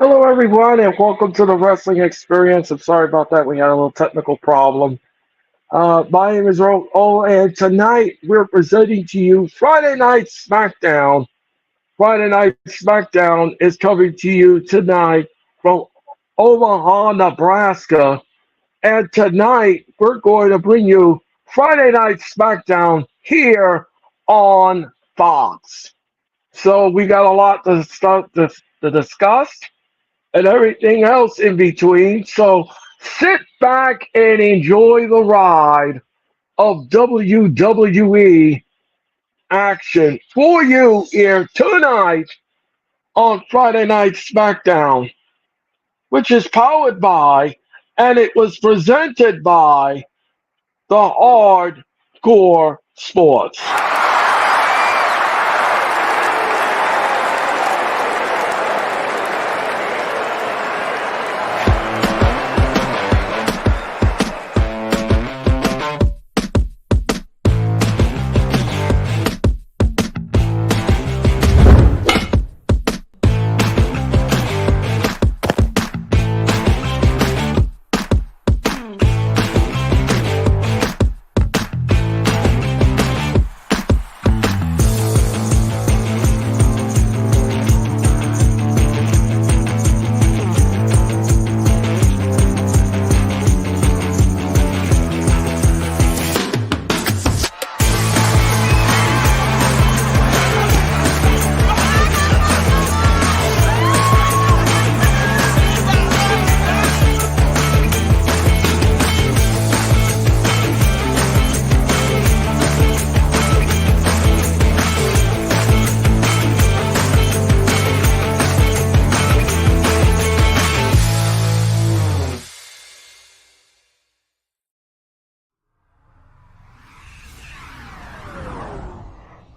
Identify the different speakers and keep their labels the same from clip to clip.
Speaker 1: Hello, everyone, and welcome to the Wrestling Experience. I'm sorry about that. We had a little technical problem. My name is Earl Cole, and tonight we're presenting to you Friday Night Smackdown. Friday Night Smackdown is coming to you tonight from Omaha, Nebraska. And tonight we're going to bring you Friday Night Smackdown here on Fox. So we got a lot to discuss and everything else in between. So sit back and enjoy the ride of WWE action for you here tonight on Friday Night SmackDown, which is powered by and it was presented by the Hardcore Sports.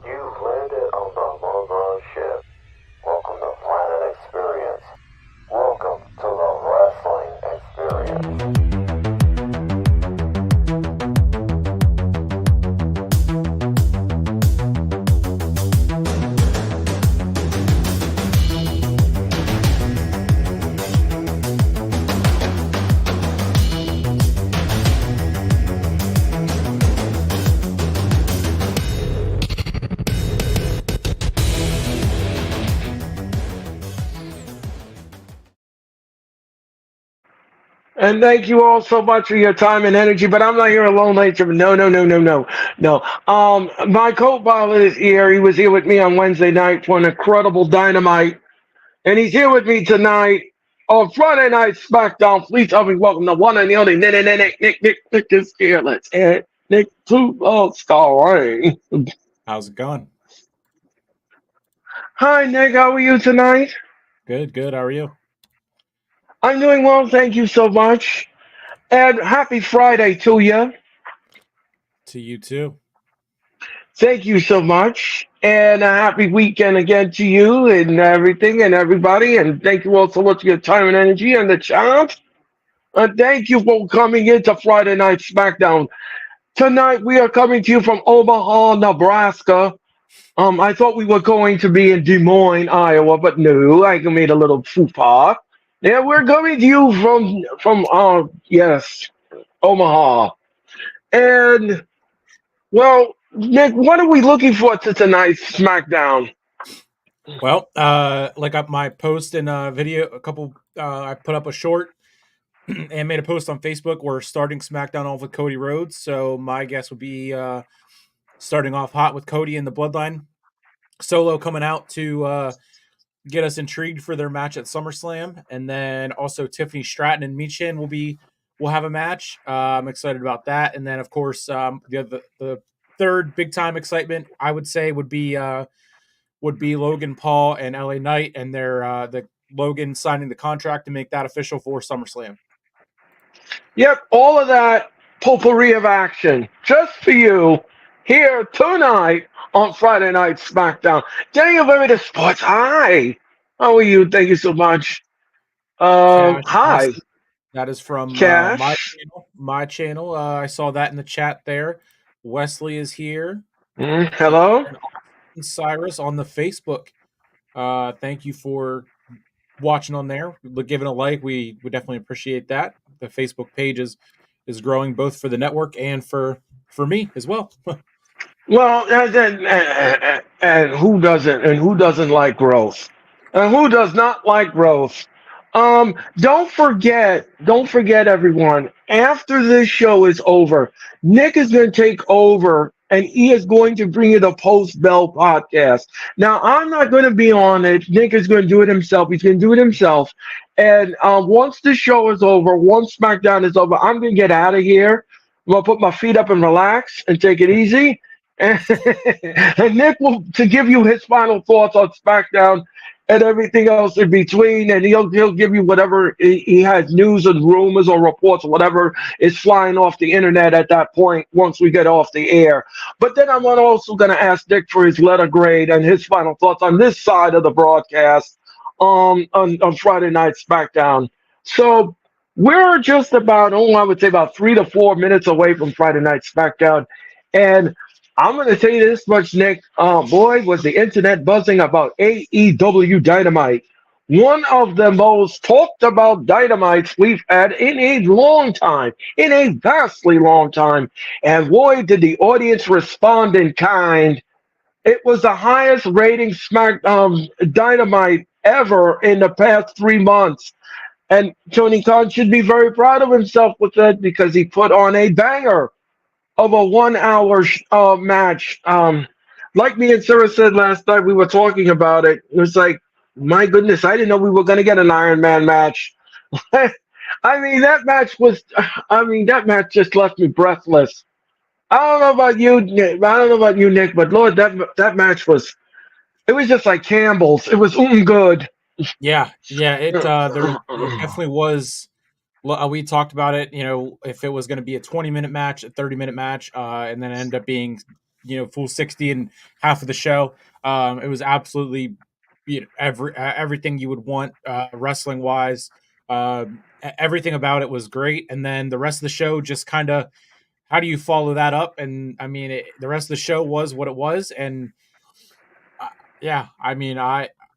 Speaker 2: You've landed on the Logo ship. Welcome to Planet Experience. Welcome to the Wrestling Experience.
Speaker 1: And thank you all so much for your time and energy. But I'm not here alone, ladies and gentlemen. No. My co-pilot is here. He was here with me on Wednesday night for an incredible Dynamite, and he's here with me tonight on Friday Night SmackDown. Please help me welcome the one and the only Nick is here. Let's add Nick to starring.
Speaker 3: How's it going?
Speaker 1: Hi, Nick. How are you tonight?
Speaker 3: Good. How are you?
Speaker 1: I'm doing well. Thank you so much. And happy Friday to you.
Speaker 3: To you too.
Speaker 1: Thank you so much. And a happy weekend again to you and everything and everybody. And thank you all so much for your time and energy and the chat. And thank you for coming into Friday Night SmackDown. Tonight we are coming to you from Omaha, Nebraska. I thought we were going to be in Des Moines, Iowa, but no, I made a little faux pas. Yeah, we're coming to you from yes, Omaha. And well, Nick, what are we looking for to tonight's SmackDown?
Speaker 3: Well, like up my post in a video, I put up a short and made a post on Facebook. We're starting SmackDown off with Cody Rhodes, so my guess would be starting off hot with Cody and the Bloodline. Solo coming out to get us intrigued for their match at SummerSlam, and then also Tiffany Stratton and Michin will have a match. I'm excited about that, and then of course the third big time excitement I would say would be Logan Paul and LA Knight, and their the Logan signing the contract to make that official for SummerSlam.
Speaker 1: Yep, all of that potpourri of action just for you here tonight on Friday Night SmackDown. Daniel Very the Sports. Hi. How are you? Thank you so much.
Speaker 3: Cash,
Speaker 1: Hi.
Speaker 3: that is from
Speaker 1: Cash.
Speaker 3: my channel. I saw that in the chat there. Wesley is here.
Speaker 1: Hello.
Speaker 3: And Cyrus on the Facebook. Thank you for watching on there, giving a like. We definitely appreciate that. The Facebook page is growing both for the network and for me as well.
Speaker 1: Well, and who doesn't? And who doesn't like growth? And who does not like growth? Don't forget, everyone. After this show is over, Nick is going to take over, and he is going to bring you the Post Bell podcast. Now, I'm not going to be on it. Nick is going to do it himself. He's going to do it himself. And once the show is over, once SmackDown is over, I'm going to get out of here. I'm going to put my feet up and relax and take it easy. And, and Nick will to give you his final thoughts on SmackDown and everything else in between, and he'll give you whatever he has news and rumors or reports or whatever is flying off the internet at that point once we get off the air. But then I'm also going to ask Nick for his letter grade and his final thoughts on this side of the broadcast on Friday Night SmackDown. So we're just about, I would say about 3 to 4 minutes away from Friday Night SmackDown, and I'm going to tell you this much, Nick. Boy, was the internet buzzing about AEW Dynamite. One of the most talked about dynamites we've had in a long time, in a vastly long time. And boy, did the audience respond in kind. It was the highest rating Dynamite ever in the past 3 months. And Tony Khan should be very proud of himself with that because he put on a banger of a 1 hour match. Like me and Sarah said last night, we were talking about it. It was like, my goodness, I didn't know we were going to get an Iron Man match. That match just left me breathless. I don't know about you, Nick, but Lord, that match it was just like Campbell's. It was good.
Speaker 3: Yeah. It there definitely was. We talked about it, if it was going to be a 20-minute match, a 30-minute match, and then end up being, full 60 and half of the show. It was absolutely, everything you would want wrestling wise. Everything about it was great. And then the rest of the show just kind of, how do you follow that up? And I mean, the rest of the show was what it was. And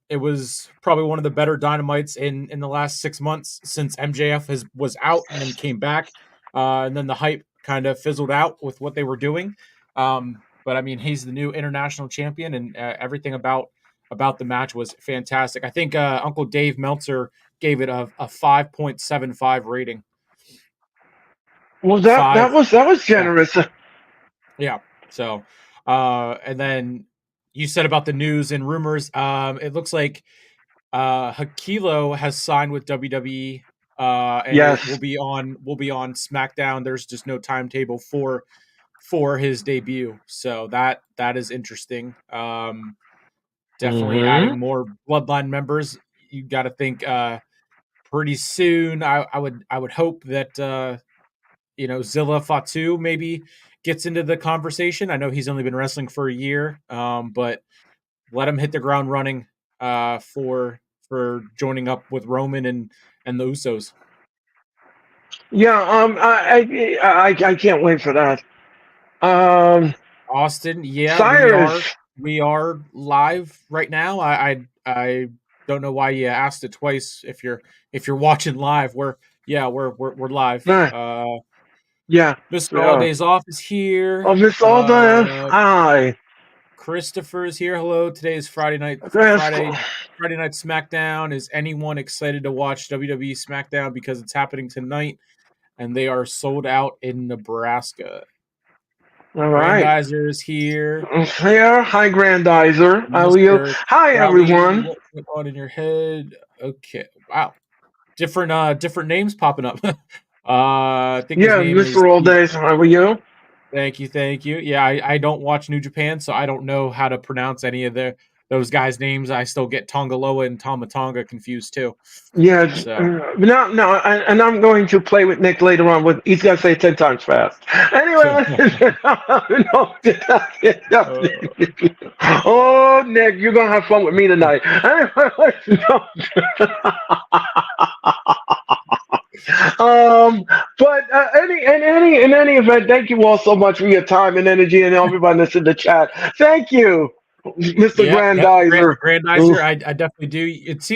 Speaker 3: it was probably one of the better Dynamites in the last 6 months since MJF was out and then came back, and then the hype kind of fizzled out with what they were doing. But I mean, he's the new international champion, and everything about the match was fantastic. I think Uncle Dave Meltzer gave it a 5.75 rating.
Speaker 1: Well, that was generous.
Speaker 3: Yeah. So, and then you said about the news and rumors. It looks like Hakilo has signed with WWE. And
Speaker 1: yes.
Speaker 3: will be on SmackDown. There's just no timetable for his debut. So that is interesting. Definitely adding more Bloodline members. You got to think pretty soon. I would hope that Zilla Fatu maybe gets into the conversation. I know he's only been wrestling for a year, but let him hit the ground running for joining up with Roman and the Usos.
Speaker 1: Yeah, I can't wait for that.
Speaker 3: Austin, yeah,
Speaker 1: Cyrus.
Speaker 3: we are live right now. I don't know why you asked it twice. If you're watching live, we're live.
Speaker 1: Yeah.
Speaker 3: Mr. All Days Off is here.
Speaker 1: Oh, Mr. All Days. Hi.
Speaker 3: Christopher is here. Hello. Today is Friday night. Friday night SmackDown. Is anyone excited to watch WWE SmackDown because it's happening tonight and they are sold out in Nebraska?
Speaker 1: All right.
Speaker 3: Grandizer is here.
Speaker 1: Hi, Grandizer. How are you? Hi, everyone.
Speaker 3: What's on in your head? Okay. Wow. Different names popping up. I think his name
Speaker 1: Mr. All Days. How are you?
Speaker 3: Thank you. Yeah, I don't watch New Japan, so I don't know how to pronounce any of those guys' names. I still get Tongaloa and Tama Tonga confused too.
Speaker 1: Yeah, so. No, and I'm going to play with Nick later on. He's got to say 10 times fast. Anyway, oh, Nick, you're gonna have fun with me tonight. But in any event, thank you all so much for your time and energy, and everybody that's in the chat. Thank you, Mr. Grandizer.
Speaker 3: Grandizer, I definitely do. It's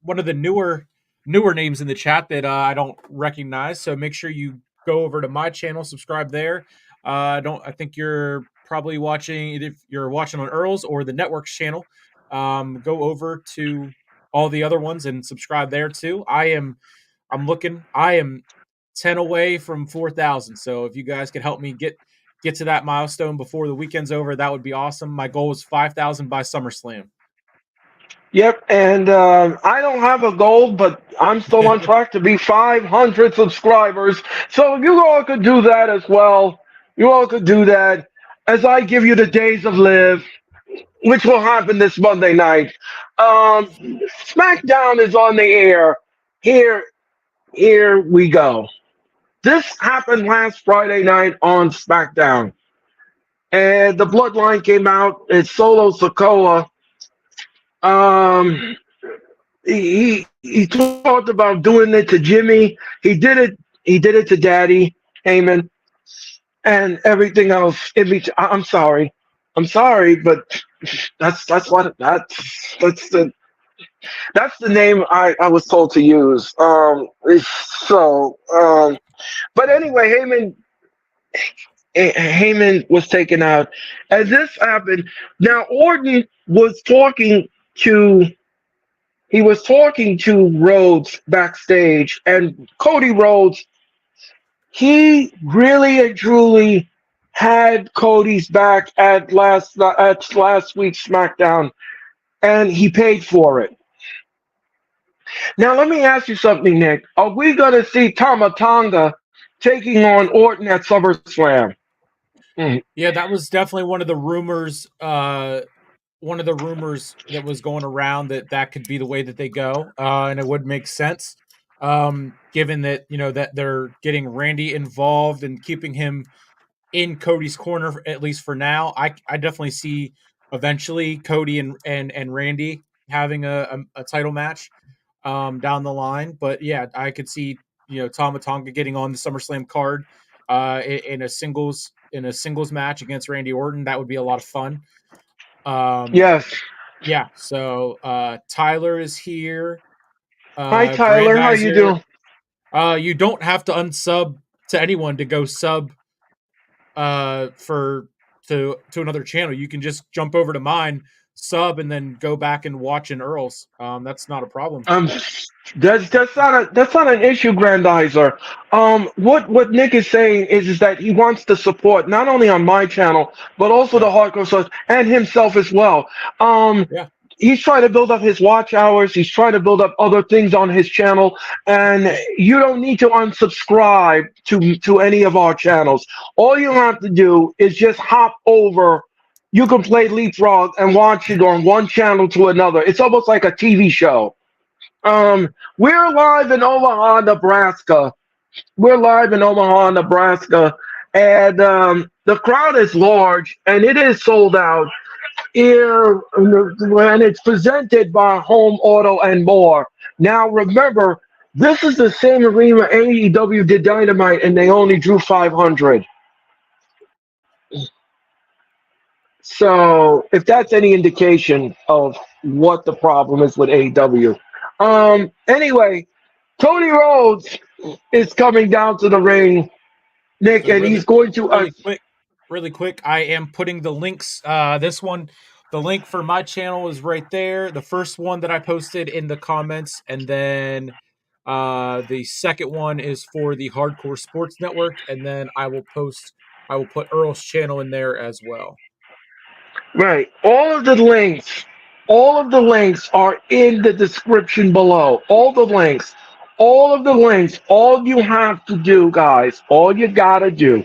Speaker 3: one of the newer names in the chat that I don't recognize. So make sure you go over to my channel, subscribe there. I think you're probably watching, if you're watching on Earl's or the network's channel. Go over to all the other ones and subscribe there too. I am 10 away from 4,000. So if you guys could help me get to that milestone before the weekend's over, that would be awesome. My goal is 5,000 by SummerSlam.
Speaker 1: Yep, and I don't have a goal, but I'm still on track to be 500 subscribers. So if you all could do that as well, you all could do that as I give you the days of live, which will happen this Monday night. SmackDown is on the air. Here we go. This happened last Friday night on SmackDown, and the Bloodline came out. It's Solo Sikoa. He talked about doing it to Jimmy. He did it. He did it to Daddy Heyman and everything else. I'm sorry. I'm sorry, but that's the name I was told to use. But anyway, Heyman was taken out, and this happened. Now Orton was talking to Rhodes backstage, and Cody Rhodes, he really and truly had Cody's back at last week's SmackDown, and he paid for it. Now let me ask you something, Nick. Are we going to see Tama Tonga taking on Orton at SummerSlam?
Speaker 3: Yeah, that was definitely one of the rumors. One of the rumors that was going around that could be the way that they go, and it would make sense, given that that they're getting Randy involved and keeping him in Cody's corner, at least for now. I definitely see eventually Cody and Randy having a title match down the line. But yeah, I could see Tama Tonga getting on the SummerSlam card in a singles match against Randy Orton. That would be a lot of fun.
Speaker 1: Yes.
Speaker 3: Yeah. So Tyler is here.
Speaker 1: Hi, Tyler. How you doing?
Speaker 3: You don't have to unsub to anyone to go sub to another channel. You can just jump over to mine, sub, and then go back and watch an Earl's. That's not a problem.
Speaker 1: That's not an issue, Grandizer. What Nick is saying is that he wants to support not only on my channel but also the Hardcore Source and himself as well.
Speaker 3: Yeah.
Speaker 1: He's trying to build up his watch hours. He's trying to build up other things on his channel, and you don't need to unsubscribe to any of our channels. All you have to do is just hop over. You can play Leapfrog and watch it on one channel to another. It's almost like a TV show. We're live in Omaha, Nebraska. And the crowd is large, and it is sold out. Here, and it's presented by Home Auto and More. Now, remember, this is the same arena AEW did Dynamite, and they only drew 500. So, if that's any indication of what the problem is with AEW. Anyway, Cody Rhodes is coming down to the ring, Nick, and he's going to
Speaker 3: really quick. I am putting the links. The link for my channel is right there. The first one that I posted in the comments, and then the second one is for the Hardcore Sports Network, and then I will put Earl's channel in there as well.
Speaker 1: Right. All of the links are in the description below. All the links. All you have to do, guys, all you gotta do,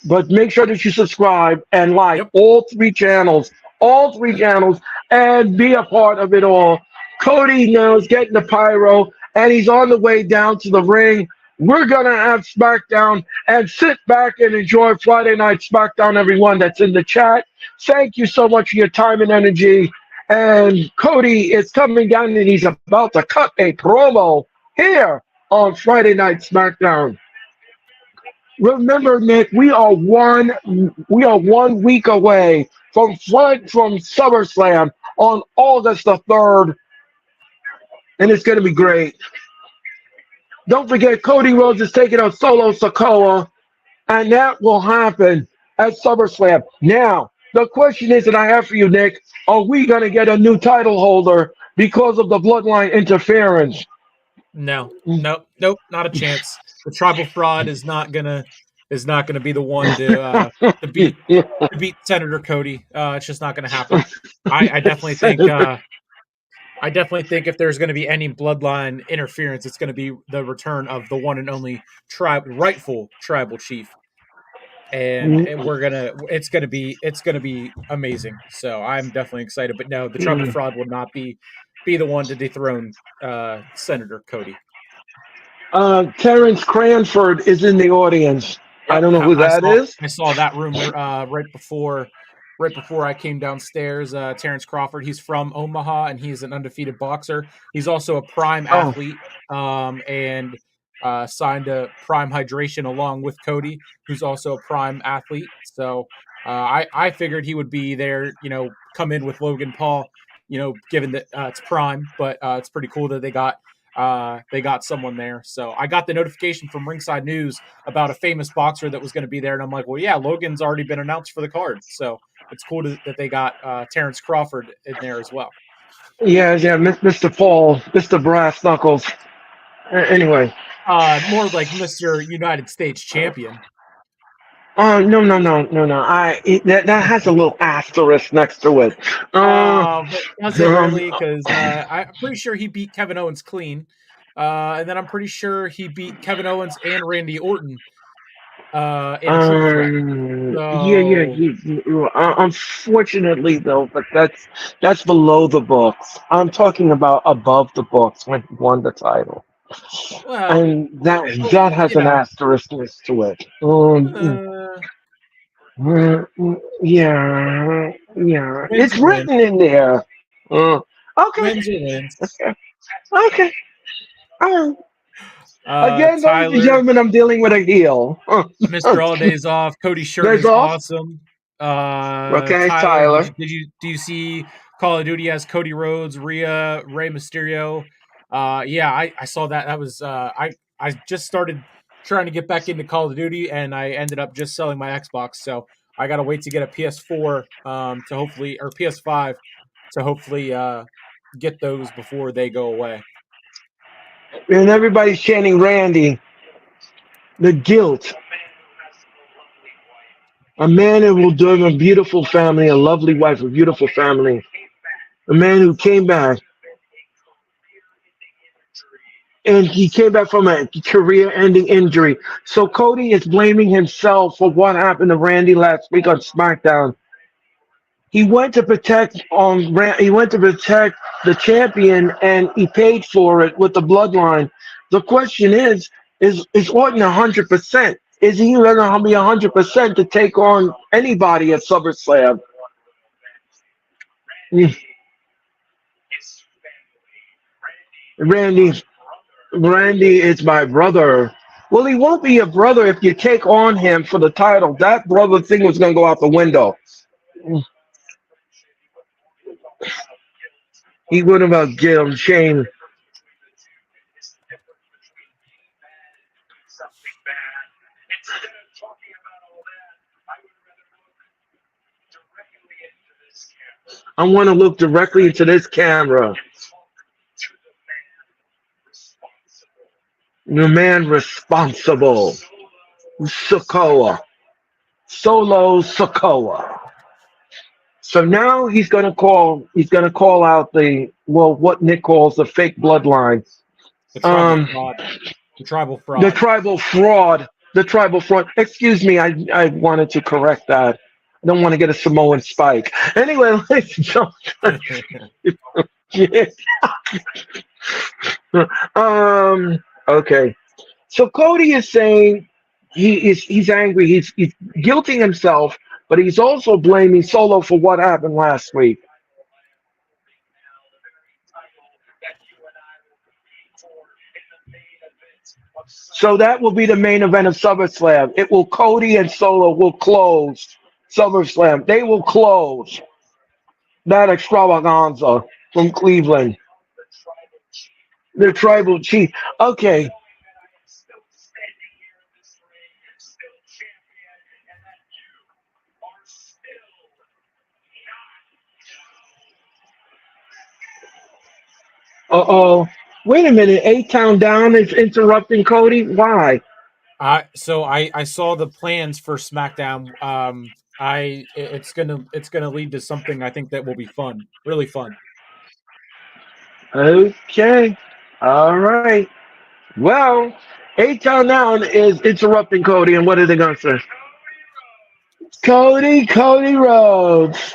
Speaker 1: but make sure that you subscribe and like all three channels, and be a part of it all. Cody now is getting the pyro, and he's on the way down to the ring. We're gonna have SmackDown, and sit back and enjoy Friday Night SmackDown, everyone that's in the chat. Thank you so much for your time and energy. And Cody is coming down, and he's about to cut a promo here on Friday Night SmackDown. Remember, Nick, we are 1 week away from SummerSlam on August the 3rd. and it's going to be great. Don't forget, Cody Rhodes is taking on Solo Sikoa, and that will happen at SummerSlam. Now, the question is that I have for you, Nick, are we going to get a new title holder because of the bloodline interference?
Speaker 3: No, nope, not a chance. The tribal fraud is not gonna be the one to beat Senator Cody. It's just not gonna happen. I definitely think
Speaker 1: Senator.
Speaker 3: I definitely think if there's going to be any bloodline interference, it's going to be the return of the one and only rightful tribal chief, and it's gonna be amazing. So I'm definitely excited. But no, the tribal fraud will not be the one to dethrone Senator Cody.
Speaker 1: Terrence Cranford is in the audience. I
Speaker 3: Yep,
Speaker 1: don't know who
Speaker 3: I
Speaker 1: that
Speaker 3: saw
Speaker 1: is.
Speaker 3: I saw that rumor right before I came downstairs. Terrence Crawford, he's from Omaha and he's an undefeated boxer. He's also a prime
Speaker 1: Oh,
Speaker 3: athlete, and signed to Prime Hydration along with Cody, who's also a prime athlete. So I figured he would be there, come in with Logan Paul, given that it's Prime, but it's pretty cool that they got someone there. So I got the notification from Ringside News about a famous boxer that was going to be there, and I'm like, well, yeah, Logan's already been announced for the card, so it's cool that they got Terrence Crawford in there as well.
Speaker 1: yeah, yeah, Mr. Paul, Mr. Brass Knuckles. Anyway,
Speaker 3: More like Mr. United States Champion.
Speaker 1: oh no, no, no, no, no. That has a little asterisk next to it.
Speaker 3: But does it really? Because I'm pretty sure he beat Kevin Owens clean, and then I'm pretty sure he beat Kevin Owens and Randy Orton in a triple threat.
Speaker 1: Yeah, yeah.
Speaker 3: So
Speaker 1: Unfortunately, though, but that's below the books. I'm talking about above the books when he won the title,
Speaker 3: well,
Speaker 1: and that has
Speaker 3: you
Speaker 1: an
Speaker 3: know.
Speaker 1: asterisk next to it.
Speaker 3: Uh,
Speaker 1: Yeah, yeah.
Speaker 3: Wins
Speaker 1: It's
Speaker 3: and wins.
Speaker 1: written in there. Okay,
Speaker 3: Wins and wins.
Speaker 1: okay. Uh, Again, ladies and
Speaker 3: Tyler,
Speaker 1: gentlemen, I'm dealing with a heel.
Speaker 3: Mr. All Days Off. Cody's shirt
Speaker 1: Days
Speaker 3: is
Speaker 1: off.
Speaker 3: awesome.
Speaker 1: Okay,
Speaker 3: Tyler, did
Speaker 1: Tyler.
Speaker 3: you did you do you see Call of Duty has Cody Rhodes, Rhea, Rey Mysterio? Yeah, I saw that. That was I just started trying to get back into Call of Duty, and I ended up just selling my Xbox. So I gotta wait to get a PS4 to hopefully, or PS5 to hopefully get those before they go away.
Speaker 1: And everybody's chanting Randy. The guilt. A man who will do a beautiful family, a lovely wife, a beautiful family. A man who came back, and he came back from a career-ending injury. So Cody is blaming himself for what happened to Randy last week on SmackDown. He went to protect he went to protect the champion, and he paid for it with the bloodline. The question is Orton 100%? Is he going to be 100% to take on anybody at SummerSlam? Mm, Randy, Randy is my brother. Well, he won't be a brother if you take on him for the title. That brother thing was going to go out the window. He would have given him shame. I want to look directly into this camera. The man responsible, Sokoa, Solo Sokoa. So now he's gonna call out what Nick calls the fake bloodline.
Speaker 3: The tribal
Speaker 1: Um,
Speaker 3: fraud. The tribal
Speaker 1: the
Speaker 3: fraud.
Speaker 1: tribal fraud. The tribal fraud. Excuse me, I wanted to correct that. I don't want to get a Samoan spike. Anyway, ladies and gentlemen. Okay. So Cody is saying he's angry. He's guilting himself, but he's also blaming Solo for what happened last week. So that will be the main event of SummerSlam. It will Cody and Solo will close SummerSlam. They will close that extravaganza from Cleveland. The tribal chief. Okay. Uh-oh. Wait a minute. A-Town Down is interrupting Cody. Why?
Speaker 3: I saw the plans for SmackDown. It's gonna lead to something I think that will be fun, really fun.
Speaker 1: Okay. All right. Well, A-Town Down is interrupting Cody, and what are they going to say? Cody Rhodes.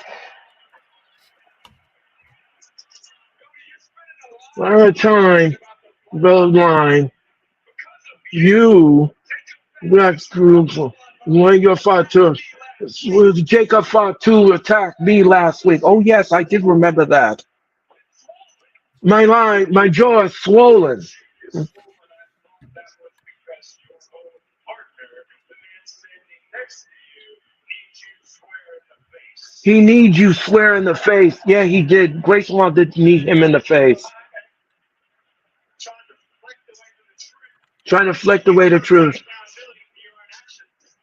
Speaker 1: All the time. Bloodline. You got screwed. When you fought to Jacob fought to attack me last week. Oh yes, I did remember that. My jaw is swollen. He needs you square in the face. Yeah, he did. Grayson Waller did need him in the face. Trying to flick away the truth.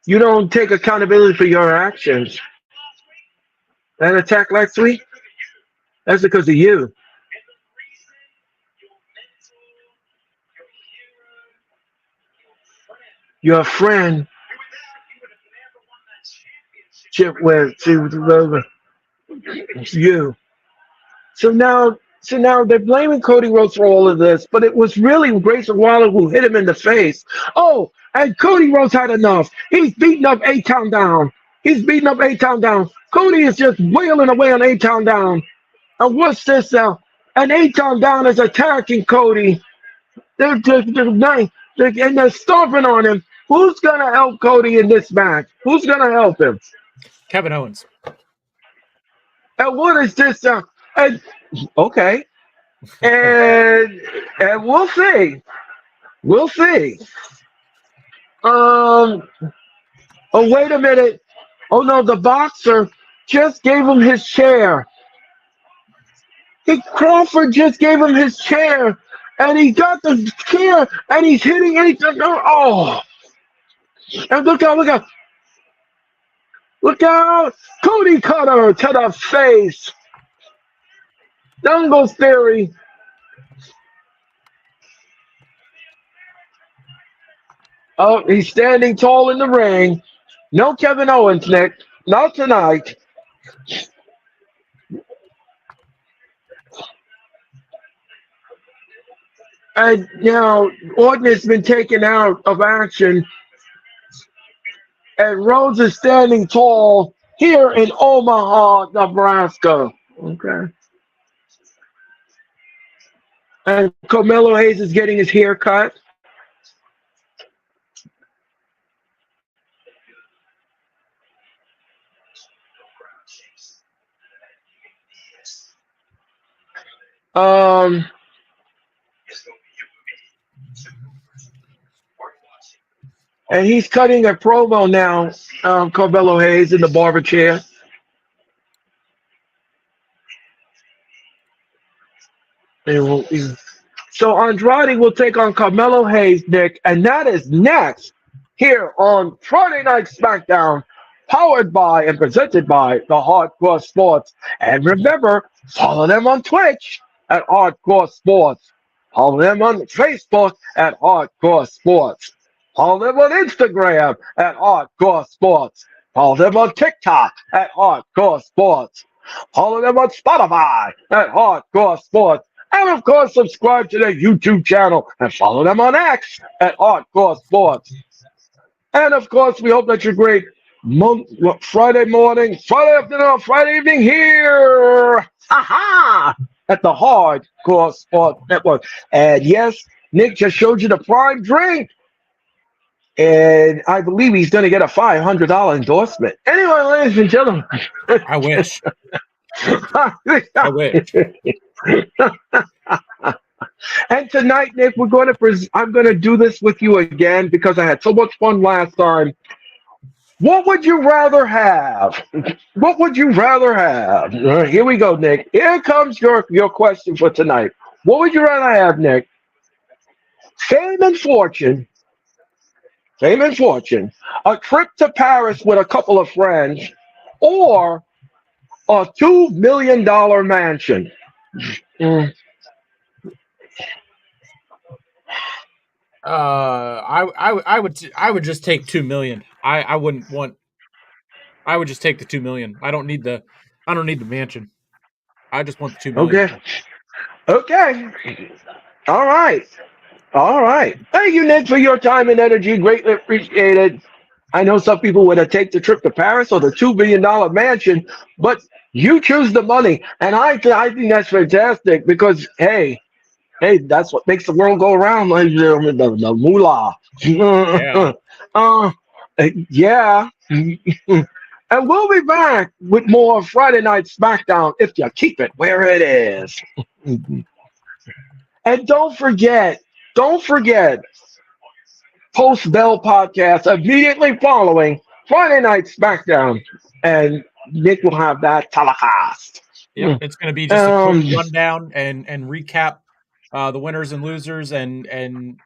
Speaker 1: You don't take accountability for your actions. That attack last week, that's because of you. Your friend chip with to you. So now they're blaming Cody Rhodes for all of this, but it was really Grayson Waller who hit him in the face. Oh, and Cody Rhodes had enough. He's beating up A-Town Down. He's beating up A-Town Down. Cody is just wailing away on A-Town Down. And what's this now? And A-Town Down is attacking Cody. And they're stomping on him. Who's gonna help Cody in this match? Who's gonna help him?
Speaker 3: Kevin Owens.
Speaker 1: And what is this? And okay, and we'll see. We'll see. Oh, wait a minute. Oh no, the boxer just gave him his chair. Crawford just gave him his chair, and he got the chair, and he's hitting anything. Oh, and look out! Look out! Cody Cutter to the face. Down Theory. Oh, he's standing tall in the ring. No Kevin Owens, Nick. Not tonight. And now Orton has been taken out of action. And Rhodes is standing tall here in Omaha, Nebraska. Okay. And Carmelo Hayes is getting his hair cut. Um, and he's cutting a promo now, Carmelo Hayes in the barber chair. So Andrade will take on Carmelo Hayes, Nick, and that is next here on Friday Night SmackDown, powered by and presented by the Hardcore Sports. And remember, follow them on Twitch at Hardcore Sports. Follow them on Facebook at Hardcore Sports. Follow them on Instagram at Hardcore Sports. Follow them on TikTok at Hardcore Sports. Follow them on Spotify at Hardcore Sports. And of course, subscribe to their YouTube channel and follow them on X at Hardcore Sports. And of course, we hope that you're great Friday morning, Friday afternoon, Friday evening here. Aha! At the Hardcore Sports Network. And yes, Nick just showed you the prime drink. And I believe he's going to get a $500 endorsement. Anyway, ladies and gentlemen.
Speaker 3: I wish. I wish.
Speaker 1: And tonight, Nick, I'm going to do this with you again because I had so much fun last time. What would you rather have? What would you rather have? Here we go, Nick. Here comes your question for tonight. What would you rather have, Nick? fame and fortune, fame and fortune, a trip to Paris with a couple of friends, or a $2 million mansion. Mm,
Speaker 3: I would just take 2 million. I wouldn't want. I would just take the 2 million. I don't need the mansion. I just want the 2 million.
Speaker 1: okay, okay, all right, all right. Thank you, Nick, for your time and energy. Greatly appreciated. I know some people would have taken the trip to Paris or the $2 billion mansion, but you choose the money, and I think that's fantastic because hey, that's what makes the world go around, ladies and gentlemen. The moolah.
Speaker 3: Yeah.
Speaker 1: uh, yeah. And we'll be back with more Friday Night Smackdown if you keep it where it is. And don't forget, Post Bell podcast immediately following Friday Night Smackdown. And Nick will have that telecast.
Speaker 3: Yep. It's going to be just a quick rundown and recap the winners and losers and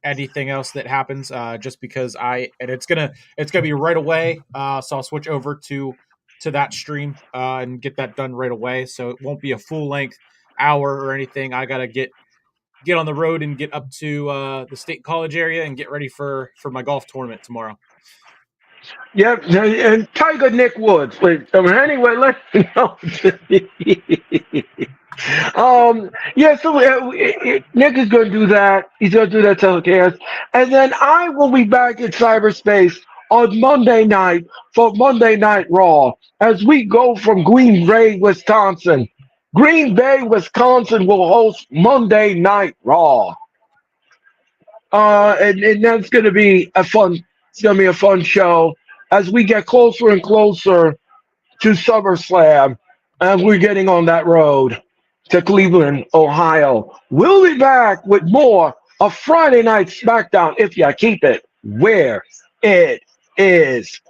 Speaker 3: anything else that happens. Just because it's gonna be right away. So I'll switch over to that stream and get that done right away. So it won't be a full length hour or anything. I gotta get on the road and get up to the state college area and get ready for my golf tournament tomorrow.
Speaker 1: Yep, and Tiger Nick Woods. Wait, anyway, let me know. Yeah, so Nick is going to do that. He's going to do that telecast. And then I will be back in cyberspace on Monday night for Monday Night Raw as we go from Green Bay, Wisconsin. Green Bay, Wisconsin will host Monday Night Raw. And that's going to be it's going to be a fun show as we get closer and closer to SummerSlam and we're getting on that road to Cleveland, Ohio. We'll be back with more of Friday Night Smackdown if you keep it where it is.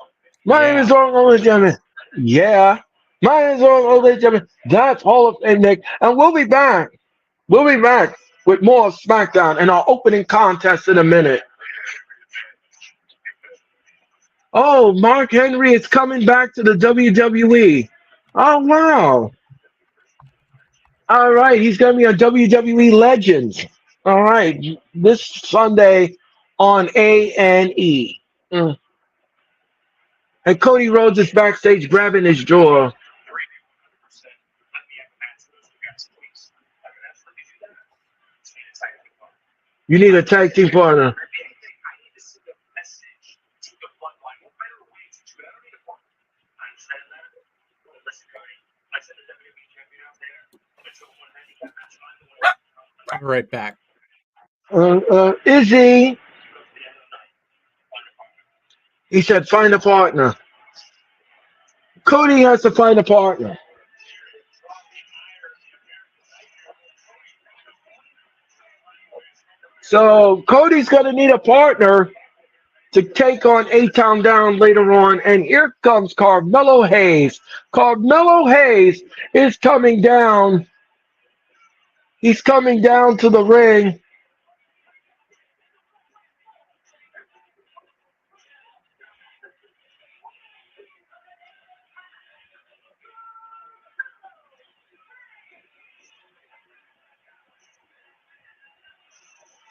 Speaker 1: My name is Earl Cole. Yeah. My name is Earl Cole. That's Hall of Fame Nick. And we'll be back. We'll be back with more of SmackDown and our opening contest in a minute. Oh, Mark Henry is coming back to the WWE. Oh, wow. All right, he's going to be on WWE Legends. All right, this Sunday on A&E. Mm. And Cody Rhodes is backstage grabbing his jaw. You need a tag team partner.
Speaker 3: I'll be right back.
Speaker 1: Izzy. He said, find a partner. Cody has to find a partner. So Cody's going to need a partner to take on A-Town Down later on. And here comes Carmelo Hayes. Carmelo Hayes is coming down. He's coming down to the ring.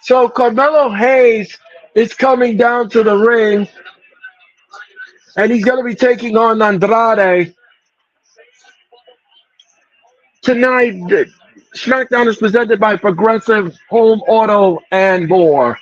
Speaker 1: So Carmelo Hayes is coming down to the ring. And he's going to be taking on Andrade. Tonight, SmackDown is presented by Progressive Home Auto and more.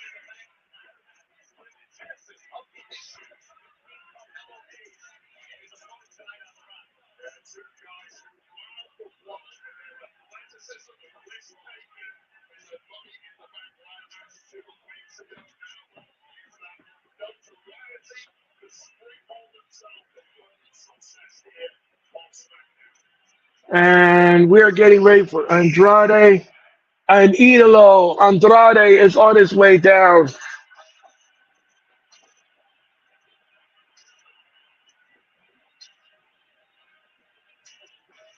Speaker 1: And we're getting ready for Andrade and Idolo. Andrade is on his way down.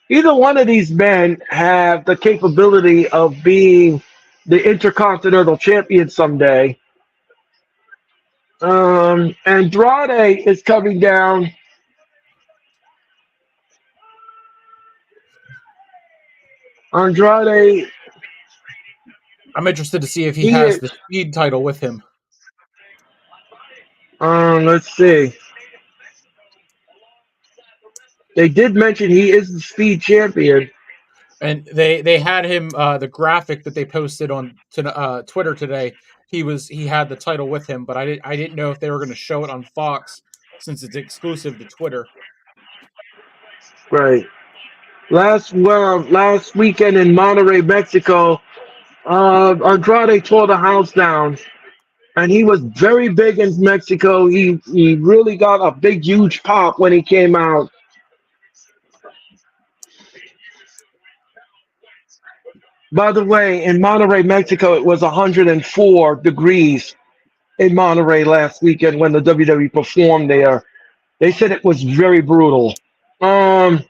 Speaker 1: Either one of these men have the capability of being the Intercontinental Champion someday. Andrade is coming down. Andrade,
Speaker 3: I'm interested to see if he
Speaker 1: he
Speaker 3: has
Speaker 1: is.
Speaker 3: the speed title with him.
Speaker 1: Let's see. They did mention he is the speed champion.
Speaker 3: And they had him the graphic that they posted on Twitter today. He had the title with him, but I didn't know if they were going to show it on Fox since it's exclusive to Twitter.
Speaker 1: Right. Last weekend in Monterrey, Mexico, Andrade tore the house down, and he was very big in Mexico. He really got a big, huge pop when he came out. By the way, in Monterrey, Mexico, it was 104 degrees in Monterrey last weekend when the WWE performed there. They said it was very brutal. Um,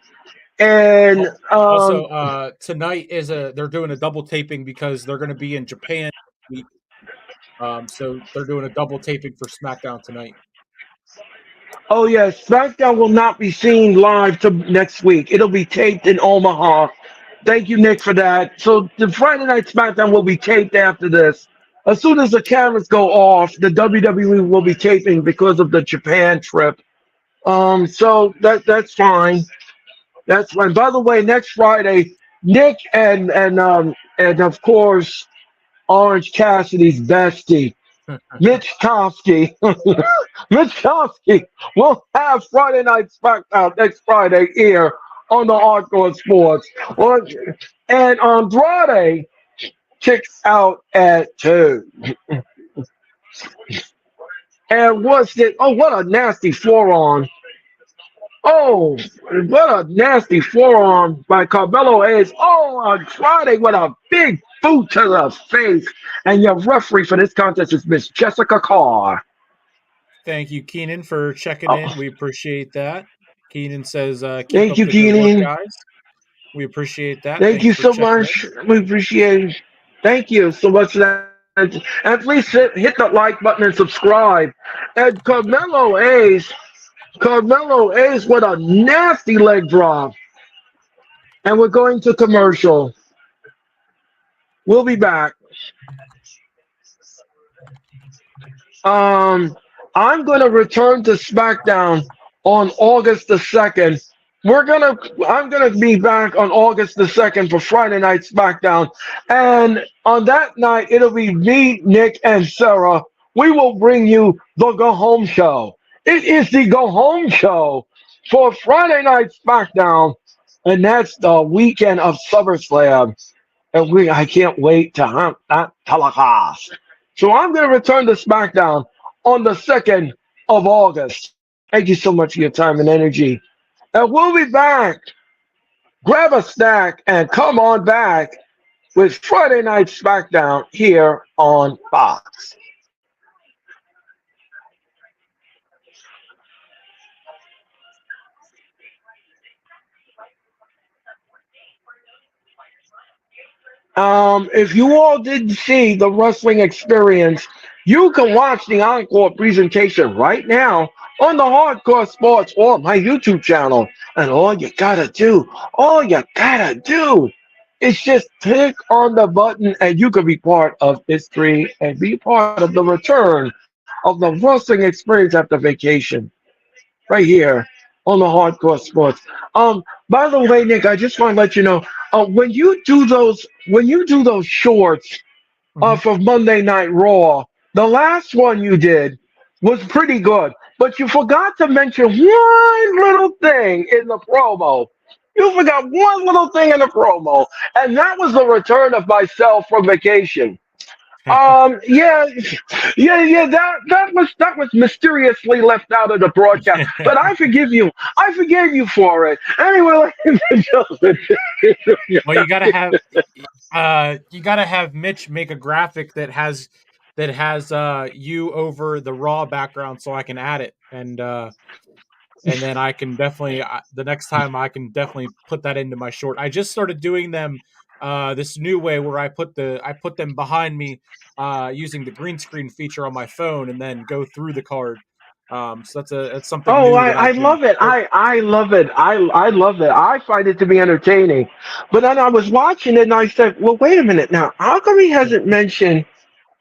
Speaker 1: and
Speaker 3: Also, tonight they're doing a double taping because they're going to be in Japan this week. So they're doing a double taping for SmackDown tonight.
Speaker 1: Oh yeah, SmackDown will not be seen live to next week. It'll be taped in Omaha. Thank you, Nick, for that. So the Friday Night SmackDown will be taped after this. As soon as the cameras go off, the WWE will be taping because of the Japan trip. So that's fine. That's fine. By the way, next Friday, Nick and of course Orange Cassidy's bestie, Mitch Kofsky. Mitch Kofsky will have Friday Night SmackDown next Friday here on the Hardcore Sports. And Andrade kicks out at 2. And what's it? Oh, what a nasty forearm. Oh, what a nasty forearm by Carmelo Hayes. Oh, on Friday with a big boot to the face. And your referee for this contest is Miss Jessica Carr.
Speaker 3: Thank you, Keenan, for checking in.
Speaker 1: Oh,
Speaker 3: We appreciate that. Keenan says, "Keep
Speaker 1: thank
Speaker 3: up
Speaker 1: you,
Speaker 3: the good work,
Speaker 1: Keenan.
Speaker 3: guys." We appreciate that.
Speaker 1: Thank
Speaker 3: Thanks
Speaker 1: you
Speaker 3: for
Speaker 1: so
Speaker 3: checking in.
Speaker 1: much. We appreciate it. Thank you so much for that. And please hit the like button and subscribe. And Carmelo Hayes with a nasty leg drop. And we're going to commercial. We'll be back. Um, I'm going to return to SmackDown on August the 2nd. I'm gonna be back on August the 2nd for Friday Night SmackDown, and on that night it'll be me, Nick, and Sarah. We will bring you the Go Home Show. It is the Go Home Show for Friday Night SmackDown, and that's the weekend of SummerSlam. And I can't wait to hunt that telecast. So I'm going to return to SmackDown on the 2nd of August. Thank you so much for your time and energy. And we'll be back. Grab a snack and come on back with Friday Night SmackDown here on Fox. If you all didn't see the wrestling experience, you can watch the encore presentation right now on the Hardcore Sports or my YouTube channel. And all you gotta do is just click on the button and you can be part of history and be part of the return of the wrestling experience after vacation right here on the Hardcore Sports. By the way, Nick, I just want to let you know when you do those shorts
Speaker 3: Mhm.
Speaker 1: for Monday Night Raw, the last one you did was pretty good, but you forgot to mention one little thing in the promo. You forgot one little thing in the promo, and that was the return of myself from vacation. Yeah, yeah. That was mysteriously left out of the broadcast, but I forgive you. I forgave you for it. Anyway, ladies and gentlemen,
Speaker 3: Well, you gotta have Mitch make a graphic that has you over the raw background so I can add it, and then I can definitely the next time I can definitely put that into my short. I just started doing them this new way where I put them behind me using the green screen feature on my phone and then go through the card. So that's something
Speaker 1: Oh,
Speaker 3: new that
Speaker 1: I
Speaker 3: I've been.
Speaker 1: love it. I love it. I love it. I find it to be entertaining. But then I was watching it and I said, well, wait a minute now. How come he hasn't mentioned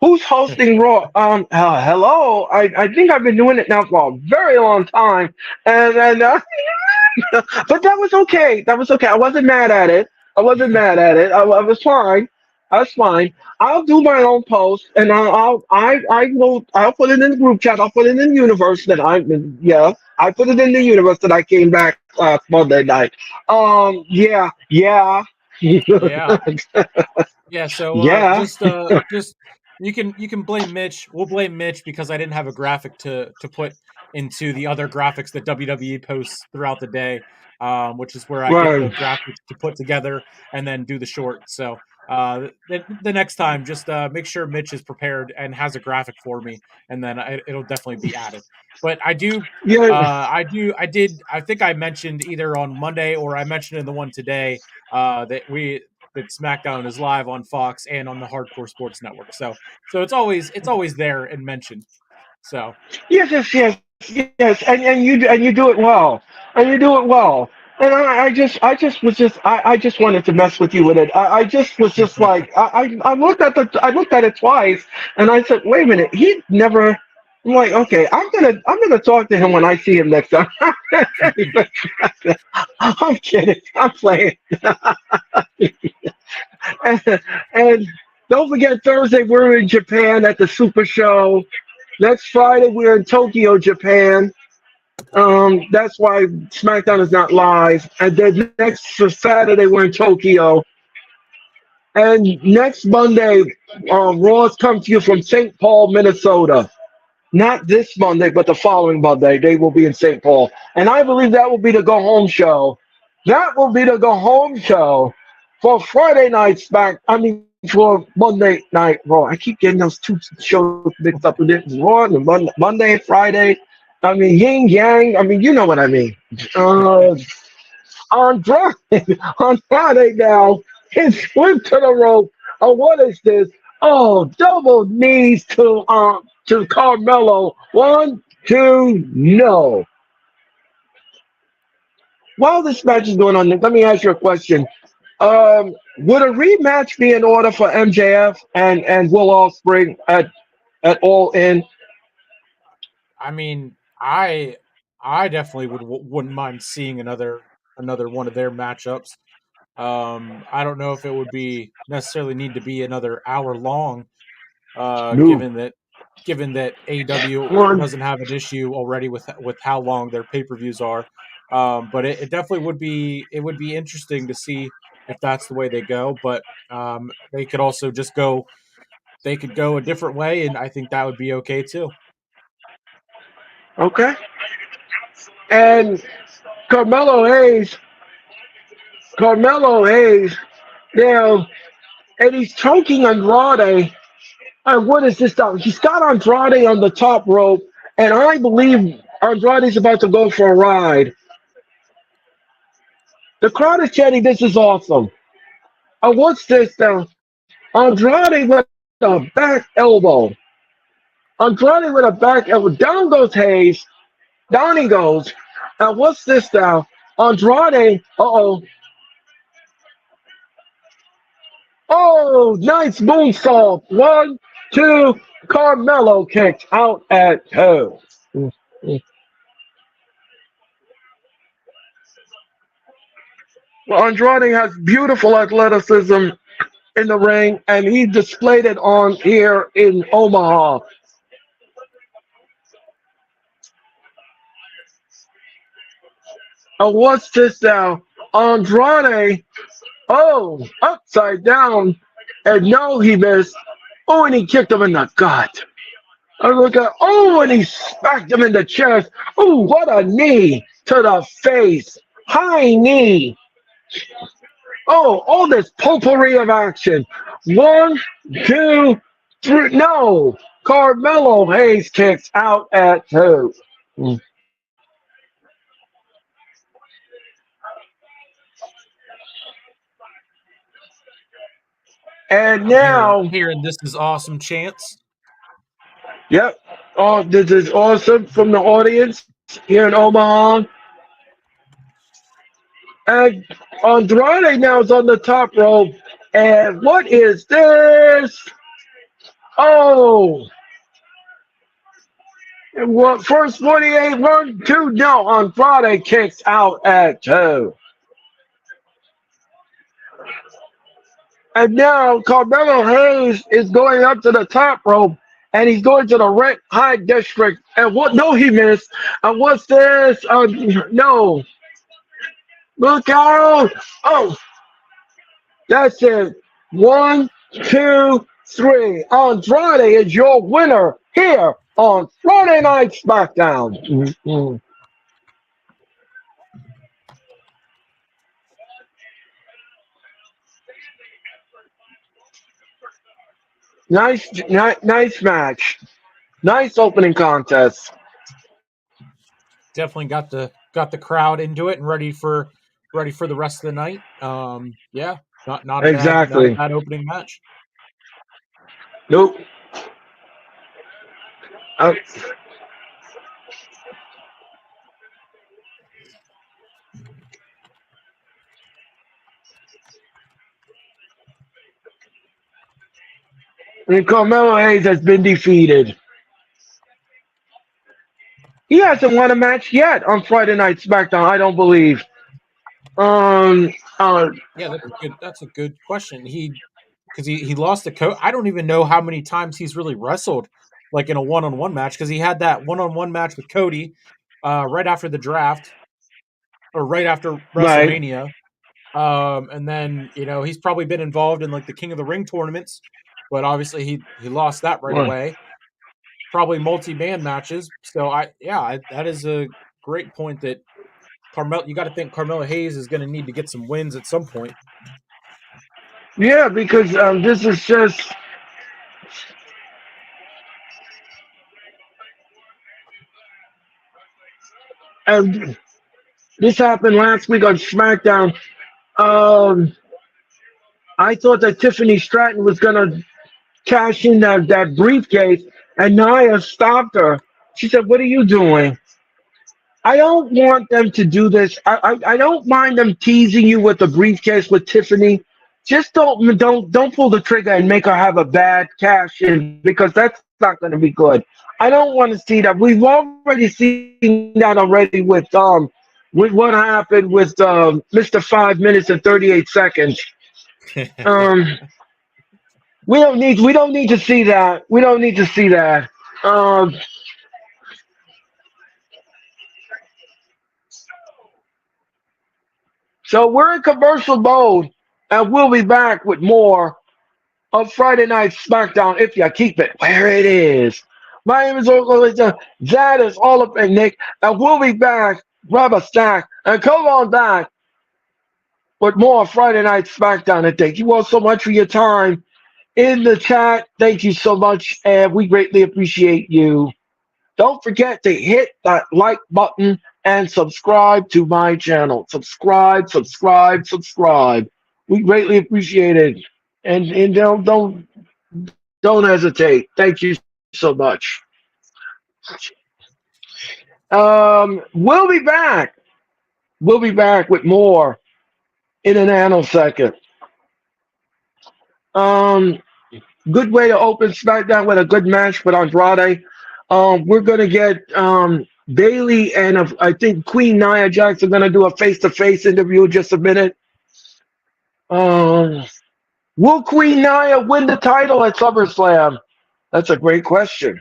Speaker 1: who's hosting Raw? Hello. I think I've been doing it now for a very long time. And but that was okay. That was okay. I wasn't mad at it. I wasn't mad at it. I was fine. I was fine. I'll do my own post, and I will. I'll put it in the group chat. I'll put it in the universe that I'm. Yeah, I put it in the universe that I came back last Monday night. Yeah, yeah,
Speaker 3: Yeah. Yeah, so
Speaker 1: yeah.
Speaker 3: just you can blame Mitch. We'll blame Mitch because I didn't have a graphic to put into the other graphics that WWE posts throughout the day, which is where I get the
Speaker 1: Right.
Speaker 3: graphics to put together and then do the short. So the next time, just make sure Mitch is prepared and has a graphic for me, and then it'll definitely be added. But
Speaker 1: Yeah.
Speaker 3: I think I mentioned either on Monday or I mentioned in the one today that SmackDown is live on Fox and on the Hardcore Sports Network. So it's always there and mentioned. So
Speaker 1: Yes, yes, yes. And you do it well. And you do it well. And I just wanted to mess with you with it. I just was just like I looked at I looked at it twice and I said, wait a minute, he never. I'm like, okay, I'm gonna talk to him when I see him next time. I'm kidding. I'm playing. And don't forget Thursday we're in Japan at the Super Show. Next Friday we're in Tokyo, Japan. That's why SmackDown is not live. And then next Saturday we're in Tokyo. And next Monday, Raw's come to you from St. Paul, Minnesota. Not this Monday, but the following Monday, they will be in St. Paul. And I believe that will be the go home show. That will be the go home show for Friday night Smack. I mean, for Monday night Raw. I keep getting those two shows mixed up with it. Raw and Monday, Friday. I mean, yin yang. I mean, you know what I mean. Uh, on Friday, on Friday now, it's flip to the rope. Oh, what is this? Oh, double knees to Carmelo. One, two, no. While this match is going on, let me ask you a question. Would a rematch be in order for MJF and Will Ospreay at All In?
Speaker 3: I mean, I definitely wouldn't mind seeing another one of their matchups. I don't know if it would be necessarily need to be another hour long,
Speaker 1: No.
Speaker 3: given that AEW
Speaker 1: One.
Speaker 3: doesn't have an issue already with how long their pay per views are. But it definitely would be interesting to see if that's the way they go. But they could also just go they could go a different way, and I think that would be okay too.
Speaker 1: Okay. And Carmelo Hayes, Carmelo Hayes, now, and he's choking Andrade. And what is this now? He's got Andrade on the top rope, and I believe Andrade's about to go for a ride. The crowd is chanting, "This is awesome." And what's this now? Andrade with a back elbow. Andrade with a back elbow. Down goes Hayes. Down he goes. And what's this now? Andrade. Uh-oh. Oh, nice moonsault. One, two. Carmelo kicked out at two. Well, Andrade has beautiful athleticism in the ring, and he displayed it on here in Omaha. And what's this now? Andrade, oh, upside down, and no, he missed. Oh, and he kicked him in the gut. And look at, oh, and he smacked him in the chest. Oh, what a knee to the face. High knee. Oh, all this potpourri of action. One, two, three. No, Carmelo Hayes kicks out at two. And
Speaker 3: I'm hearing
Speaker 1: now,
Speaker 3: hearing this is awesome chants.
Speaker 1: yep, this is awesome from the audience here in Omaha. And Andrade now is on the top rope. And what is this? Oh, what first 48 1 2? No, Andrade kicks out at 2. And now Carmelo Hayes is going up to the top rope, and he's going to the red high district. And what? No, he missed. And what's this? No, look out! Oh, that's it. One, two, three. Andrade is your winner here on Friday Night SmackDown. Mhm. Nice match. Nice opening contest.
Speaker 3: Definitely got the crowd into it and ready for the rest of the night. Yeah, not a
Speaker 1: Exactly.
Speaker 3: bad opening match.
Speaker 1: Nope. Uh, and Carmelo Hayes has been defeated. He hasn't won a match yet on Friday Night SmackDown. I don't believe. Um. Uh.
Speaker 3: Yeah, that's a good question. He lost to Cody. I don't even know how many times he's really wrestled like in a one on one match because he had that one on one match with Cody right after the draft or right after
Speaker 1: Right.
Speaker 3: WrestleMania. And then he's probably been involved in like the King of the Ring tournaments, but obviously he lost that right
Speaker 1: Right.
Speaker 3: away. Probably multi man matches. So that is a great point that Carmel. You got to think Carmelo Hayes is going to need to get some wins at some point.
Speaker 1: Yeah, because this is just um, this happened last week on SmackDown. Um, I thought that Tiffany Stratton was gonna cash in that briefcase, and Nia stopped her. She said, "What are you doing?" I don't want them to do this. I don't mind them teasing you with the briefcase with Tiffany. Just don't pull the trigger and make her have a bad cash in because that's not going to be good. I don't want to see that. We've already seen that already with what happened with Mr. 5 minutes and 38 seconds. Um, we don't need to see that. We don't need to see that. Um, so we're in commercial mode, and we'll be back with more of Friday Night SmackDown if you keep it where it is. My name is Earl Cole. That is all up in Nick, and we'll be back. Grab a snack and come on back with more Friday Night SmackDown. And thank you all so much for your time in the chat. Thank you so much, and we greatly appreciate you. Don't forget to hit that like button and subscribe to my channel. Subscribe, subscribe, subscribe. We greatly appreciate it. And don't hesitate. Thank you so much. We'll be back. We'll be back with more in a nanosecond. Um, Good way to open SmackDown with a good match with Andrade. We're gonna get Bailey and I think Queen Nia Jax are gonna do a face-to-face interview in just a minute. Um, will Queen Nia win the title at SummerSlam? That's a great question.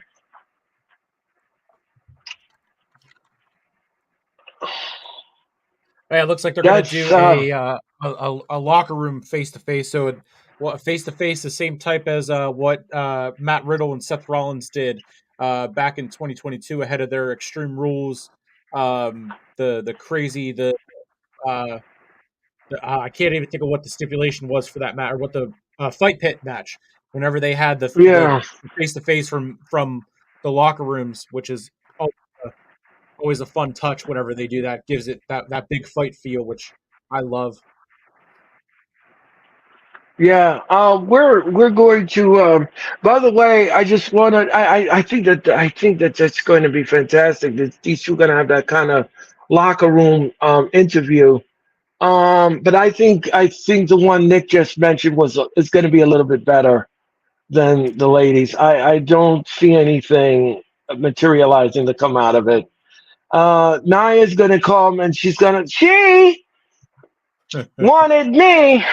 Speaker 3: Yeah, it looks like they're going to
Speaker 1: That's
Speaker 3: do a locker room face to face. So face to face, the same type as what Matt Riddle and Seth Rollins did back in 2022 ahead of their Extreme Rules. The crazy uh, I can't even think of what the stipulation was for that match or what the fight pit match. Whenever they had the
Speaker 1: yeah.
Speaker 3: face to face from the locker rooms, which is always a fun touch whenever they do that. Gives it that big fight feel, which I love.
Speaker 1: Yeah, we're going to. By the way, I just want to. I think that that's going to be fantastic. That these two are going to have that kind of locker room interview. But I think the one Nick just mentioned was is going to be a little bit better than the ladies. I don't see anything materializing to come out of it. Naya's going to come and she wanted me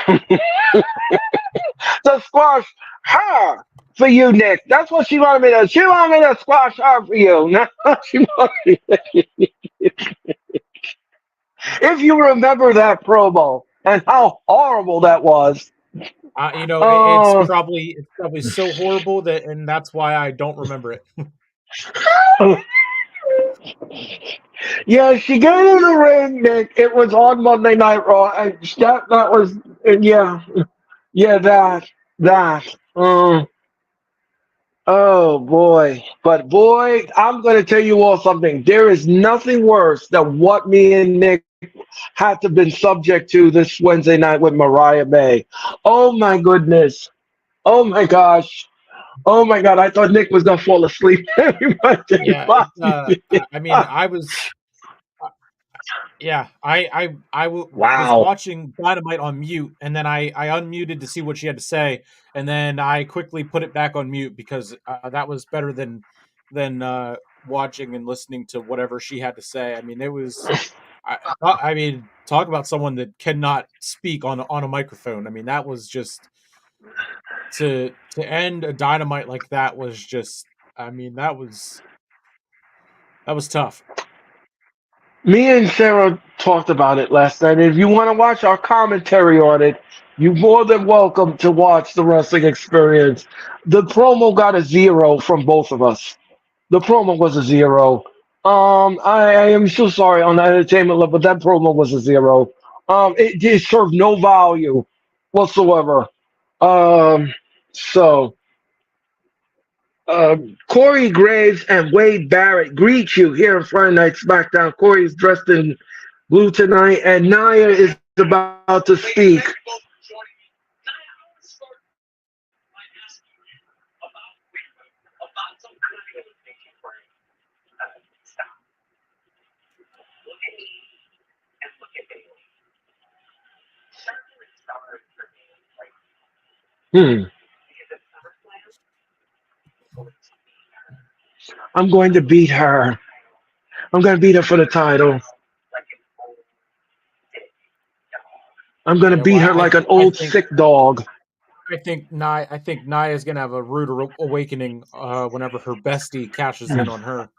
Speaker 1: to squash her for you, Nick. That's what she wanted me to. She wanted me to squash her for you. No, she wanted if you remember that promo and how horrible that was. Oh,
Speaker 3: It's probably so horrible that, and that's why I don't remember it.
Speaker 1: yeah, she got in the ring, Nick. It was on Monday Night Raw, and that was, and yeah, that. Um, oh boy, but boy, I'm gonna tell you all something. There is nothing worse than what me and Nick had to been subject to this Wednesday night with Mariah May. Oh my goodness. Oh my gosh. Oh my God. I thought Nick was gonna fall asleep.
Speaker 3: Yeah, I mean, yeah, was
Speaker 1: Wow.
Speaker 3: watching Dynamite on mute, and then I unmuted to see what she had to say, and then I quickly put it back on mute because that was better than watching and listening to whatever she had to say. I mean, it was. I mean, talk about someone that cannot speak on a microphone. I mean, that was just to end a Dynamite like that was just. I mean, that was tough.
Speaker 1: Me and Sarah talked about it last night. If you want to watch our commentary on it, you're more than welcome to watch the wrestling experience. The promo got a zero from both of us. The promo was a zero. I am so sorry on the entertainment level, but that promo was a zero. It served no value whatsoever. Um, so Corey Graves and Wade Barrett greet you here in Friday Night SmackDown. Corey is dressed in blue tonight, and Nia is about to speak. Hmm. I'm going to beat her. I'm going to beat her for the title. I'm going to
Speaker 3: Yeah, well,
Speaker 1: beat her like an old sick dog.
Speaker 3: I think Nia is gonna have a rude awakening whenever her bestie cashes in on her.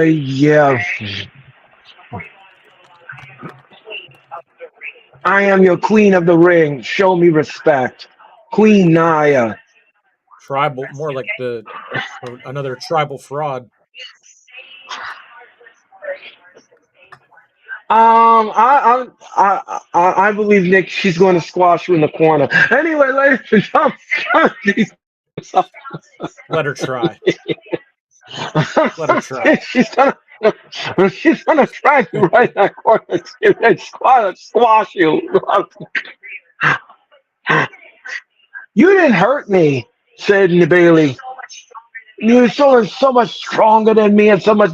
Speaker 1: Yeah. I am your queen of the ring. Show me respect. Queen Nia.
Speaker 3: Tribal, more like the another tribal fraud.
Speaker 1: I believe Nick. She's going to squash you in the corner. Anyway, ladies and gentlemen,
Speaker 3: Let her try. Let her try.
Speaker 1: she's gonna she's gonna try you right in that corner and squash you. You didn't hurt me, said Bailey. You're so much stronger than me and so much.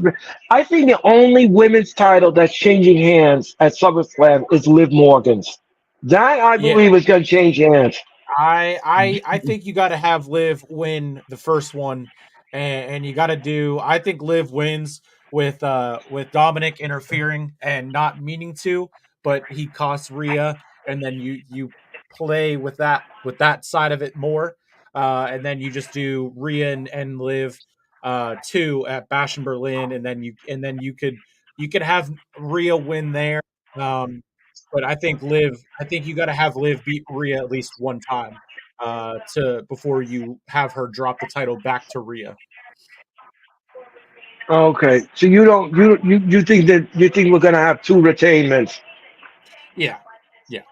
Speaker 1: I think the only women's title that's changing hands at SummerSlam is Liv Morgan's. That I
Speaker 3: Yeah,
Speaker 1: believe is going to change hands.
Speaker 3: I think you got to have Liv win the first one, and you got to do. I think Liv wins with Dominic interfering and not meaning to, but he costs Rhea, and then you play with that side of it more, and then you just do Rhea and Liv two at Bash in Berlin, and then you could have Rhea win there. Um, but I think you got to have Liv beat Rhea at least one time to before you have her drop the title back to Rhea.
Speaker 1: Okay, so you don't you think that you think we're going to have two retainments?
Speaker 3: Yeah, yeah,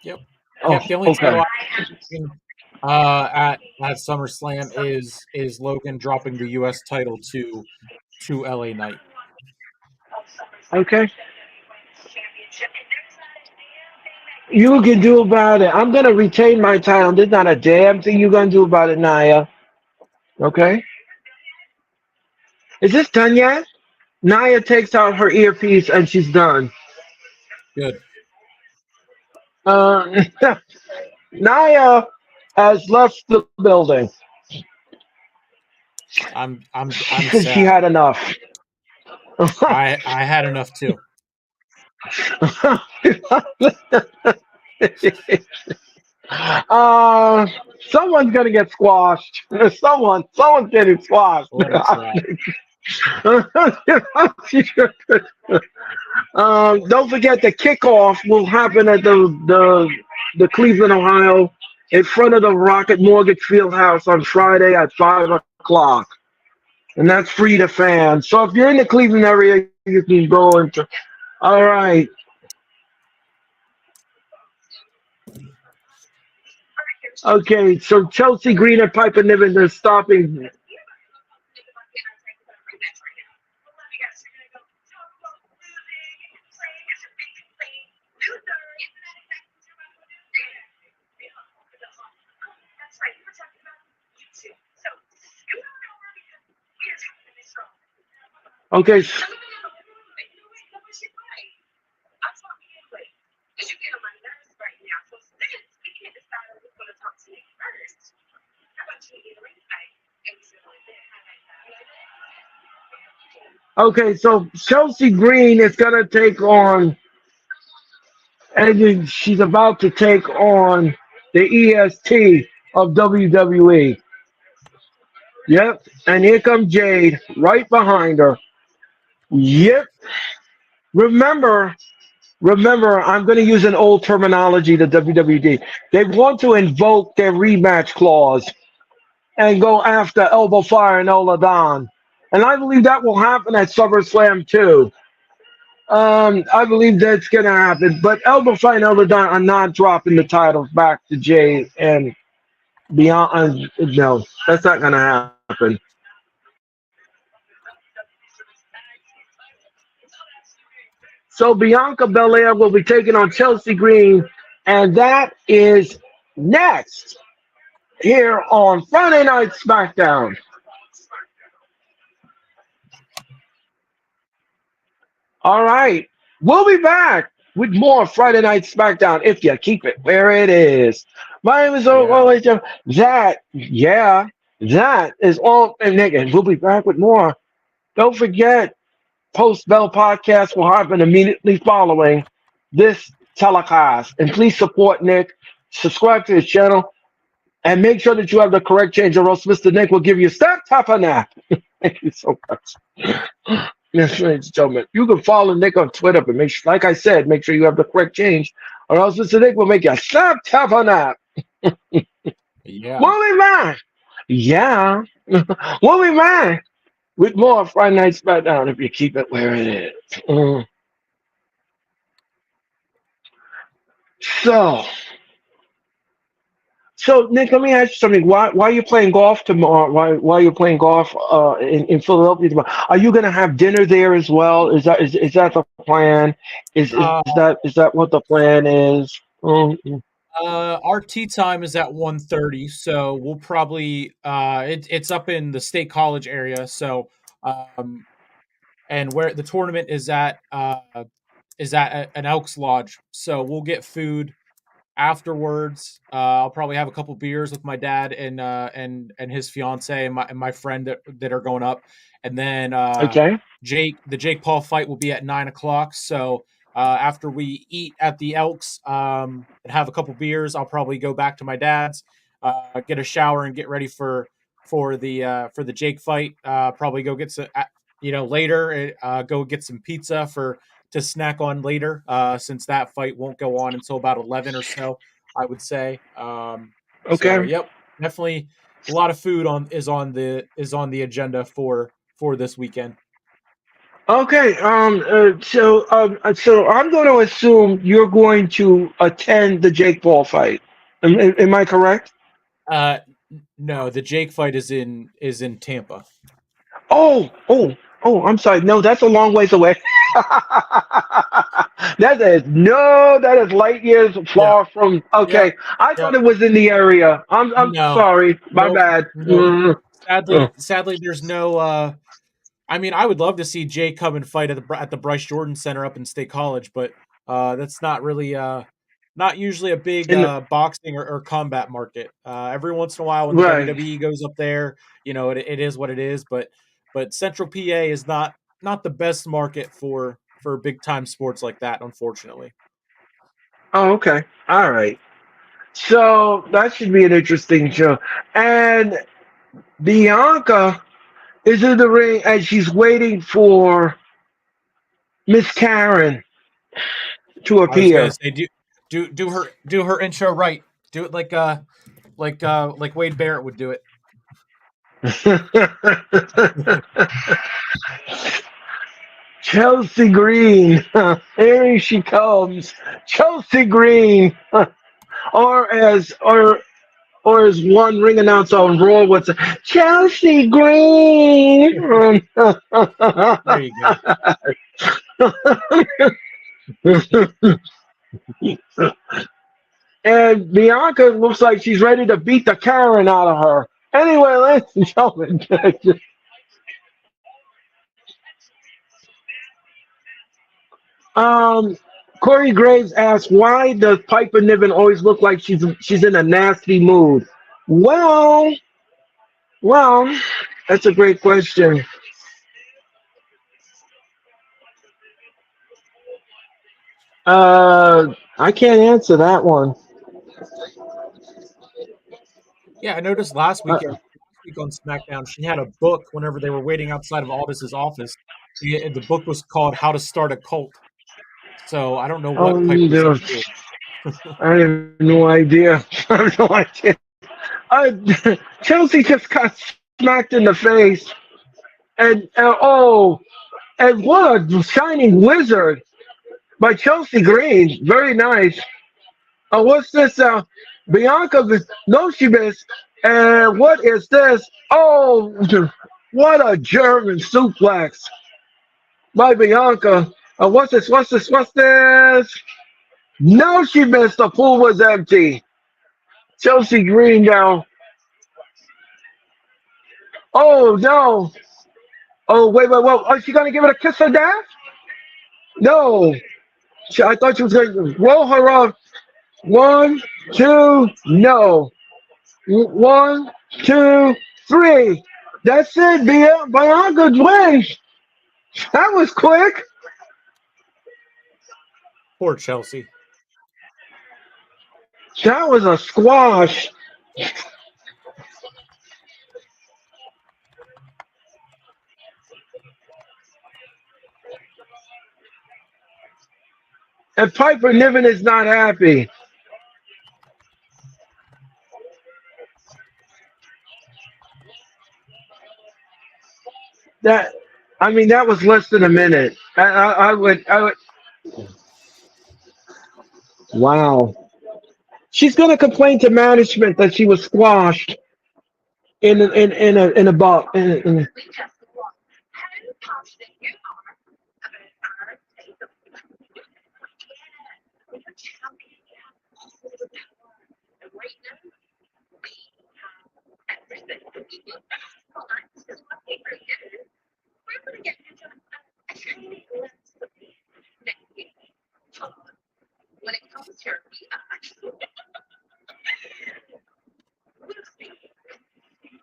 Speaker 3: yep,
Speaker 1: Oh,
Speaker 3: yep. The only
Speaker 1: okay.
Speaker 3: title at SummerSlam is Logan dropping the U.S. title to LA Knight.
Speaker 1: Okay. You can do about it. I'm gonna retain my title. There's not a damn thing you gonna do about it, Naya. Okay? Is this done yet? Naya takes out her earpiece and she's done.
Speaker 3: Good.
Speaker 1: Uh, Naya has left the building
Speaker 3: I'm
Speaker 1: because she
Speaker 3: sad.
Speaker 1: had enough.
Speaker 3: I had enough too.
Speaker 1: uh, someone's gonna get squashed. Someone's getting squashed.
Speaker 3: Let her try.
Speaker 1: Don't forget the kickoff will happen at the Cleveland, Ohio, in front of the Rocket Mortgage Fieldhouse on Friday at 5 o'clock, and that's free to fans. So if you're in the Cleveland area, you can go into. All right. Okay, so Chelsea Green and Piper Niven are stopping. Okay, okay, so Chelsea Green is gonna take on, and she's about to take on the EST of WWE. Yep, and here comes Jade right behind her. Yep. Remember, remember, I'm going to use an old terminology to WWD. They want to invoke their rematch clause and go after Elbow Fire and Oladan. And I believe that will happen at SummerSlam too. I believe that's going to happen. But Elbow Fire and Oladan are not dropping the titles back to Jay and beyond. No, that's not going to happen. So Bianca Belair will be taking on Chelsea Green, and that is next here on Friday Night SmackDown. All right, we'll be back with more Friday Night SmackDown if you keep it where it is. My name is
Speaker 3: Yeah.
Speaker 1: always that is all. And nigga, we'll be back with more. Don't forget, Post Bell podcast will happen immediately following this telecast. And please support Nick. Subscribe to his channel and make sure that you have the correct change, or else Mr. Nick will give you a step tap on that. Thank you so much. Yes, ladies and gentlemen. You can follow Nick on Twitter, but make sure, like I said, make sure you have the correct change, or else Mr. Nick will make you a step tap on that.
Speaker 3: Yeah.
Speaker 1: We'll be back. Yeah. We'll be back with more Friday Night SmackDown if you keep it where it is. So, so Nick, let me ask you something. Why are you playing golf tomorrow? Why are you playing golf in Philadelphia tomorrow? Are you going to have dinner there as well? Is that the plan?
Speaker 3: Uh,
Speaker 1: Is that what the plan is?
Speaker 3: our tea time is at 1:30, so we'll probably it's up in the State College area, so um and where the tournament is at an Elks Lodge. So we'll get food afterwards. I'll probably have a couple beers with my dad and his fiance and my friend that are going up, and then
Speaker 1: Okay.
Speaker 3: the Jake Paul fight will be at 9 o'clock. So after we eat at the Elks and have a couple beers, I'll probably go back to my dad's, get a shower, and get ready for the Jake fight. Probably go get some later. Go get some pizza for to snack on later, since that fight won't go on until about 11 or so, I would say. So
Speaker 1: Okay.
Speaker 3: yep, definitely a lot of food on the agenda for this weekend.
Speaker 1: Okay. So I'm going to assume you're going to attend the Jake Paul fight. Am I correct?
Speaker 3: Uh, no, the Jake fight is in Tampa.
Speaker 1: Oh. I'm sorry. No, that's a long ways away. that is light years
Speaker 3: Yeah.
Speaker 1: far from.
Speaker 3: Yep.
Speaker 1: Okay, I thought
Speaker 3: Yep.
Speaker 1: it was in the area. I'm
Speaker 3: No.
Speaker 1: sorry, my
Speaker 3: Nope.
Speaker 1: bad.
Speaker 3: Nope.
Speaker 1: Oh.
Speaker 3: Sadly, there's no. I mean, I would love to see Jay come and fight at the Bryce Jordan Center up in State College, but that's not really not usually a big
Speaker 1: And
Speaker 3: boxing or combat market. Every once in a while, when the
Speaker 1: right.
Speaker 3: WWE goes up there, it is what it is. But Central PA is not the best market for big time sports like that, unfortunately.
Speaker 1: Oh, okay. All right. So that should be an interesting show. And Bianca is in the ring and she's waiting for Miss Karen to
Speaker 3: I was gonna
Speaker 1: appear.
Speaker 3: say do her intro right. Do it like Wade Barrett would do it.
Speaker 1: Chelsea Green, here she comes, Chelsea Green, or as one ring announcer on Raw would say, Chelsea Green.
Speaker 3: There you go.
Speaker 1: And Bianca looks like she's ready to beat the Karen out of her. Anyway, ladies and gentlemen, um, Corey Graves asks, why does Piper Niven always look like she's in a nasty mood? Well, well, that's a great question. I can't answer that one.
Speaker 3: Yeah, I noticed
Speaker 1: Uh,
Speaker 3: last week on SmackDown, she had a book whenever they were waiting outside of Aldis's office. The book was called "How to Start a Cult." So I don't know
Speaker 1: oh,
Speaker 3: what Piper's up to.
Speaker 1: I have no idea. I have no idea. Chelsea just got smacked in the face, and what a shining wizard by Chelsea Green. Very nice. What's this? Bianca, no, she missed. And what is this? Oh, what a German suplex by Bianca. What's this? What's this? What's this? No, she missed. The pool was empty. Chelsea Green now. Oh, no. Oh, wait, wait, wait. Oh, is she going to give it a kiss of death? No. I thought she was going to roll her off. One, two, no. One, two, three. That's it, Bianca wins. That was quick.
Speaker 3: Poor Chelsea.
Speaker 1: That was a squash. And Piper Niven is not happy. That, I mean, that was less than a minute. I would. Wow. She's gonna complain to management that she was squashed in a ball.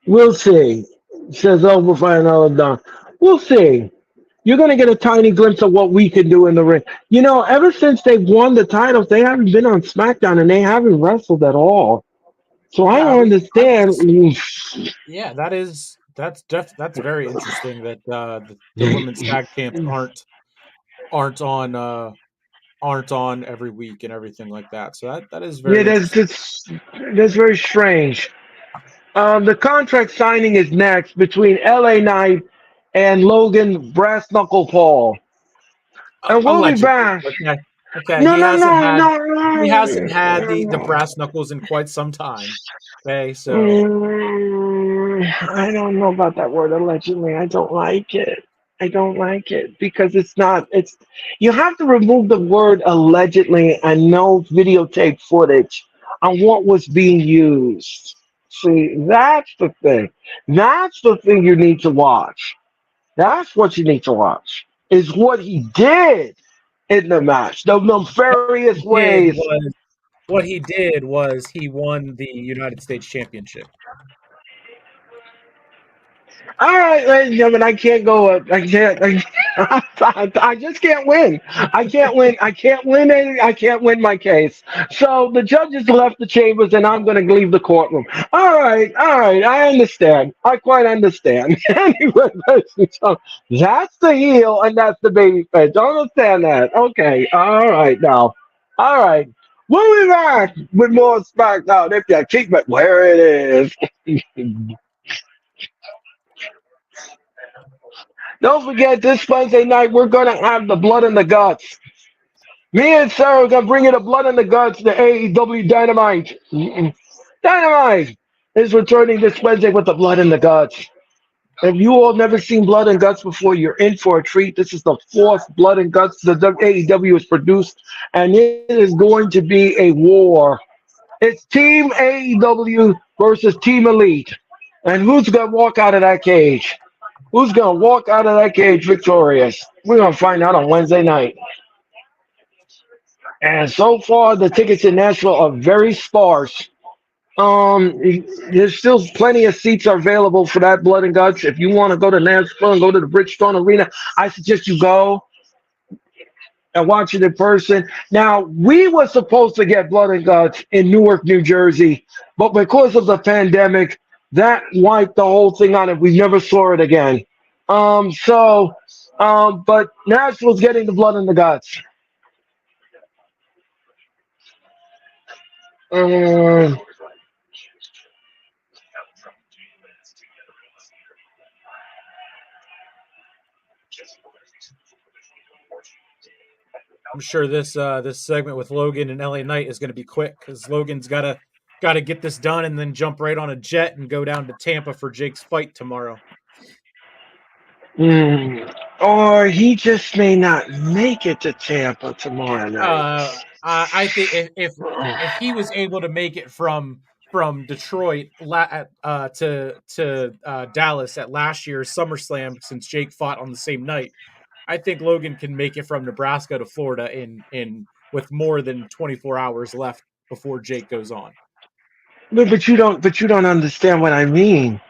Speaker 1: We'll see. Says over for another done. We'll see. You're gonna get a tiny glimpse of what we can do in the ring. You know, ever since they've won the titles, they haven't been on SmackDown and they haven't wrestled at all. So I
Speaker 3: Yeah,
Speaker 1: don't
Speaker 3: I was
Speaker 1: understand.
Speaker 3: just yeah, that's very interesting that the women's tag champs aren't aren't on every week and everything like that. So that is
Speaker 1: Yeah,
Speaker 3: very interesting.
Speaker 1: that's very strange. The contract signing is next between LA Knight and Logan Brass Knuckle Paul. And we'll be
Speaker 3: Allegedly,
Speaker 1: back.
Speaker 3: okay, okay.
Speaker 1: No, no, no, no,
Speaker 3: He hasn't had the
Speaker 1: no.
Speaker 3: brass knuckles in quite some time. Okay, so
Speaker 1: I don't know about that word allegedly. I don't like it. I don't like it because it's not. It's you have to remove the word allegedly and no videotape footage on what was being used. See, that's the thing. That's the thing you need to watch. That's what you need to watch. Is what he did in the match. The nefarious
Speaker 3: He did
Speaker 1: ways.
Speaker 3: was what he did was he won the United States Championship.
Speaker 1: All right, ladies and gentlemen, I can't go. I can't. I just can't win. I can't win. I can't win. I can't win my case. So the judges left the chambers, and I'm going to leave the courtroom. All right, all right. I understand. I quite understand. Anyway, so that's the heel, and that's the baby face. I understand that. Okay. All right. Now. All right. We'll be back with more SmackDown if you keep it where it is. Don't forget, this Wednesday night, we're going to have the blood and the guts. Me and Sarah are going to bring you the blood and the guts, the AEW Dynamite. Dynamite is returning this Wednesday with the blood and the guts. If you all never seen Blood and Guts before, you're in for a treat. This is the fourth Blood and Guts the AEW has produced, and it is going to be a war. It's Team AEW versus Team Elite. And who's going to walk out of that cage? Who's going to walk out of that cage victorious? We're going to find out on Wednesday night. And so far, the tickets in Nashville are very sparse. Um, there's still plenty of seats are available for that Blood and Guts. If you want to go to Nashville and go to the Bridgestone Arena, I suggest you go and watch it in person. Now, we were supposed to get Blood and Guts in Newark, New Jersey, but because of the pandemic, that wiped the whole thing out, and we never saw it again. But Nashville's getting the Blood and the Guts. Um,
Speaker 3: I'm sure this segment with Logan and LA Knight is going to be quick because Logan's got to get this done and then jump right on a jet and go down to Tampa for Jake's fight tomorrow.
Speaker 1: or he just may not make it to Tampa tomorrow night.
Speaker 3: I think if he was able to make it from Detroit to Dallas at last year's SummerSlam, since Jake fought on the same night, I think Logan can make it from Nebraska to Florida in with more than 24 hours left before Jake goes on.
Speaker 1: But you don't understand what I mean.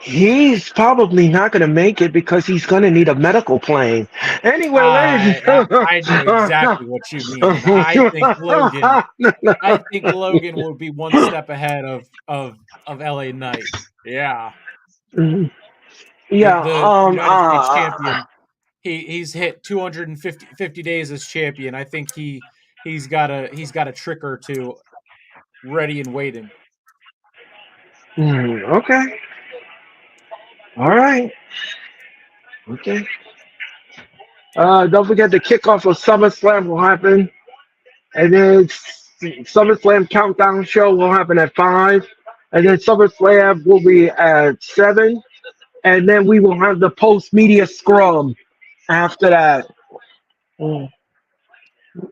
Speaker 1: He's probably not going to make it because he's going to need a medical plane. Anyway, ladies
Speaker 3: I know exactly what you mean. I think Logan will be one step ahead of LA Knight. Yeah,
Speaker 1: yeah,
Speaker 3: the United States champion. He's hit 250 days as champion. I think he's got a trick or two ready and waiting.
Speaker 1: okay. All right. Okay. Don't forget the kickoff of SummerSlam will happen. And then SummerSlam countdown show will happen at 5. And then SummerSlam will be at 7. And then we will have the post media scrum after that. Mm.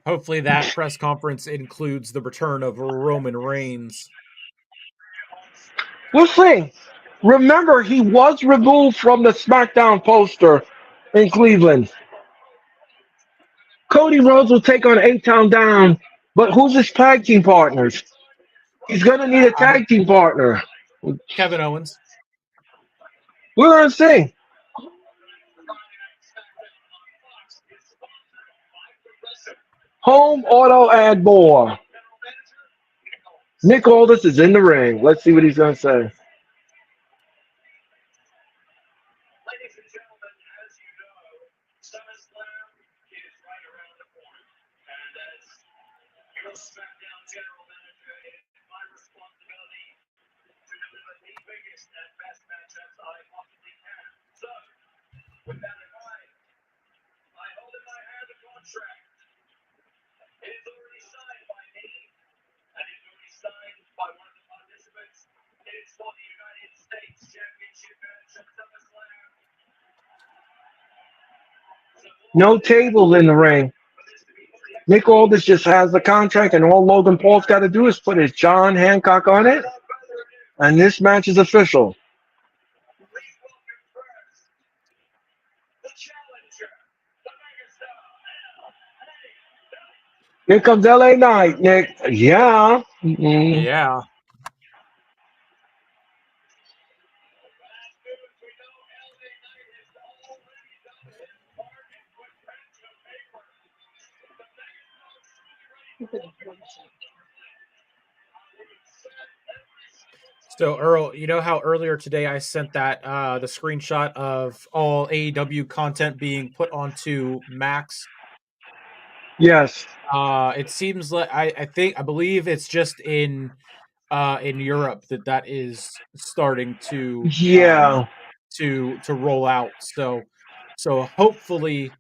Speaker 3: Hopefully, that press conference includes the return of Roman Reigns.
Speaker 1: We'll see. Remember, he was removed from the SmackDown poster in Cleveland. Cody Rhodes will take on A-Town Down, but who's his tag team partners? He's going to need a tag team partner.
Speaker 3: Kevin Owens.
Speaker 1: We're going to see. Home, auto, and more. Nick Aldis is in the ring. Let's see what he's going to say. No table in the ring. Nick Aldis just has the contract, and all Logan Paul's got to do is put his John Hancock on it, and this match is official. Here comes LA Knight, Nick. Yeah. Mm-mm.
Speaker 3: Yeah. So Earl, you know how earlier today I sent that the screenshot of all AEW content being put onto Max.
Speaker 1: Yes.
Speaker 3: It seems like I believe it's just in Europe that is starting
Speaker 1: Yeah.
Speaker 3: to roll out. So hopefully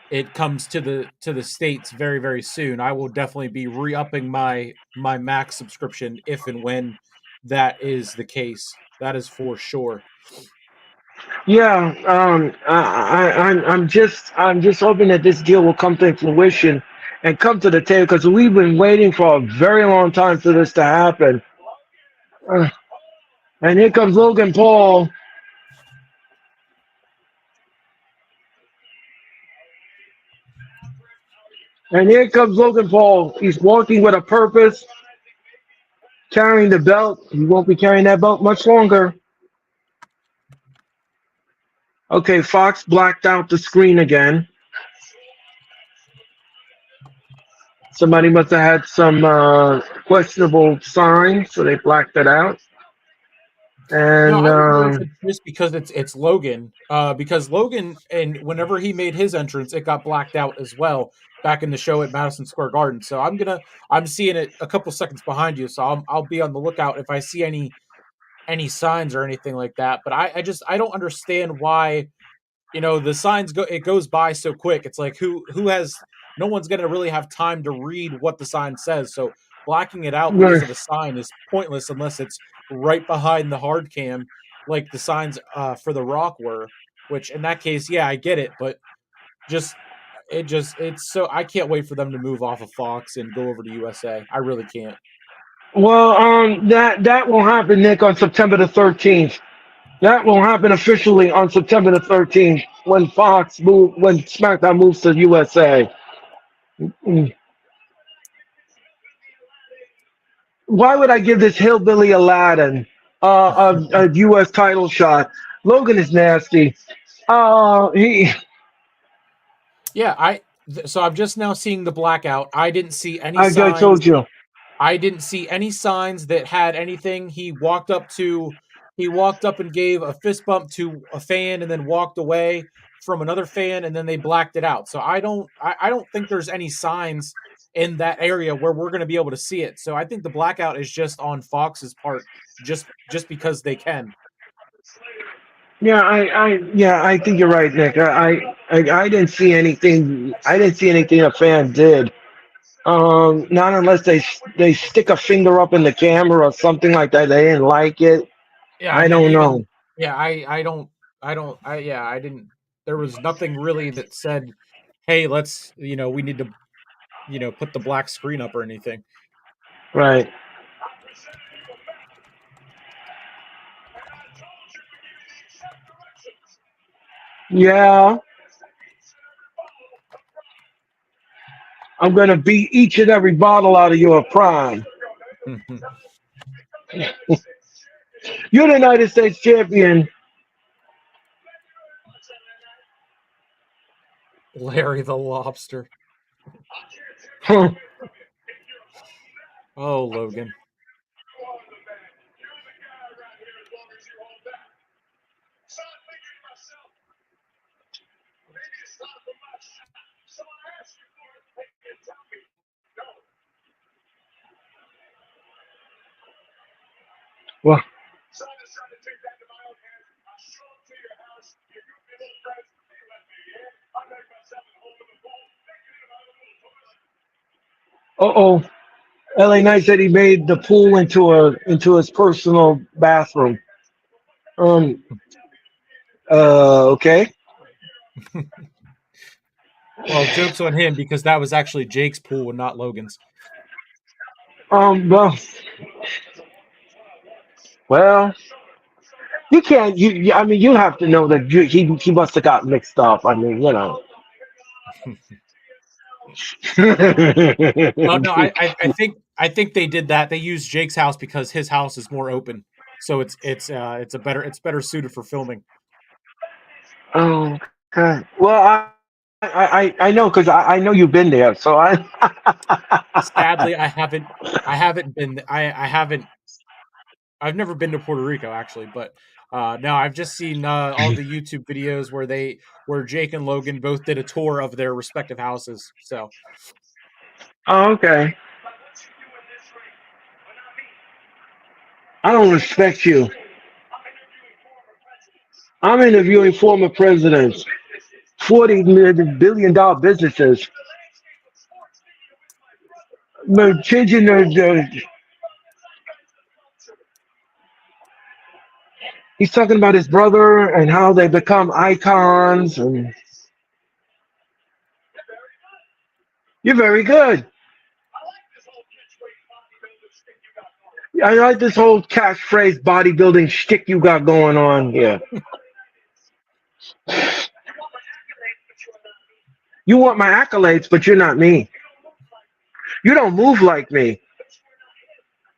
Speaker 3: it comes to the states very very soon. I will definitely be re-upping my Max subscription if and when that is the case. That is for sure.
Speaker 1: Yeah. I'm just hoping that this deal will come to fruition and come to the table because we've been waiting for a very long time for this to happen. Uh, and here comes Logan Paul. And here comes Logan Paul. He's walking with a purpose, carrying the belt. He won't be carrying that belt much longer. Okay, Fox blacked out the screen again. Somebody must have had some questionable signs, so they blacked it out.
Speaker 3: No,
Speaker 1: And
Speaker 3: I don't know if it's just because it's Logan. Because Logan, and whenever he made his entrance, it got blacked out as well back in the show at Madison Square Garden. So I'm seeing it a couple seconds behind you, so I'll be on the lookout if I see any signs or anything like that. But I don't understand why, the signs it goes by so quick. It's like who has no one's going to really have time to read what the sign says. So blacking it out because of a sign is pointless unless it's right behind the hard cam like the signs for the Rock were, which in that case, yeah, I get it, but just it's so I can't wait for them to move off of Fox and go over to USA. I really can't.
Speaker 1: well, that will happen, Nick, on September the 13th. That will happen officially on September the 13th when when SmackDown moves to USA. Mm. Why would I give this hillbilly Aladdin a U.S. title shot? Logan is nasty. He.
Speaker 3: Yeah, so I'm just now seeing the blackout. I didn't see any
Speaker 1: I
Speaker 3: signs.
Speaker 1: told you.
Speaker 3: I didn't see any signs that had anything. He walked up and gave a fist bump to a fan and then walked away from another fan and then they blacked it out. So I don't think there's any signs in that area where we're going to be able to see it. So I think the blackout is just on Fox's part just because they can.
Speaker 1: Yeah, I think you're right, Nick. I didn't see anything. I didn't see anything a fan did. Not unless they stick a finger up in the camera or something like that. They didn't like it.
Speaker 3: Yeah, I
Speaker 1: I
Speaker 3: mean
Speaker 1: don't know.
Speaker 3: yeah, I didn't there was nothing really that said, "Hey, let's, we need to, put the black screen up or anything."
Speaker 1: Right. Yeah, I'm gonna beat each and every bottle out of your prime. You're the United States champion.
Speaker 3: Larry the Lobster.
Speaker 1: Huh.
Speaker 3: Oh, Logan.
Speaker 1: Well, oh. LA Knight said he made the pool into his personal bathroom. Um. Okay.
Speaker 3: Well, joke's on him because that was actually Jake's pool and not Logan's.
Speaker 1: Well, well, you can't. I mean, you have to know that he must have got mixed up. I mean, you know.
Speaker 3: Oh no, I think they did that. They used Jake's house because his house is more open, so it's better suited for filming.
Speaker 1: Oh, okay. Well, I know because I know you've been there, so I.
Speaker 3: Sadly, I haven't been I haven't I've never been to Puerto Rico actually, but no, I've just seen all the YouTube videos where Jake and Logan both did a tour of their respective houses. So
Speaker 1: Oh, okay. I don't respect you. I'm interviewing former presidents, $40 billion businesses, changing the. He's talking about his brother and how they become icons, and you're very good. I like this whole catchphrase bodybuilding shtick you got going on here. You want my accolades, but you're not me. You don't move like me.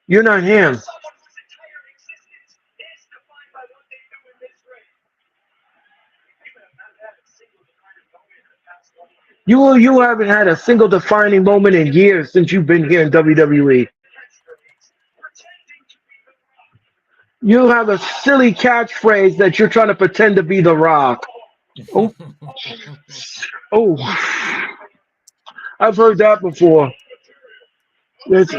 Speaker 1: You're not him. You haven't had a single defining moment in years since you've been here in WWE. You have a silly catchphrase that you're trying to pretend to be The Rock. Oh, oh, I've heard that before. It's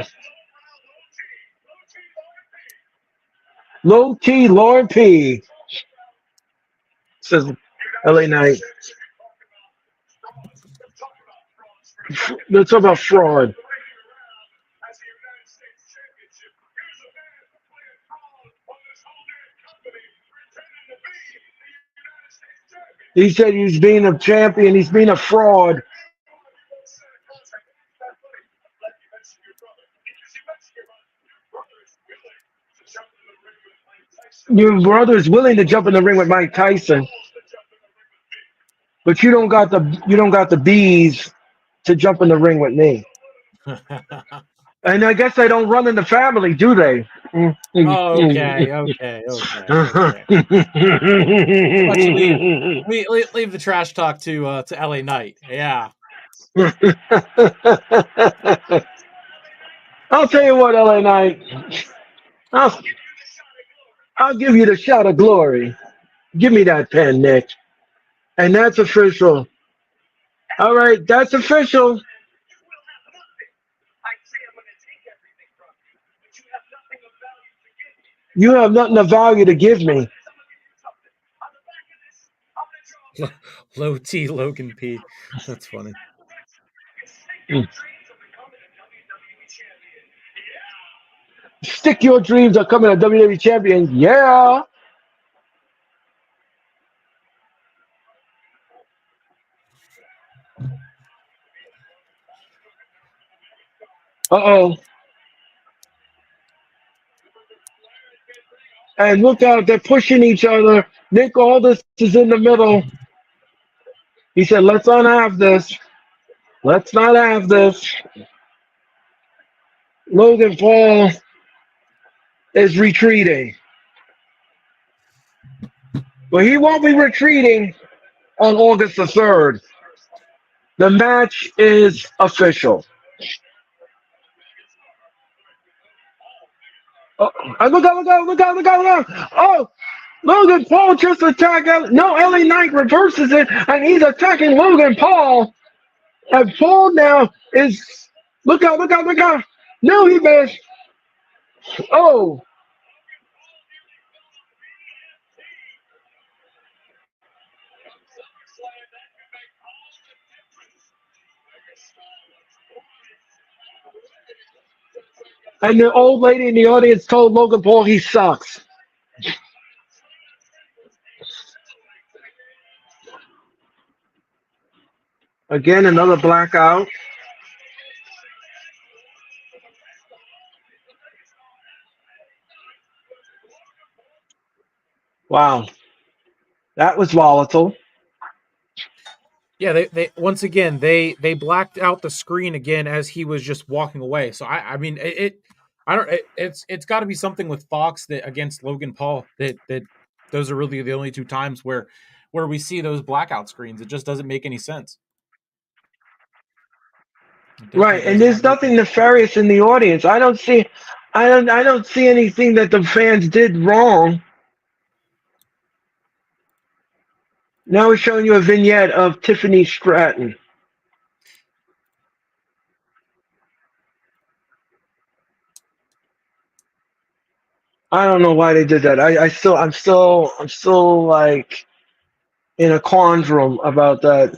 Speaker 1: low key Lauren P. Says LA Knight. Let's talk about fraud. He said he's being a champion. He's being a fraud. Your brother is willing to jump in the ring with Mike Tyson, but you don't got the bees to jump in the ring with me. And I guess they don't run in the family, do they?
Speaker 3: okay, okay, okay, okay. How about you leave the trash talk to LA Knight? Yeah.
Speaker 1: I'll tell you what, LA Knight. I'll, I'll give you the shot of glory. Give me that pen, Nick. And that's official. All right, that's official. You have nothing of value to give me.
Speaker 3: Low T Logan P. That's funny.
Speaker 1: Stick your dreams of coming a WWE champion. Yeah. Uh-oh. And look out, they're pushing each other. Nick Aldis is in the middle. He said, let's not have this. Let's not have this. Logan Paul is retreating. But he won't be retreating on August the 3rd. The match is official. Oh, look out, look out, look out, look out, look out. Oh, Logan Paul just attacked. No, LA Knight reverses it, and he's attacking Logan Paul. And Paul now is. Look out, look out, look out. No, he missed. Oh. And the old lady in the audience told Logan Paul he sucks. Again, another blackout. Wow, that was volatile.
Speaker 3: Yeah, they once again they blacked out the screen again as he was just walking away. So I mean I don't it's got to be something with Fox that against Logan Paul that those are really the only two times where we see those blackout screens. It just doesn't make any sense. It definitely
Speaker 1: Right, and
Speaker 3: does
Speaker 1: there's
Speaker 3: not make
Speaker 1: nothing
Speaker 3: any sense.
Speaker 1: nefarious in the audience. I don't see anything that the fans did wrong. Now we're showing you a vignette of Tiffany Stratton. I don't know why they did that. I'm still like in a quandrum about that.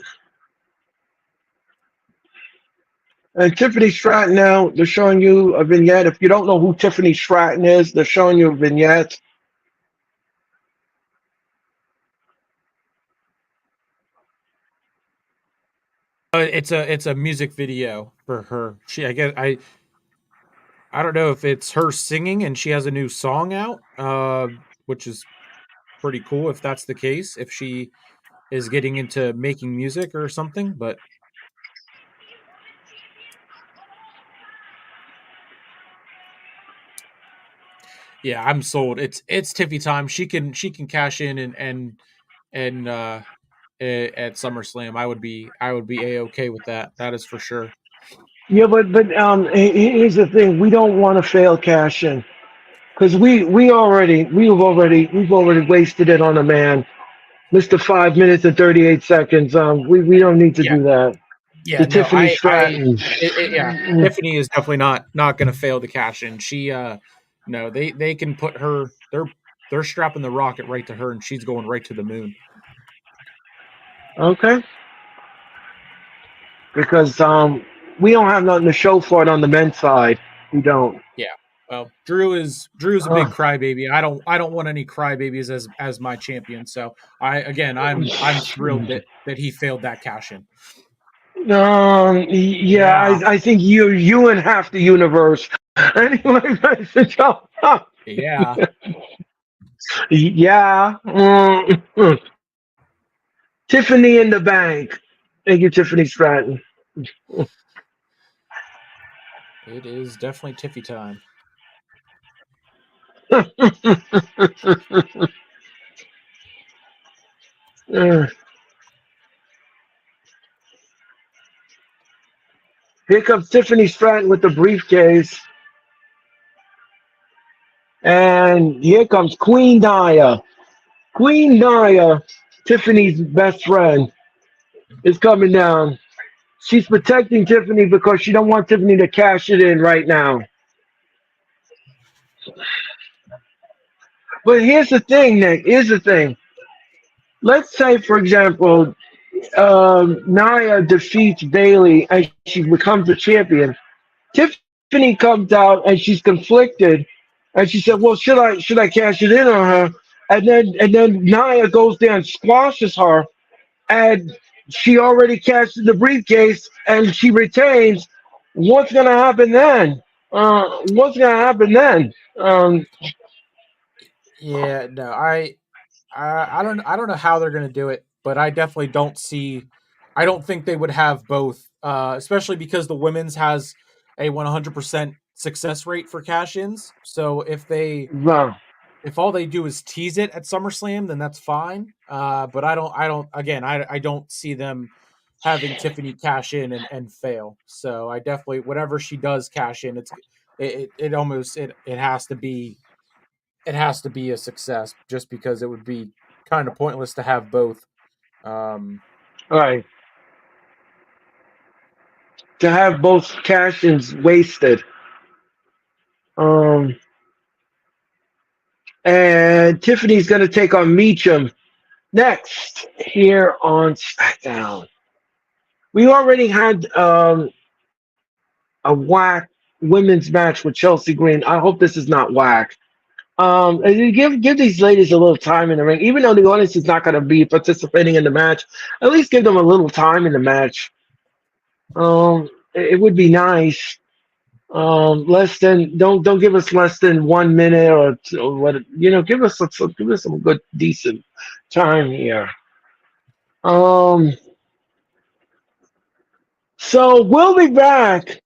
Speaker 1: And Tiffany Stratton now, they're showing you a vignette. If you don't know who Tiffany Stratton is, they're showing you a vignette.
Speaker 3: It's a music video for her. She I guess I don't know if it's her singing and she has a new song out, which is pretty cool if that's the case. If she is getting into making music or something, but yeah, I'm sold. It's Tiffy time. She can cash in and at SummerSlam. I would be a okay with that. That is for sure.
Speaker 1: Yeah, but here's the thing: we don't want to fail cash in because we've already wasted it on a man, Mister 5 minutes and 38 seconds. We don't need to
Speaker 3: Yeah,
Speaker 1: do that.
Speaker 3: yeah.
Speaker 1: The
Speaker 3: No,
Speaker 1: Tiffany Stratton.
Speaker 3: yeah. Tiffany is definitely not going to fail to cash in. She no, they can put her. They're strapping the rocket right to her, and she's going right to the moon.
Speaker 1: Okay, because we don't have nothing to show for it on the men's side. We don't.
Speaker 3: Yeah. Well, Drew's a
Speaker 1: Uh,
Speaker 3: big crybaby. I don't want any crybabies as my champion. So I'm thrilled that he failed that cash in.
Speaker 1: yeah,
Speaker 3: Yeah.
Speaker 1: I think you and half the universe. Anyway, ladies and gentlemen,
Speaker 3: Yeah.
Speaker 1: yeah. Tiffany in the bank. Thank you, Tiffany Stratton.
Speaker 3: It is definitely Tiffy time.
Speaker 1: Uh, Here comes Tiffany Stratton with the briefcase. And here comes Queen Nia. Queen Nia, Tiffany's best friend, is coming down. She's protecting Tiffany because she don't want Tiffany to cash it in right now. But here's the thing, Nick. Here's the thing. Let's say, for example, Nia defeats Bailey and she becomes the champion. Tiffany comes out and she's conflicted, and she said, "Well, should I cash it in on her?" And then Nia goes there and squashes her, and she already cashed in the briefcase and she retains. What's gonna happen then? What's gonna happen then?
Speaker 3: Yeah, no, I don't know how they're gonna do it, but I definitely don't see. I don't think they would have both, especially because the women's has a 100% success rate for cash-ins. So
Speaker 1: Well,
Speaker 3: if all they do is tease it at SummerSlam, then that's fine. But I don't see them having Tiffany cash in and fail. So I definitely whatever she does cash in, it almost it has to be a success just because it would be kind of pointless to have both. Um,
Speaker 1: all right. To have both cash-ins wasted. Um, and Tiffany's gonna take on Meacham next here on SmackDown. We already had a whack women's match with Chelsea Green. I hope this is not whack. And you give these ladies a little time in the ring, even though the audience is not going to be participating in the match. At least give them a little time in the match. It would be nice. Less than don't give us less than 1 minute or what give us some good decent time here. Um, so we'll be back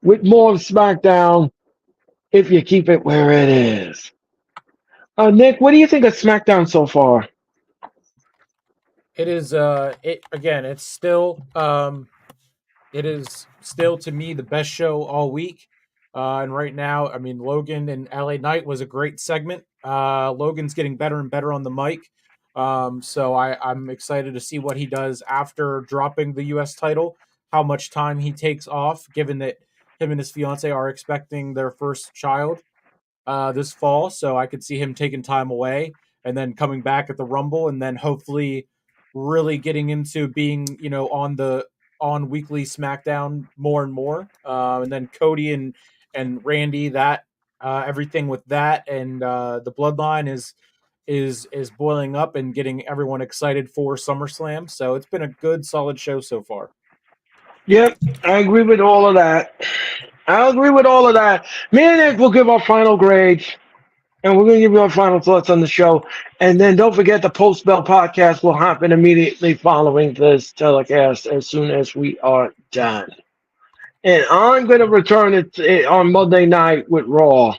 Speaker 1: with more of SmackDown if you keep it where it is. Nick, what do you think of SmackDown so far?
Speaker 3: It is it again, it is still to me the best show all week. And right now, I mean, Logan and LA Knight was a great segment. Logan's getting better and better on the mic. So I'm excited to see what he does after dropping the US title, how much time he takes off, given that him and his fiance are expecting their first child this fall. So I could see him taking time away and then coming back at the Rumble, and then hopefully really getting into being on weekly SmackDown more and more. And then Cody and Randy, that everything with that and the Bloodline is boiling up and getting everyone excited for SummerSlam. So it's been a good solid show so far.
Speaker 1: Yep, I agree with all of that. I agree with all of that. Me and Nick will give our final grades, and we're going to give you our final thoughts on the show. And then don't forget the Post Bell podcast will happen immediately following this telecast as soon as we are done. And I'm going to return it on Monday night with Raw.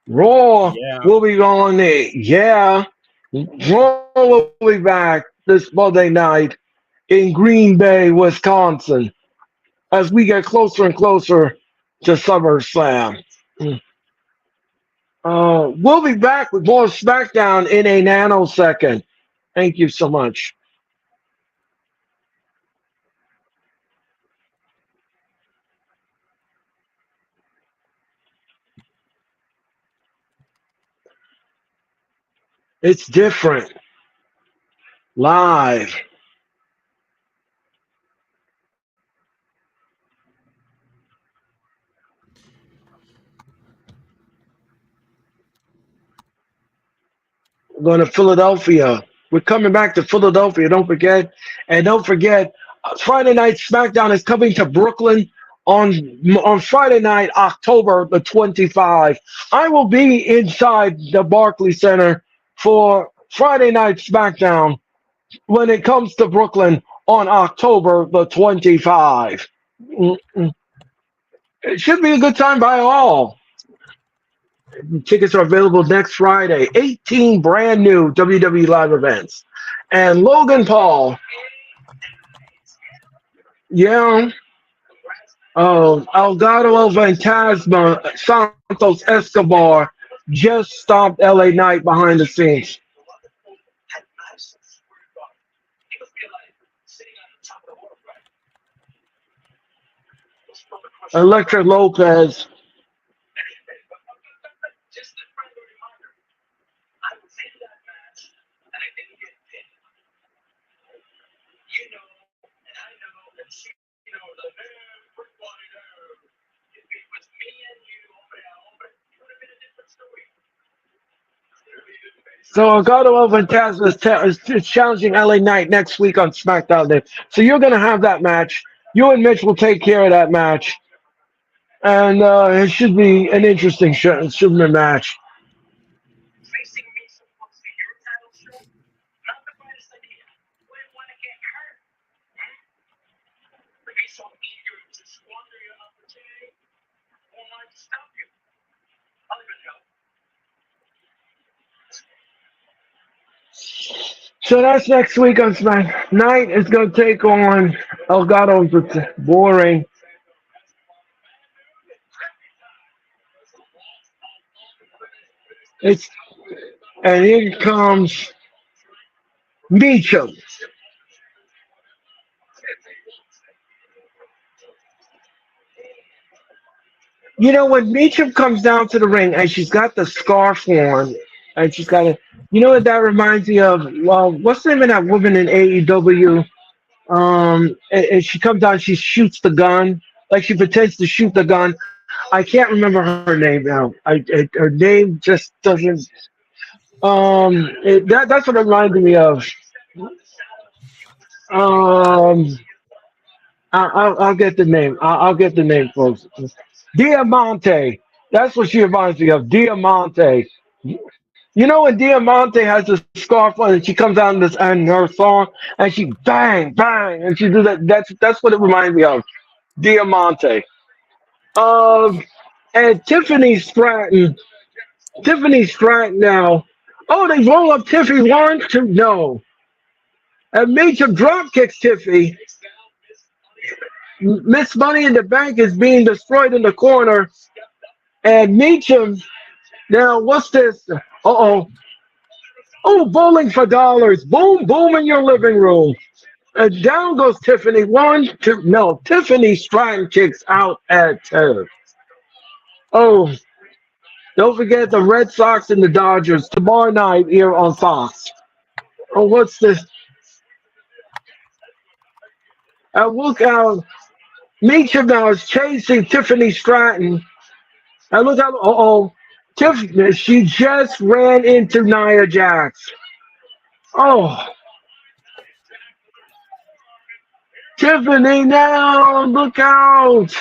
Speaker 1: Raw
Speaker 3: Yeah.
Speaker 1: will be on there. Yeah. Raw will be back this Monday night in Green Bay, Wisconsin, as we get closer and closer to SummerSlam. We'll be back with more SmackDown in a nanosecond. Thank you so much. It's different. Live. We're going to Philadelphia. We're coming back to Philadelphia. Don't forget. And don't forget, Friday night SmackDown is coming to Brooklyn on Friday night, October the 25th. I will be inside the Barclays Center for Friday night SmackDown when it comes to Brooklyn on October the 25th. It should be a good time by all. Tickets are available next Friday. 18 brand new WWE live events. And Logan Paul, yeah, Elgato El Fantasma, Santos Escobar just stopped LA Knight behind the scenes. Electric Lopez. So Elgato El Fantasma is challenging LA Knight next week on SmackDown. Day. So you're going to have that match. You and Mitch will take care of that match. And it should be an interesting show. It should be a match. So that's next week on Smack. Knight is going to take on Elgato. It's boring. It's and here comes Meacham. When Meacham comes down to the ring and she's got the scarf on, and she's got a, what that reminds me of? Well, what's the name of that woman in AEW? And she comes down, she shoots the gun, like she pretends to shoot the gun. I can't remember her name now. Her name just doesn't. That's what it reminded me of. Um, I'll get the name. I'll get the name, folks. Diamante. That's what she reminds me of. Diamante. You know when Diamante has a scarf on and she comes out in this and her song and she bang bang and she do that. That's what it reminds me of. Diamante. Um, and Tiffany Stratton. Tiffany Stratton now. Oh, they roll up Tiffy one, two. No. And Meacham drop kicks Tiffy. Miss Money in the Bank is being destroyed in the corner. And Meacham, now what's this? Uh-oh. Oh, bowling for dollars. Boom, boom in your living room. And down goes Tiffany. One, two. No, Tiffany Stratton kicks out at 2. Oh, don't forget the Red Sox and the Dodgers tomorrow night here on Fox. Oh, what's this? And look out. Meacham now is chasing Tiffany Stratton. And look out. Uh-oh. Tiffany, she just ran into Nia Jax. Oh, Tiffany now, look out.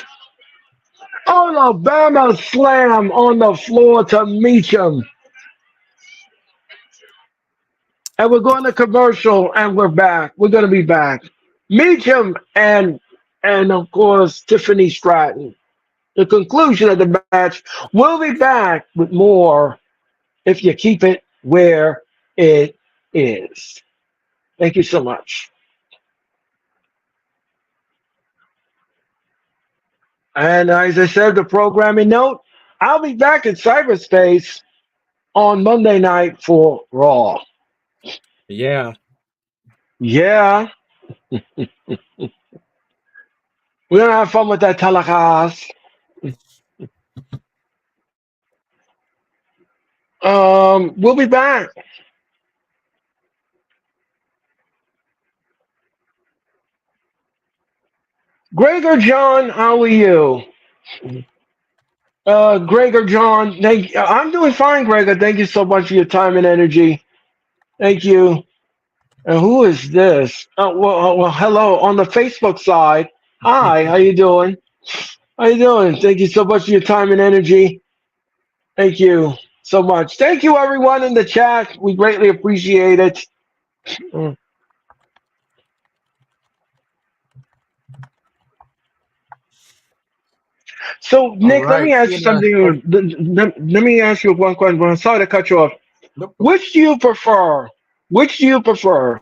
Speaker 1: Alabama slam on the floor to Meacham. And we're going to commercial and we're back. We're going to be back. Meacham and of course Tiffany Stratton. The conclusion of the match. We'll be back with more if you keep it where it is. Thank you so much. And as I said, the programming note, I'll be back in cyberspace on Monday night for Raw.
Speaker 3: Yeah.
Speaker 1: Yeah, we're gonna have fun with that telecast. We'll be back. Gregor John, how are you? Gregor John, I'm doing fine, Gregor. Thank you so much for your time and energy. Thank you. And who is this? Well, hello on the Facebook side. Hi, how you doing? How you doing? Thank you so much for your time and energy. Thank you so much. Thank you, everyone in the chat. We greatly appreciate it. Mm. So,
Speaker 3: All
Speaker 1: Nick, let
Speaker 3: right.
Speaker 1: me ask you
Speaker 3: Seeing,
Speaker 1: something. Let me ask you one question. I'm sorry to cut you off.
Speaker 3: nope.
Speaker 1: Which do you prefer? Which do you prefer?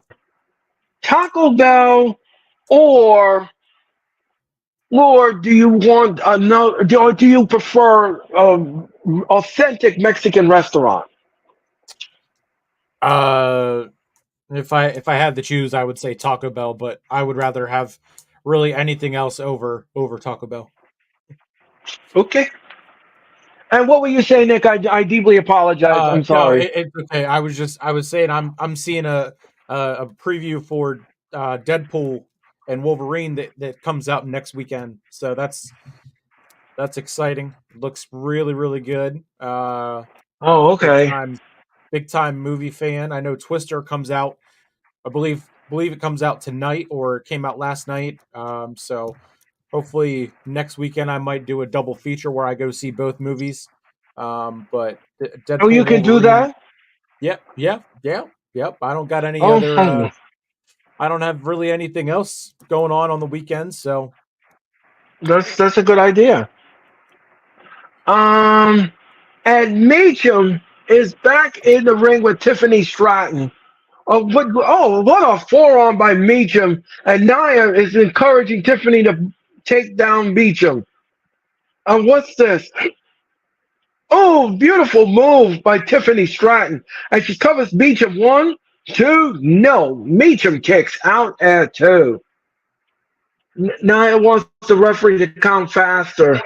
Speaker 1: Taco Bell or do you want no? Or do you prefer authentic Mexican restaurant?
Speaker 3: Uh, if I had to choose, I would say Taco Bell, but I would rather have really anything else over Taco Bell.
Speaker 1: Okay. And what were you saying, Nick? I deeply apologize. I'm
Speaker 3: No,
Speaker 1: sorry.
Speaker 3: it's okay. I was saying I'm seeing a preview for Deadpool and Wolverine that comes out next weekend. So that's exciting. Looks really really good.
Speaker 1: Oh,
Speaker 3: Big
Speaker 1: okay.
Speaker 3: time big time movie fan. I know Twister comes out. I believe it comes out tonight or it came out last night. So hopefully next weekend I might do a double feature where I go see both movies. But
Speaker 1: Oh, you
Speaker 3: Deadpool
Speaker 1: can do
Speaker 3: Wolverine.
Speaker 1: that.
Speaker 3: Yep, yeah, yeah, yep. I don't got any
Speaker 1: Oh,
Speaker 3: other. I don't have really anything else going on the weekends. So
Speaker 1: that's a good idea. Um, and Meacham is back in the ring with Tiffany Stratton. What a forearm by Meacham. And Nia is encouraging Tiffany to take down Meacham. And what's this? Oh, beautiful move by Tiffany Stratton. And she covers Meacham. One, two, no. Meacham kicks out at 2. Nia wants the referee to count faster.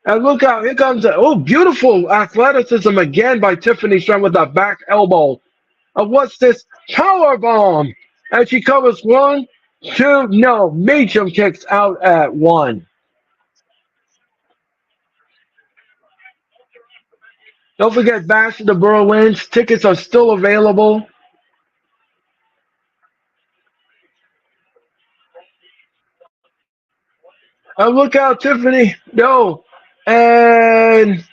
Speaker 1: And look out, here comes beautiful athleticism again by Tiffany Stratton with that back elbow. What's this? Power bomb. And she covers one, two, no. Meacham kicks out at 1. Don't forget Bash of the Berlins. Tickets are still available. Look out, Tiffany. No. And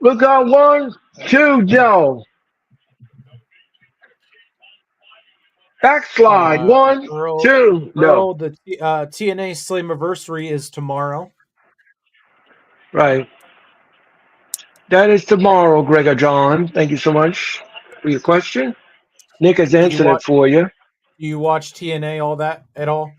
Speaker 1: look out, 1, 2, no. Backslide.
Speaker 3: Uh,
Speaker 1: 1,
Speaker 3: Earl,
Speaker 1: 2, no.
Speaker 3: Earl, the TNA Slammiversary is tomorrow.
Speaker 1: Right. That is tomorrow, Gregor John. Thank you so much for your question. Nick has
Speaker 3: Do you
Speaker 1: answered it
Speaker 3: watch?
Speaker 1: for you.
Speaker 3: Do you watch TNA all that at all?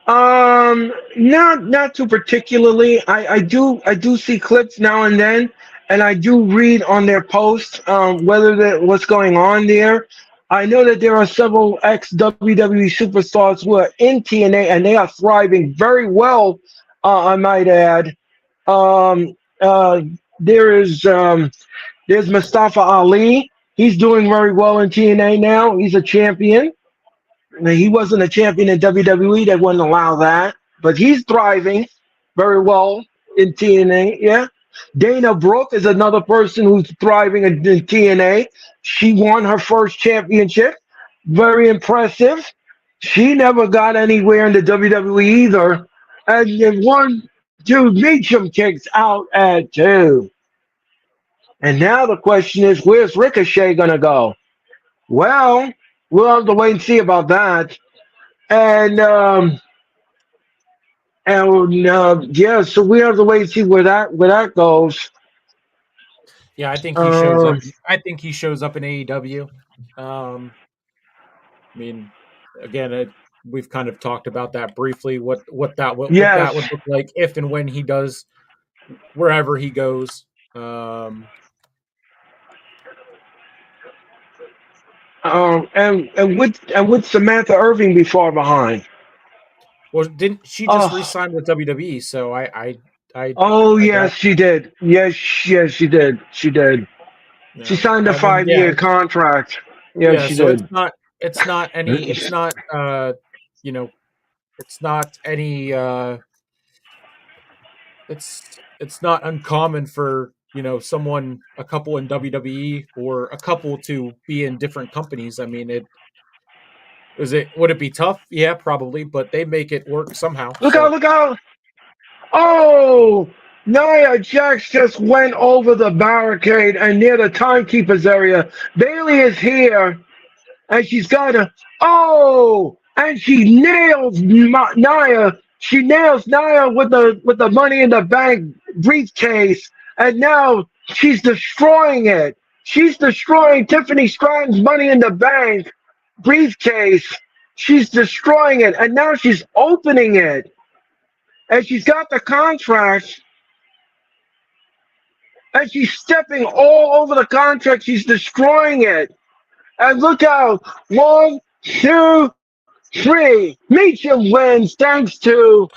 Speaker 1: Not too particularly. I do see clips now and then, and I do read on their posts what's going on there. I know that there are several ex WWE superstars who are in TNA and they are thriving very well. I might add. Um, uh, there is there's Mustafa Ali. He's doing very well in TNA now. He's a champion. Now, he wasn't a champion in WWE. They wouldn't allow that. But he's thriving very well in TNA. Yeah. Dana Brooke is another person who's thriving in TNA. She won her first championship. Very impressive. She never got anywhere in the WWE either. And then 1, 2, Meacham kicks out at 2. And now the question is, where's Ricochet going to go? Well, we'll have to wait and see about that. And yeah, so we have to wait and see where that goes.
Speaker 3: Yeah, I think he shows up.
Speaker 1: Um,
Speaker 3: I think he shows up in AEW. I mean, again, we've kind of talked about that briefly. What that
Speaker 1: yes,
Speaker 3: would look like if and when he does wherever he goes.
Speaker 1: and would Samantha Irving be far behind?
Speaker 3: Well, didn't she just
Speaker 1: Oh,
Speaker 3: re-sign with WWE? So I
Speaker 1: oh
Speaker 3: I
Speaker 1: yes,
Speaker 3: guess
Speaker 1: she did. Yes, she did. She did. She
Speaker 3: no.
Speaker 1: signed a
Speaker 3: I mean, yeah,
Speaker 1: 5-year contract. Yes,
Speaker 3: yeah.
Speaker 1: she
Speaker 3: So it's
Speaker 1: did.
Speaker 3: not it's not you know it's not any it's not uncommon for someone a couple in WWE or a couple to be in different companies. I mean, would it be tough? Yeah, probably, but they make it work somehow.
Speaker 1: Look out!
Speaker 3: So
Speaker 1: Look out! Oh, Nia Jax just went over the barricade and near the timekeeper's area. Bailey is here, and she's got a and she nails Nia. She nails Nia with the Money in the Bank briefcase, and now she's destroying it. She's destroying Tiffany Stratton's Money in the Bank briefcase. She's destroying it, and now she's opening it, and she's got the contract, and she's stepping all over the contract. She's destroying it. And look out. 1, 2, 3. Meacham wins thanks to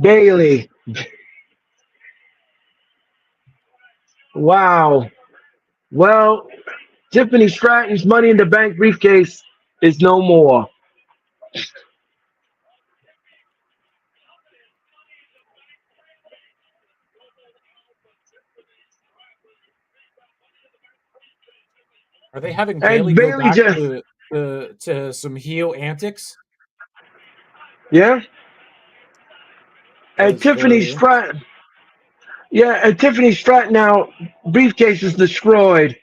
Speaker 1: Bailey. Wow. Well, Tiffany Stratton's Money in the Bank briefcase is no more.
Speaker 3: are they having Bailey
Speaker 1: And
Speaker 3: go
Speaker 1: Bailey
Speaker 3: back
Speaker 1: just,
Speaker 3: to some heel antics?
Speaker 1: yeah.
Speaker 3: That
Speaker 1: And
Speaker 3: is
Speaker 1: Tiffany
Speaker 3: very interesting.
Speaker 1: Stratton, yeah. And Tiffany Stratton now briefcase is destroyed.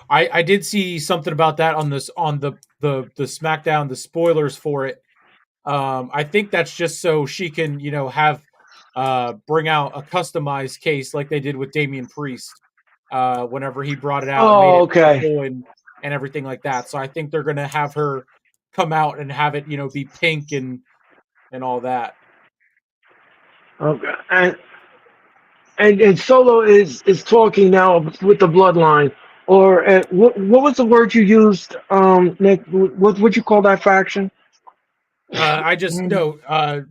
Speaker 3: I did see something about that on this on the SmackDown, the spoilers for it. I think that's just so she can, have bring out a customized case like they did with Damian Priest whenever he brought it out and made
Speaker 1: Oh,
Speaker 3: it
Speaker 1: okay.
Speaker 3: purple and everything like that. So I think they're gonna have her come out and have it, be pink and all that.
Speaker 1: Okay. And Solo is talking now with the bloodline, or what was the word you used, Nick? What would you call that faction?
Speaker 3: I just no,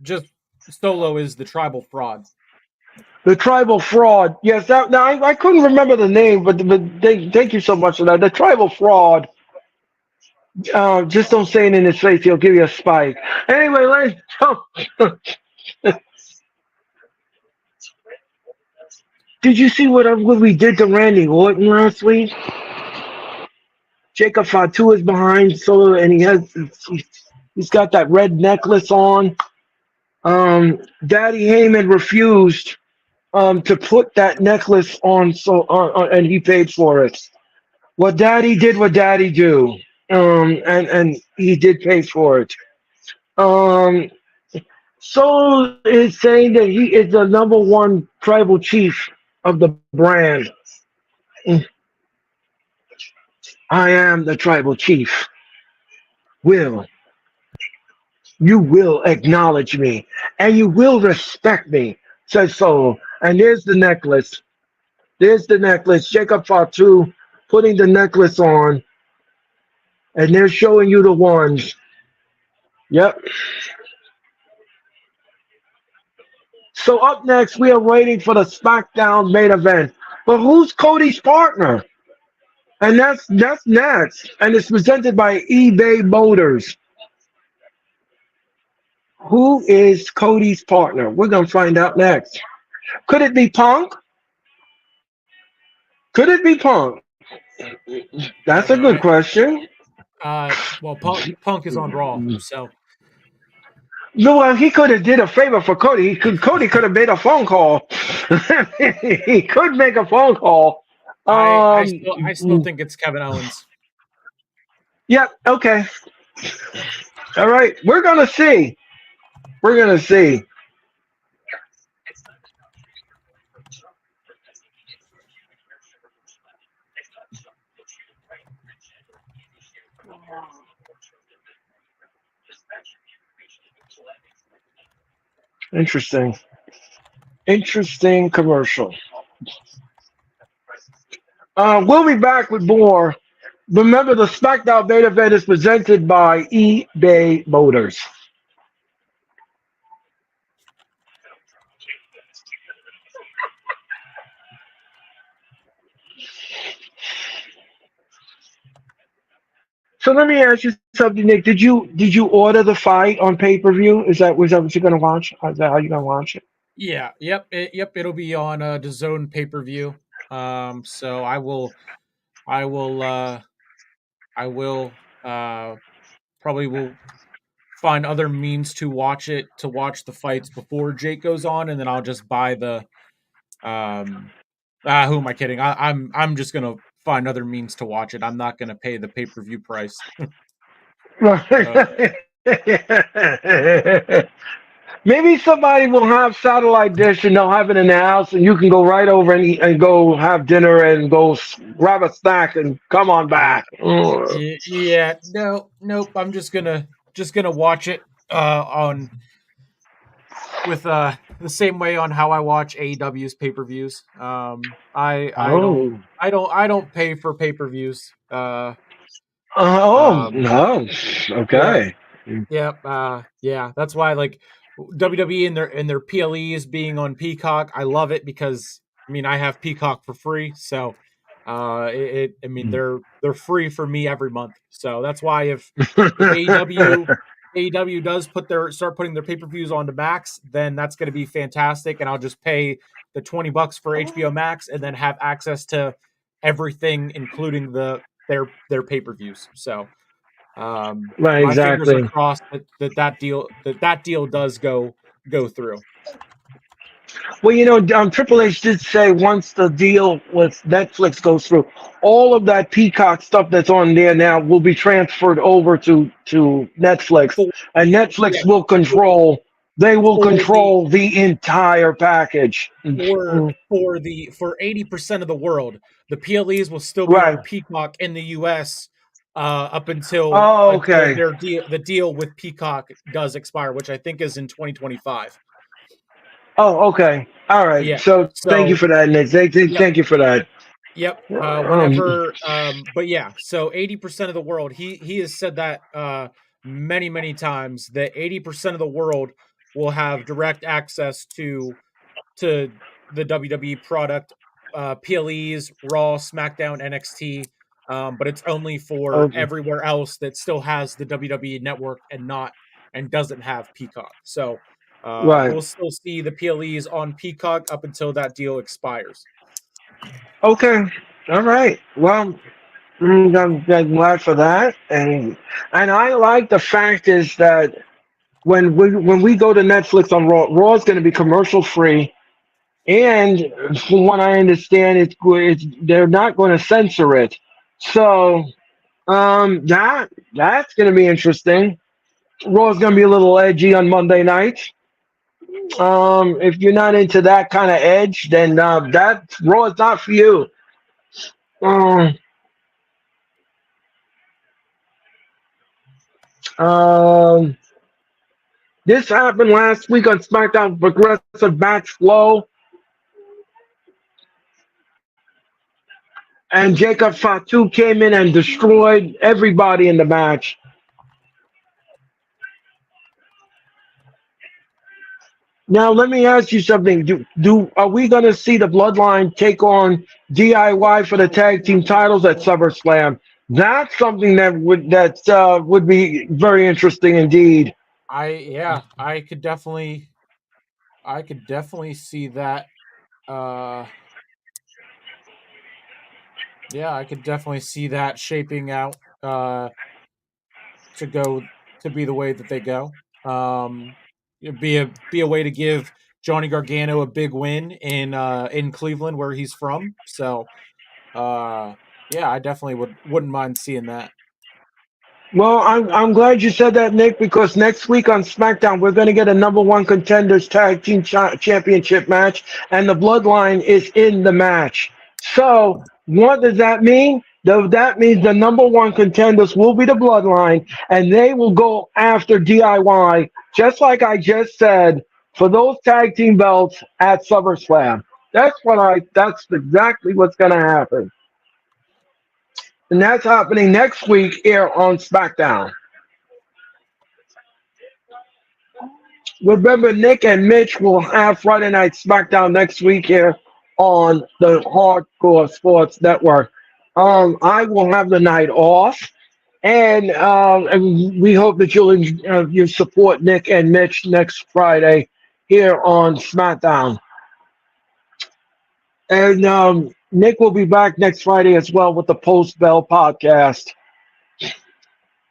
Speaker 3: just Solo is the tribal fraud.
Speaker 1: The tribal fraud. Yes, that. Now I couldn't remember the name, but thank you so much for that. The tribal fraud. Just don't say it in his face; he'll give you a spike. Anyway, did you see what we did to Randy Orton last week? Jacob Fatu is behind Solo, and he's got that red necklace on. Daddy Heyman refused to put that necklace on, and he paid for it. What Daddy did, what Daddy do, and he did pay for it. Um, Solo is saying that he is the number one tribal chief of the brand. Mm, I am the tribal chief. Will you will acknowledge me and you will respect me? Says Solo. And there's the necklace. There's the necklace. Jacob Fatu putting the necklace on, and they're showing you the ones. Yep. So up next, we are waiting for the SmackDown main event. But who's Cody's partner? And that's next. And it's presented by eBay Motors. Who is Cody's partner? We're gonna find out next. Could it be Punk? Could it be Punk? That's a good question.
Speaker 3: Well, Punk is on Raw, so
Speaker 1: No, well, he could have did a favor for Cody. Cody could have made a phone call. He could make a phone call.
Speaker 3: I still think it's Kevin Owens.
Speaker 1: Yep. Okay. All right. We're gonna see. We're gonna see. Interesting. Interesting commercial. We'll be back with more. Remember, the SmackDown main event is presented by eBay Motors. So let me ask you something, Nick. Did you order the fight on pay per view? Was that what you're gonna watch? Is that how you're gonna watch it?
Speaker 3: Yeah, yep, it'll be on the Zone pay per view. So I will, I will, probably will find other means to watch it to watch the fights before Jake goes on, and then I'll just buy the who am I kidding? I'm just gonna find other means to watch it. I'm not gonna pay the pay per view price. So,
Speaker 1: Maybe somebody will have satellite dish and they'll have it in the house, and you can go right over and eat, and go have dinner and go grab a snack and come on
Speaker 3: uh,
Speaker 1: back. Ugh.
Speaker 3: yeah, no, nope. I'm just gonna watch it on with the same way on how I watch AEW's pay per views.
Speaker 1: Oh.
Speaker 3: I don't pay for pay per views.
Speaker 1: Oh
Speaker 3: Um,
Speaker 1: no.
Speaker 3: yeah,
Speaker 1: Okay.
Speaker 3: yeah. That's why like WWE and their PLEs being on Peacock, I love it because I mean I have Peacock for free, so I mean they're free for me every month. So that's why if AEW does start putting their pay-per-views onto Max, then that's going to be fantastic and I'll just pay the $20 for HBO Max and then have access to everything including their pay-per-views. So
Speaker 1: Right,
Speaker 3: my fingers are
Speaker 1: exactly.
Speaker 3: crossed that deal does go through.
Speaker 1: Well, Triple H did say once the deal with Netflix goes through, all of that Peacock stuff that's on there now will be transferred over to Netflix,
Speaker 3: For
Speaker 1: and Netflix
Speaker 3: yeah,
Speaker 1: will
Speaker 3: for
Speaker 1: control. They will
Speaker 3: for the
Speaker 1: control the entire package.
Speaker 3: for 80% of the world, the PLEs will still be
Speaker 1: Right.
Speaker 3: on Peacock in the US up until
Speaker 1: Oh, okay.
Speaker 3: the deal with Peacock does expire, which I think is in 2025.
Speaker 1: Oh, okay. All right.
Speaker 3: Yeah.
Speaker 1: So thank you
Speaker 3: So
Speaker 1: for that, Nick.
Speaker 3: yep,
Speaker 1: Thank you for that.
Speaker 3: yep.
Speaker 1: Um,
Speaker 3: Whenever but yeah, so 80% of the world, he has said that many times that 80% of the world will have direct access to the WWE product, PLEs, Raw, SmackDown, NXT. But it's only for
Speaker 1: okay.
Speaker 3: everywhere else that still has the WWE network and doesn't have Peacock. So
Speaker 1: Right.
Speaker 3: we'll still see the PLEs on Peacock up until that deal expires.
Speaker 1: Okay. All right. Well, I'm glad for that, and I like the fact is that when we go to Netflix on Raw is going to be commercial free, and from what I understand, it's they're not going to censor it. So that's going to be interesting. Raw is going to be a little edgy on Monday night. If you're not into that kind of edge, then that Raw is not for you. Um, um, this happened last week on SmackDown. Progressive match flow, and Jacob Fatu came in and destroyed everybody in the match. Now let me ask you something. Do are we going to see the Bloodline take on DIY for the tag team titles at SummerSlam? That's something that would be very interesting indeed.
Speaker 3: Yeah, I could definitely see that. Uh, yeah, I could definitely see that shaping out to go to be the way that they go. It'd be a way to give Johnny Gargano a big win in Cleveland where he's from. So yeah, I definitely wouldn't mind seeing that.
Speaker 1: Well, I'm glad you said that, Nick, because next week on SmackDown we're going to get a number one contenders tag team championship match, and the Bloodline is in the match. So what does that mean? That means the number one contenders will be the Bloodline, and they will go after DIY, just like I just said, for those tag team belts at SummerSlam. That's exactly what's going to happen, and that's happening next week here on SmackDown. Remember, Nick and Mitch will have Friday Night SmackDown next week here on the Hardcore Sports Network. I will have the night off, and we hope that you support Nick and Mitch next Friday here on SmackDown. And Nick will be back next Friday as well with the Post Bell podcast.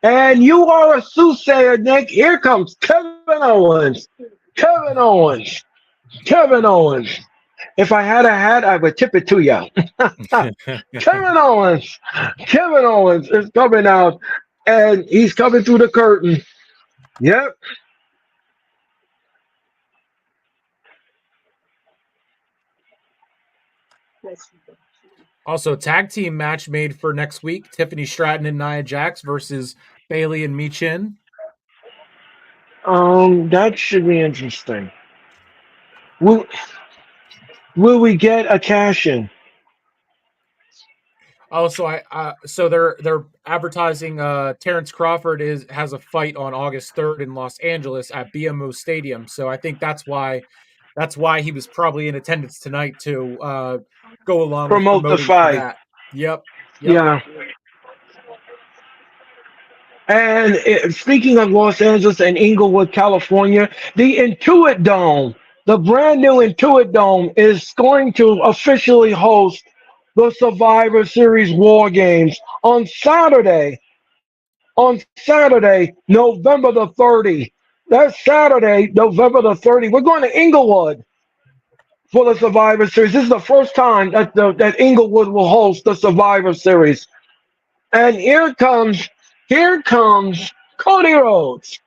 Speaker 1: And you are a soothsayer, Nick. Here comes Kevin Owens. Kevin Owens. Kevin Owens. If I had a hat, I would tip it to you. Kevin Owens. Kevin Owens is coming out, and he's coming through the curtain. Yep.
Speaker 3: Also, tag team match made for next week: Tiffany Stratton and Nia Jax versus Bailey and Michin.
Speaker 1: That should be interesting. Will will we get a cash in?
Speaker 3: Oh, so they're advertising Terrence Crawford has a fight on August 3rd in Los Angeles at BMO Stadium. So I think that's why he was probably in attendance tonight to go along with
Speaker 1: Promote the
Speaker 3: promoting for
Speaker 1: fight.
Speaker 3: that. Yep. Yep.
Speaker 1: Yeah. And speaking of Los Angeles and Inglewood, California, the Intuit Dome, the brand new Intuit Dome, is going to officially host the Survivor Series War Games on Saturday. On Saturday, November the 30th. That's Saturday, November the 30th. We're going to Inglewood for the Survivor Series. This is the first time that Inglewood will host the Survivor Series. And here comes Cody Rhodes.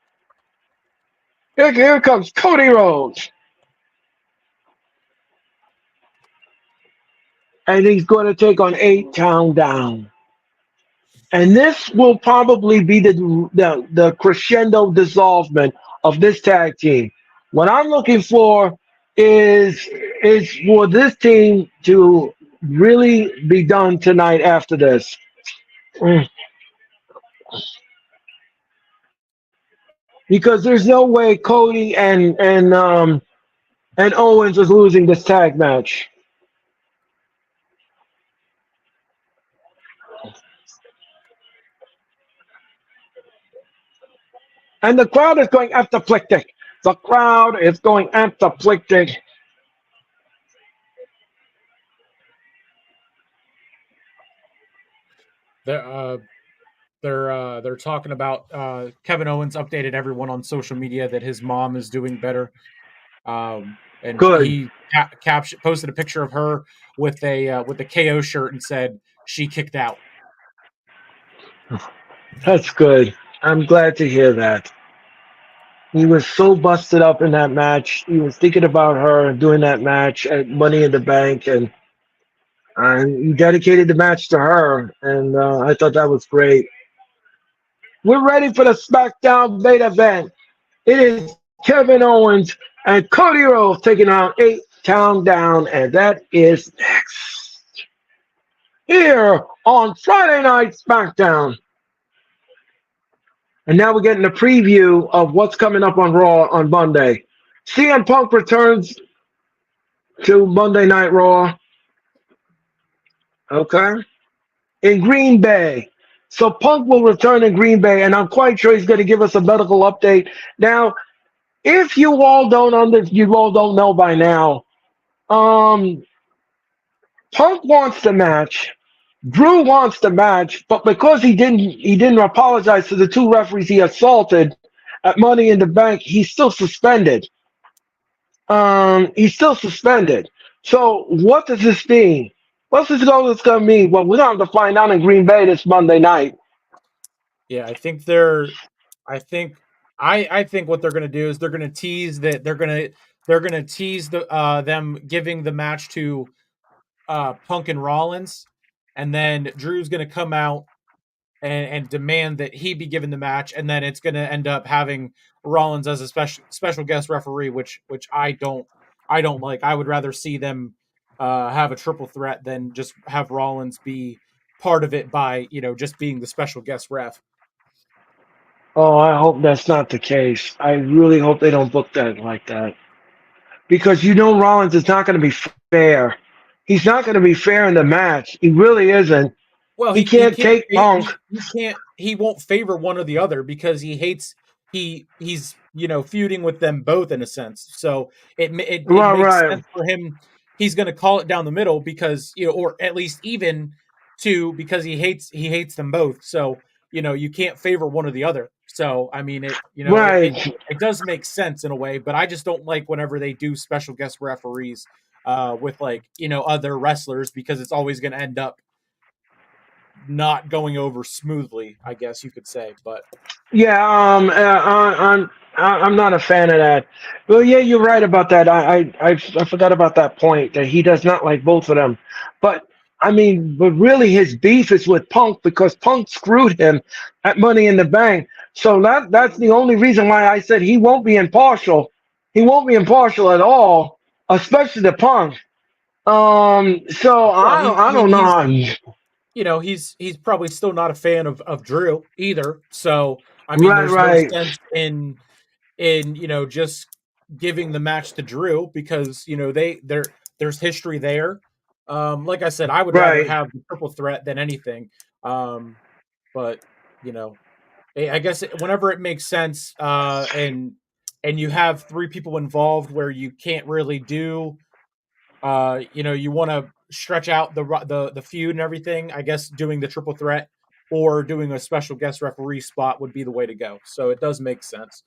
Speaker 1: Here comes Cody Rhodes. And he's going to take on 8 Town Down. And this will probably be the crescendo dissolvement of this tag team. What I'm looking for is for this team to really be done tonight after this. Mm. Because there's no way Cody and Owens is losing this tag match. And the crowd is going apoplectic. The crowd is going apoplectic.
Speaker 3: they're they're talking about Kevin Owens updated everyone on social media that his mom is doing better. And
Speaker 1: Good.
Speaker 3: he posted a picture of her with a KO shirt and said she kicked out.
Speaker 1: That's good. I'm glad to hear that. He was so busted up in that match. He was thinking about her doing that match at Money in the Bank, and he dedicated the match to her. And I thought that was great. We're ready for the SmackDown main event. It is Kevin Owens and Cody Rhodes taking on 8 Countdown, and that is next here on Friday Night SmackDown. And now we're getting a preview of what's coming up on Raw on Monday. CM Punk returns to Monday Night Raw. Okay. In Green Bay. So Punk will return in Green Bay, and I'm quite sure he's going to give us a medical update. Now, if you all don't know by now, Punk wants the match. Drew wants the match, but because he didn't apologize to the 2 referees he assaulted at Money in the Bank, he's still suspended. He's still suspended. So what does this mean? What's this going to mean? Well, we're going to have to find out in Green Bay this Monday night.
Speaker 3: Yeah, I think what they're going to do is they're going to tease that they're going to tease them giving the match to Punk and Rollins, and then Drew's going to come out and demand that he be given the match, and then it's going to end up having Rollins as a special guest referee, which I don't like. I would rather see them have a triple threat than just have Rollins be part of it by just being the special guest ref.
Speaker 1: Oh, I hope that's not the case. I really hope they don't book that like that. Because Rollins is not going to be fair. He's not going to be fair in the match. He really isn't.
Speaker 3: Well,
Speaker 1: He
Speaker 3: he
Speaker 1: can't
Speaker 3: can't
Speaker 1: take Punk.
Speaker 3: he can't he won't favor one or the other because he's feuding with them both in a sense. So it
Speaker 1: Right,
Speaker 3: makes
Speaker 1: right,
Speaker 3: sense for him. He's going to call it down the middle because or at least even two because he hates them both. So you can't favor one or the other. So I mean
Speaker 1: right.
Speaker 3: it does make sense in a way, but I just don't like whenever they do special guest referees with other wrestlers because it's always going to end up not going over smoothly, I guess you could say. But
Speaker 1: Yeah, I'm not a fan of that. Well, yeah, you're right about that. I forgot about that point that he does not like both of them. But I mean, but really, his beef is with Punk because Punk screwed him at Money in the Bank. So that's the only reason why I said he won't be impartial. He won't be impartial at all, especially the Punk. So
Speaker 3: well,
Speaker 1: I don't know.
Speaker 3: he's probably still not a fan of Drew either. So I mean,
Speaker 1: Right,
Speaker 3: there's no
Speaker 1: right,
Speaker 3: sense in just giving the match to Drew because there's history there. Like I said, I would rather
Speaker 1: right.
Speaker 3: have the triple threat than anything. But you know, I guess whenever it makes sense, and you have 3 people involved where you can't really do, you want to stretch out the feud and everything. I guess doing the triple threat or doing a special guest referee spot would be the way to go. So it does make sense.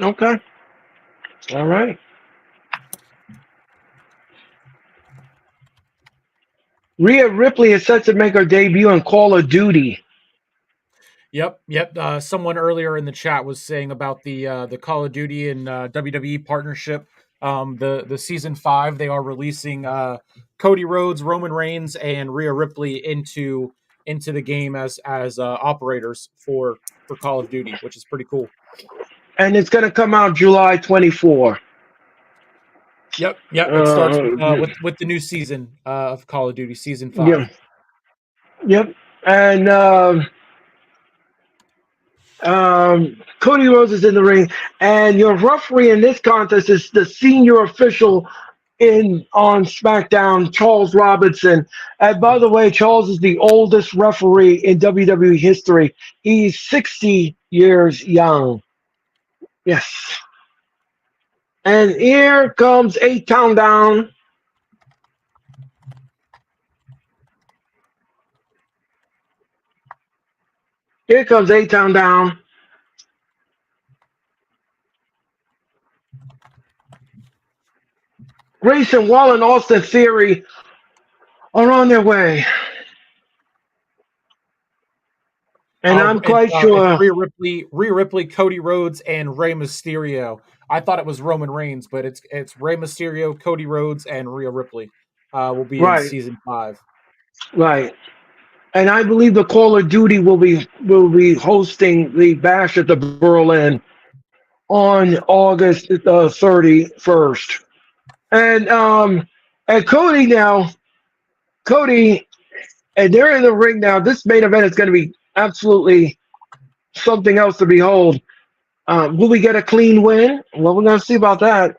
Speaker 1: Okay, all right. Rhea Ripley is set to make her debut in Call of Duty.
Speaker 3: Yep. Someone earlier in the chat was saying about the Call of Duty and WWE partnership. The season 5 they are releasing Cody Rhodes, Roman Reigns, and Rhea Ripley into the game as operators for Call of Duty, which is pretty cool.
Speaker 1: And it's going to come out July 24.
Speaker 3: Yep. It starts with the new season of Call of Duty, season 5.
Speaker 1: Yeah, yep. And Cody Rhodes is in the ring, and your referee in this contest is the senior official on SmackDown, Charles Robinson. And by the way, Charles is the oldest referee in WWE history. He's 60 years young. Yes. And here comes 8 Countdown. Here comes A-Town down. Grayson Waller and Austin Theory are on their way. And I'm quite
Speaker 3: It's
Speaker 1: sure.
Speaker 3: Rhea Ripley, Cody Rhodes, and Rey Mysterio. I thought it was Roman Reigns, but it's Rey Mysterio, Cody Rhodes, and Rhea Ripley. Will be in
Speaker 1: Right,
Speaker 3: season 5.
Speaker 1: right. And I believe the Call of Duty will be hosting the Bash at the Berlin on August the 31st. And Cody now, Cody, and they're in the ring now. This main event is going to be absolutely something else to behold. Will we get a clean win? Well, we're going to see about that.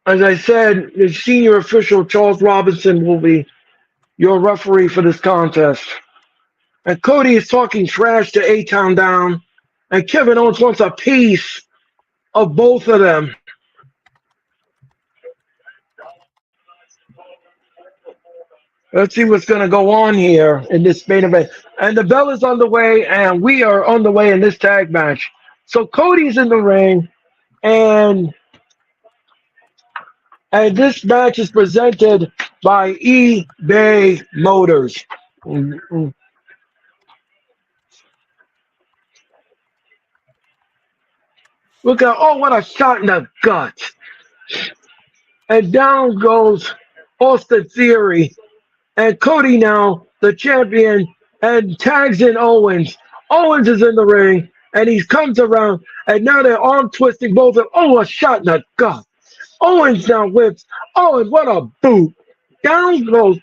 Speaker 1: As I said, the senior official Charles Robinson will be your referee for this contest. And Cody is talking trash to A-Town down. And Kevin Owens wants a piece of both of them. Let's see what's going to go on here in this main event. And the bell is on the way, and we are on the way in this tag match. So Cody's in the ring, and this match is presented by eBay Motors. Look at, oh, what a shot in the gut. And down goes Austin Theory. And Cody now, the champion, and tags in Owens. Owens is in the ring, and he comes around, and now they're arm twisting both of them. Oh, a shot in the gut. Owens now whips. Owens, what a boot. Down goes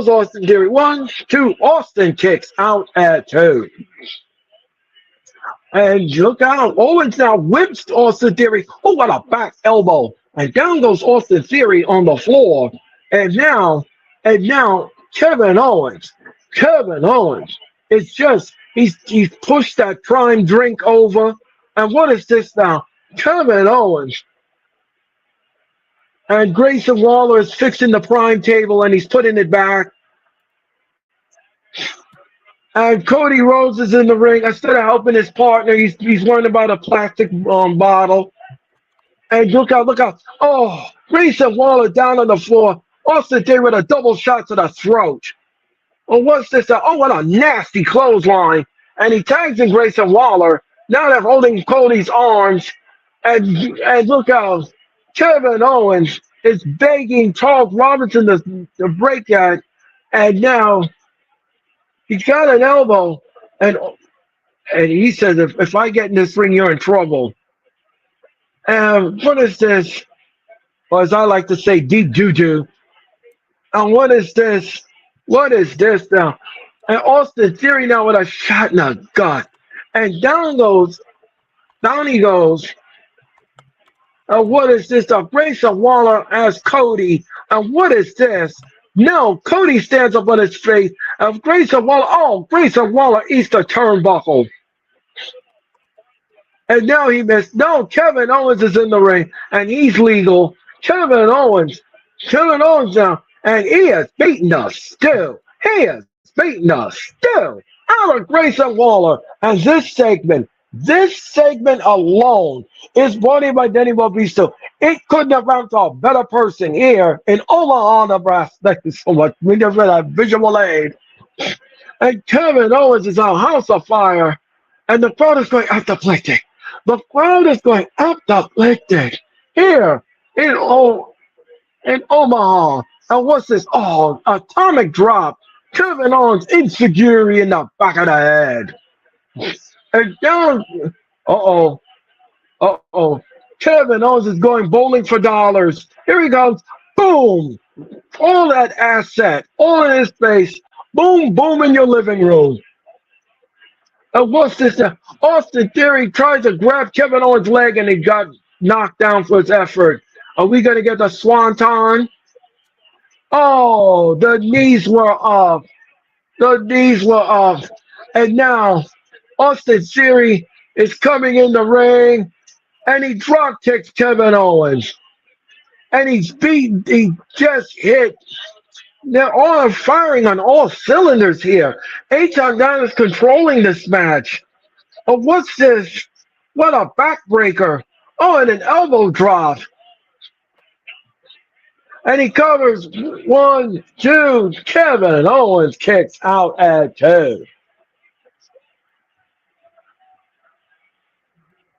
Speaker 1: Austin Theory. 1, 2. Austin kicks out at 2. And look out. Owens now whips Austin Theory. Oh, what a back elbow. And down goes Austin Theory on the floor. And now Kevin Owens. It's just he's pushed that prime drink over. And what is this now? Kevin Owens. And Grayson Waller is fixing the prime table and he's putting it back. And Cody Rhodes is in the ring. Instead of helping his partner, he's worrying about a plastic bottle. And look out. Oh, Grayson Waller down on the floor. Austin Theory with a double shot to the throat. Oh, what's this? Oh, what a nasty clothesline. And he tags in Grayson Waller. Now they're holding Cody's arms. And look out. Kevin Owens is begging Charles Robinson to break that. And now he's got an elbow. And he says, if I get in this ring, you're in trouble. And what is this? Or as I like to say, deep juju. And what is this? What is this now? And Austin Theory now with a shot in the gut. And down he goes. And what is this? Grayson Waller as Cody. And what is this? No, Cody stands up on his face. And Grayson Waller eats the turnbuckle. And now he missed. No, Kevin Owens is in the ring. And he's legal. Kevin Owens now. And he is beating us still. Out of Grayson Waller. And this segment alone is brought in by Denny Babisto. It couldn't have found a better person here in Omaha, Nebraska. Thank you so much. We just read that visual aid. And Kevin Owens is a house of fire. And the crowd is going apoplectic. Here in Omaha. And what's this? Oh, atomic drop. Kevin Owens insecurity in the back of the head. And down, Kevin Owens is going bowling for dollars. Here he goes. Boom. All that asset, all in his face. Boom, boom in your living room. And what's this? Austin Theory tries to grab Kevin Owens' leg and he got knocked down for his effort. Are we going to get the swanton? Oh, the knees were off. And now Austin Theory is coming in the ring and he drop kicks Kevin Owens. and he just hit. They're all firing on all cylinders here. H.R. Down is controlling this match. Oh, what's this? What a backbreaker. Oh, and an elbow drop. And he covers 1, 2. Kevin Owens kicks out at 2.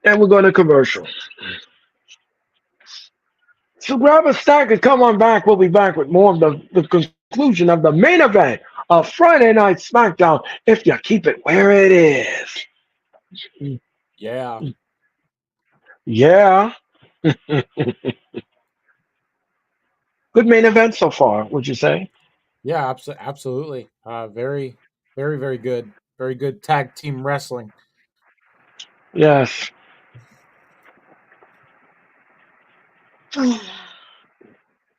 Speaker 1: And we're going to commercial. So grab a stack and come on back. We'll be back with more of the conclusion of the main event of Friday Night SmackDown if you keep it where it is.
Speaker 3: Yeah.
Speaker 1: Yeah. Good main event so far, would you say?
Speaker 3: Yeah, absolutely. Very, very, very good. Very good tag team wrestling.
Speaker 1: Yes.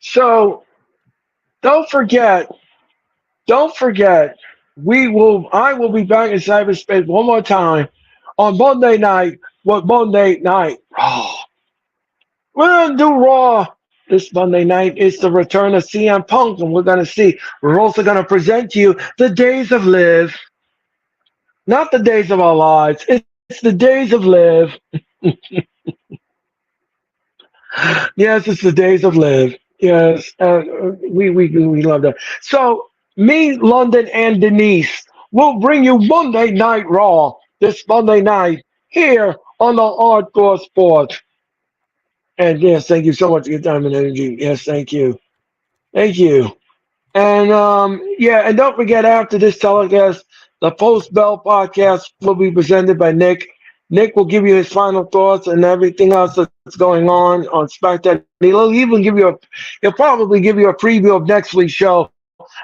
Speaker 1: So don't forget, I will be back in cyberspace one more time on Monday night with Monday Night Raw. We're gonna do Raw this Monday night. It's the return of CM Punk, and we're gonna see. We're also gonna present to you the days of Liv, not the days of our lives. It's the days of Liv. Yes, it's the days of Liv. Yes, we love that. So me, London, and Denise will bring you Monday Night Raw this Monday night here on the Hardcore Sports. And yes, thank you so much for your time and energy. Yes, thank you. Thank you. And yeah, and don't forget after this telecast, the Post Bell podcast will be presented by Nick. Nick will give you his final thoughts and everything else that's going on SmackDown. He'll probably give you a preview of next week's show.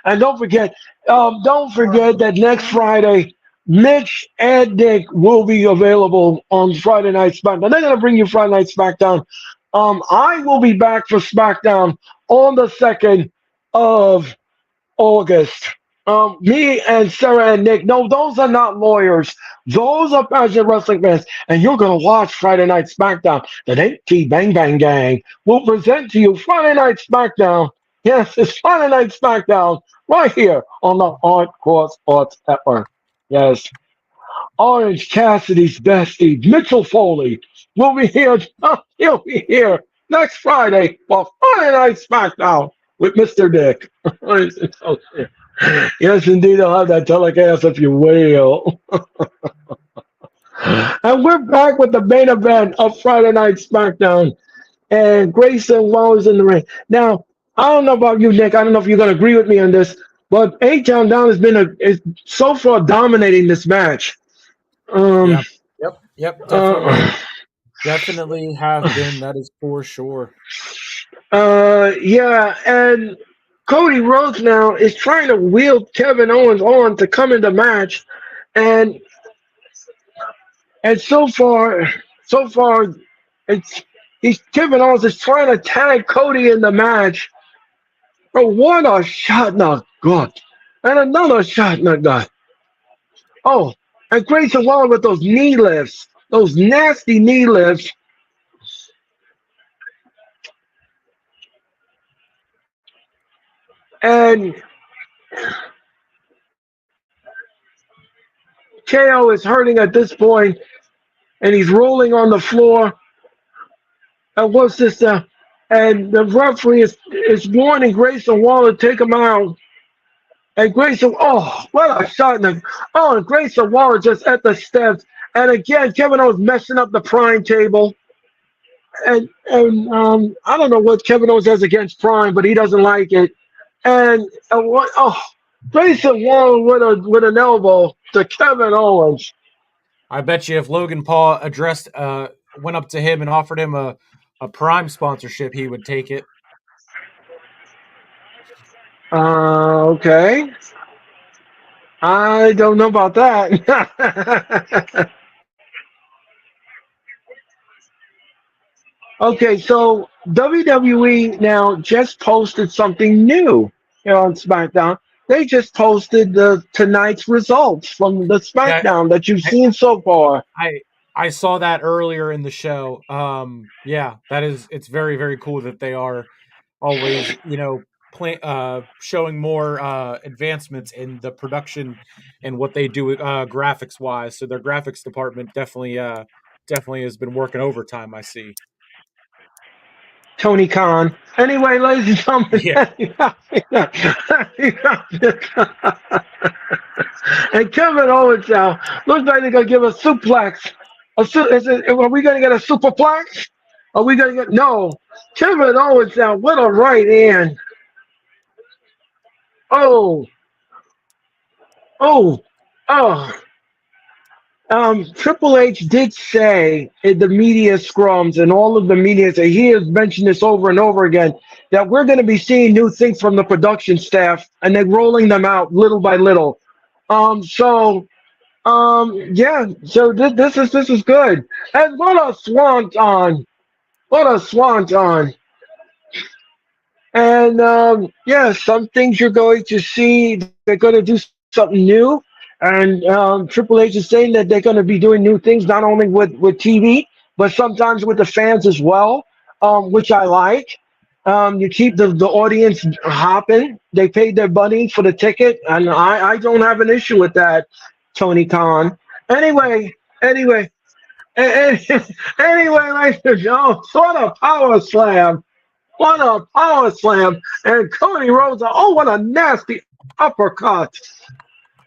Speaker 1: And don't forget that next Friday, Mitch and Nick will be available on Friday Night SmackDown. They're gonna bring you Friday Night SmackDown. I will be back for SmackDown on the 2nd of August. Me and Sarah and Nick, no, those are not lawyers. Those are passionate wrestling fans. And you're going to watch Friday Night SmackDown. The NT Bang Bang Gang will present to you Friday Night SmackDown. Yes, it's Friday Night SmackDown right here on the Hardcore Sports Network. Yes. Orange Cassidy's bestie, Mitchell Foley, will be here. He'll be here next Friday for Friday Night SmackDown with Mr. Dick. Yes, indeed, I'll have that telecast if you will. And we're back with the main event of Friday Night SmackDown. And Grayson Waller is in the ring. Now, I don't know about you, Nick. I don't know if you're going to agree with me on this, but A-Town Down has been is so far dominating this match.
Speaker 3: Yep. Definitely. Definitely have been. That is for sure.
Speaker 1: Yeah, and Cody Rhodes now is trying to wheel Kevin Owens on to come in the match, and so far, Kevin Owens is trying to tag Cody in the match. But what a shot in the gut, and another shot in the gut. Oh, and Grayson Waller with those knee lifts, those nasty knee lifts. And KO is hurting at this point, and he's rolling on the floor. And what's this? And the referee is warning Grayson Waller to take him out. And Grayson, oh, what a shot! And Grayson Waller just at the steps. And again, Kevin Owens messing up the Prime table. And I don't know what Kevin Owens has against Prime, but he doesn't like it. And Grayson Waller with an elbow to Kevin Owens.
Speaker 3: I bet you if Logan Paul went up to him and offered him a Prime sponsorship, he would take it.
Speaker 1: Okay. I don't know about that. Okay, so WWE now just posted something new here on SmackDown. They just posted tonight's results from the SmackDown that you've seen so far.
Speaker 3: I saw that earlier in the show. Yeah, it's very, very cool that they are always, showing more advancements in the production and what they do graphics wise. So their graphics department definitely has been working overtime. I see.
Speaker 1: Tony Khan. Anyway, ladies and gentlemen,
Speaker 3: Yeah.
Speaker 1: and Kevin Owens now looks like they're gonna give a suplex. Are we gonna get a superplex? Are we gonna get no? Kevin Owens now with a right hand. Oh, oh, oh. Triple H did say in the media scrums and all of the media, that he has mentioned this over and over again, that we're going to be seeing new things from the production staff and they're rolling them out little by little. Yeah, so this is good. And what a swanton. What a swanton. And yeah, some things you're going to see, they're going to do something new. And Triple H is saying that they're going to be doing new things, not only with TV, but sometimes with the fans as well, which I like. You keep the audience hopping. They paid their money for the ticket, and I don't have an issue with that, Tony Khan. Anyway, anyway, anyway, ladies and gentlemen, what a power slam. What a power slam. And Cody Rhodes, oh, what a nasty uppercut.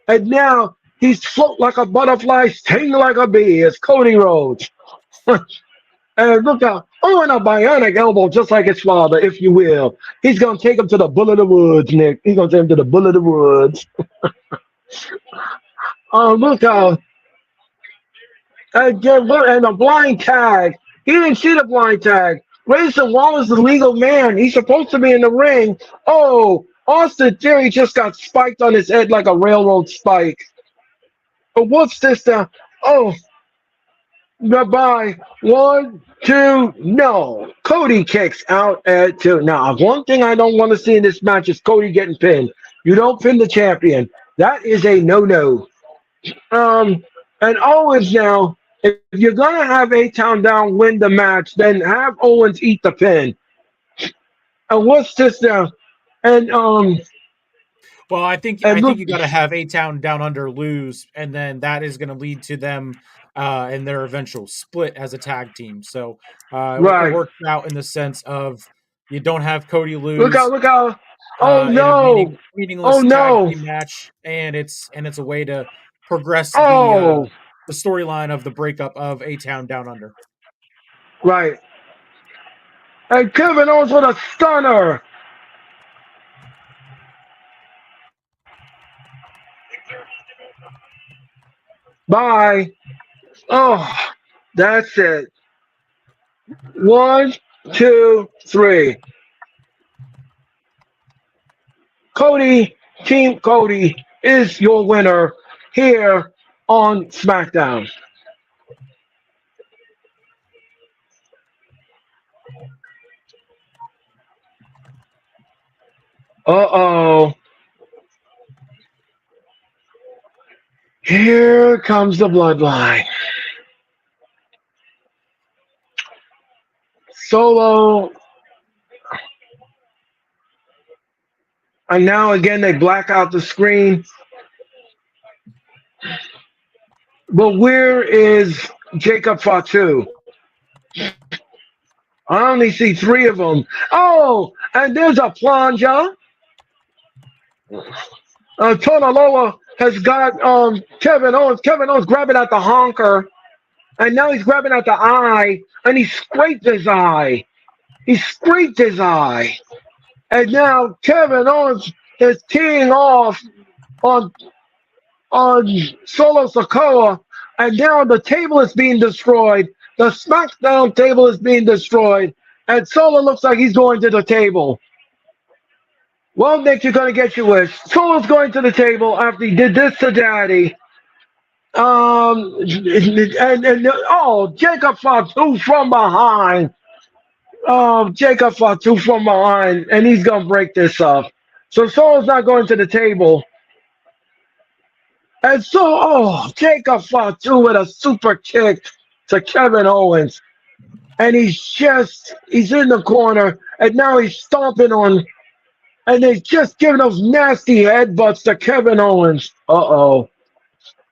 Speaker 1: And now he's float like a butterfly, sting like a bee. It's Cody Rhodes. And look out. Oh, and a bionic elbow, just like his father, if you will. He's going to take him to the bull of the woods, Nick. He's going to take him to the bull of the woods. Oh, look out. And a blind tag. He didn't see the blind tag. Grayson Wallace, the legal man. He's supposed to be in the ring. Oh, Austin Theory just got spiked on his head like a railroad spike. But what's this now? Oh, goodbye. 1, 2, no. Cody kicks out at 2. Now, one thing I don't want to see in this match is Cody getting pinned. You don't pin the champion. That is a no-no. And Owens now, if you're gonna have A-Town Down win the match, then have Owens eat the pin. And what's this now? And
Speaker 3: Well, I think you got to have A-Town Down Under lose, and then that is going to lead to them in their eventual split as a tag team. So
Speaker 1: right.
Speaker 3: It works out in the sense of you don't have Cody lose.
Speaker 1: Look out! Oh
Speaker 3: in
Speaker 1: no!
Speaker 3: a meaningless tag team match, and it's a way to progress the storyline of the breakup of A-Town Down Under.
Speaker 1: Right. And Kevin Owens with a stunner. Bye. Oh, that's it. 1, 2, 3. Cody, Team Cody is your winner here on Smackdown. Uh-oh. Here comes the bloodline. Solo. And now again they black out the screen. But where is Jacob Fatu? I only see 3 of them. Oh, and there's a plunger. Tonaloa has got Kevin Owens. Kevin Owens grabbing at the honker. And now he's grabbing at the eye. And he scraped his eye. He scraped his eye. And now Kevin Owens is teeing off on Solo Sikoa. And now the table is being destroyed. The SmackDown table is being destroyed. And Solo looks like he's going to the table. Well, Nick, you're going to get your wish. Solo's going to the table after he did this to Daddy. Jacob Fatu from behind. Jacob Fatu from behind. And he's going to break this up. So Solo's not going to the table. And so, Jacob Fatu with a super kick to Kevin Owens. and he's in the corner, and now he's stomping on, and they're just giving those nasty headbutts to Kevin Owens. Uh-oh.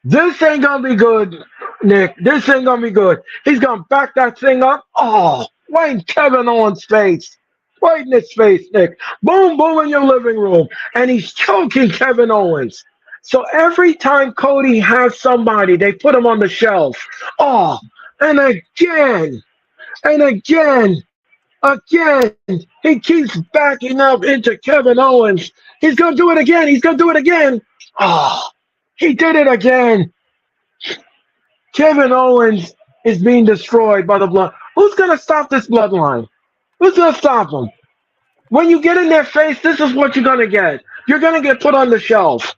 Speaker 1: This ain't gonna be good, Nick. This ain't gonna be good. He's gonna back that thing up. Oh, right in Kevin Owens' face. Right in his face, Nick. Boom, boom in your living room. And he's choking Kevin Owens. So every time Cody has somebody, they put him on the shelf. Oh, and again, he keeps backing up into Kevin Owens. He's gonna do it again. He's gonna do it again. Oh, he did it again. Kevin Owens is being destroyed by the blood. Who's going to stop this bloodline? Who's going to stop him? When you get in their face, this is what you're going to get. You're going to get put on the shelf.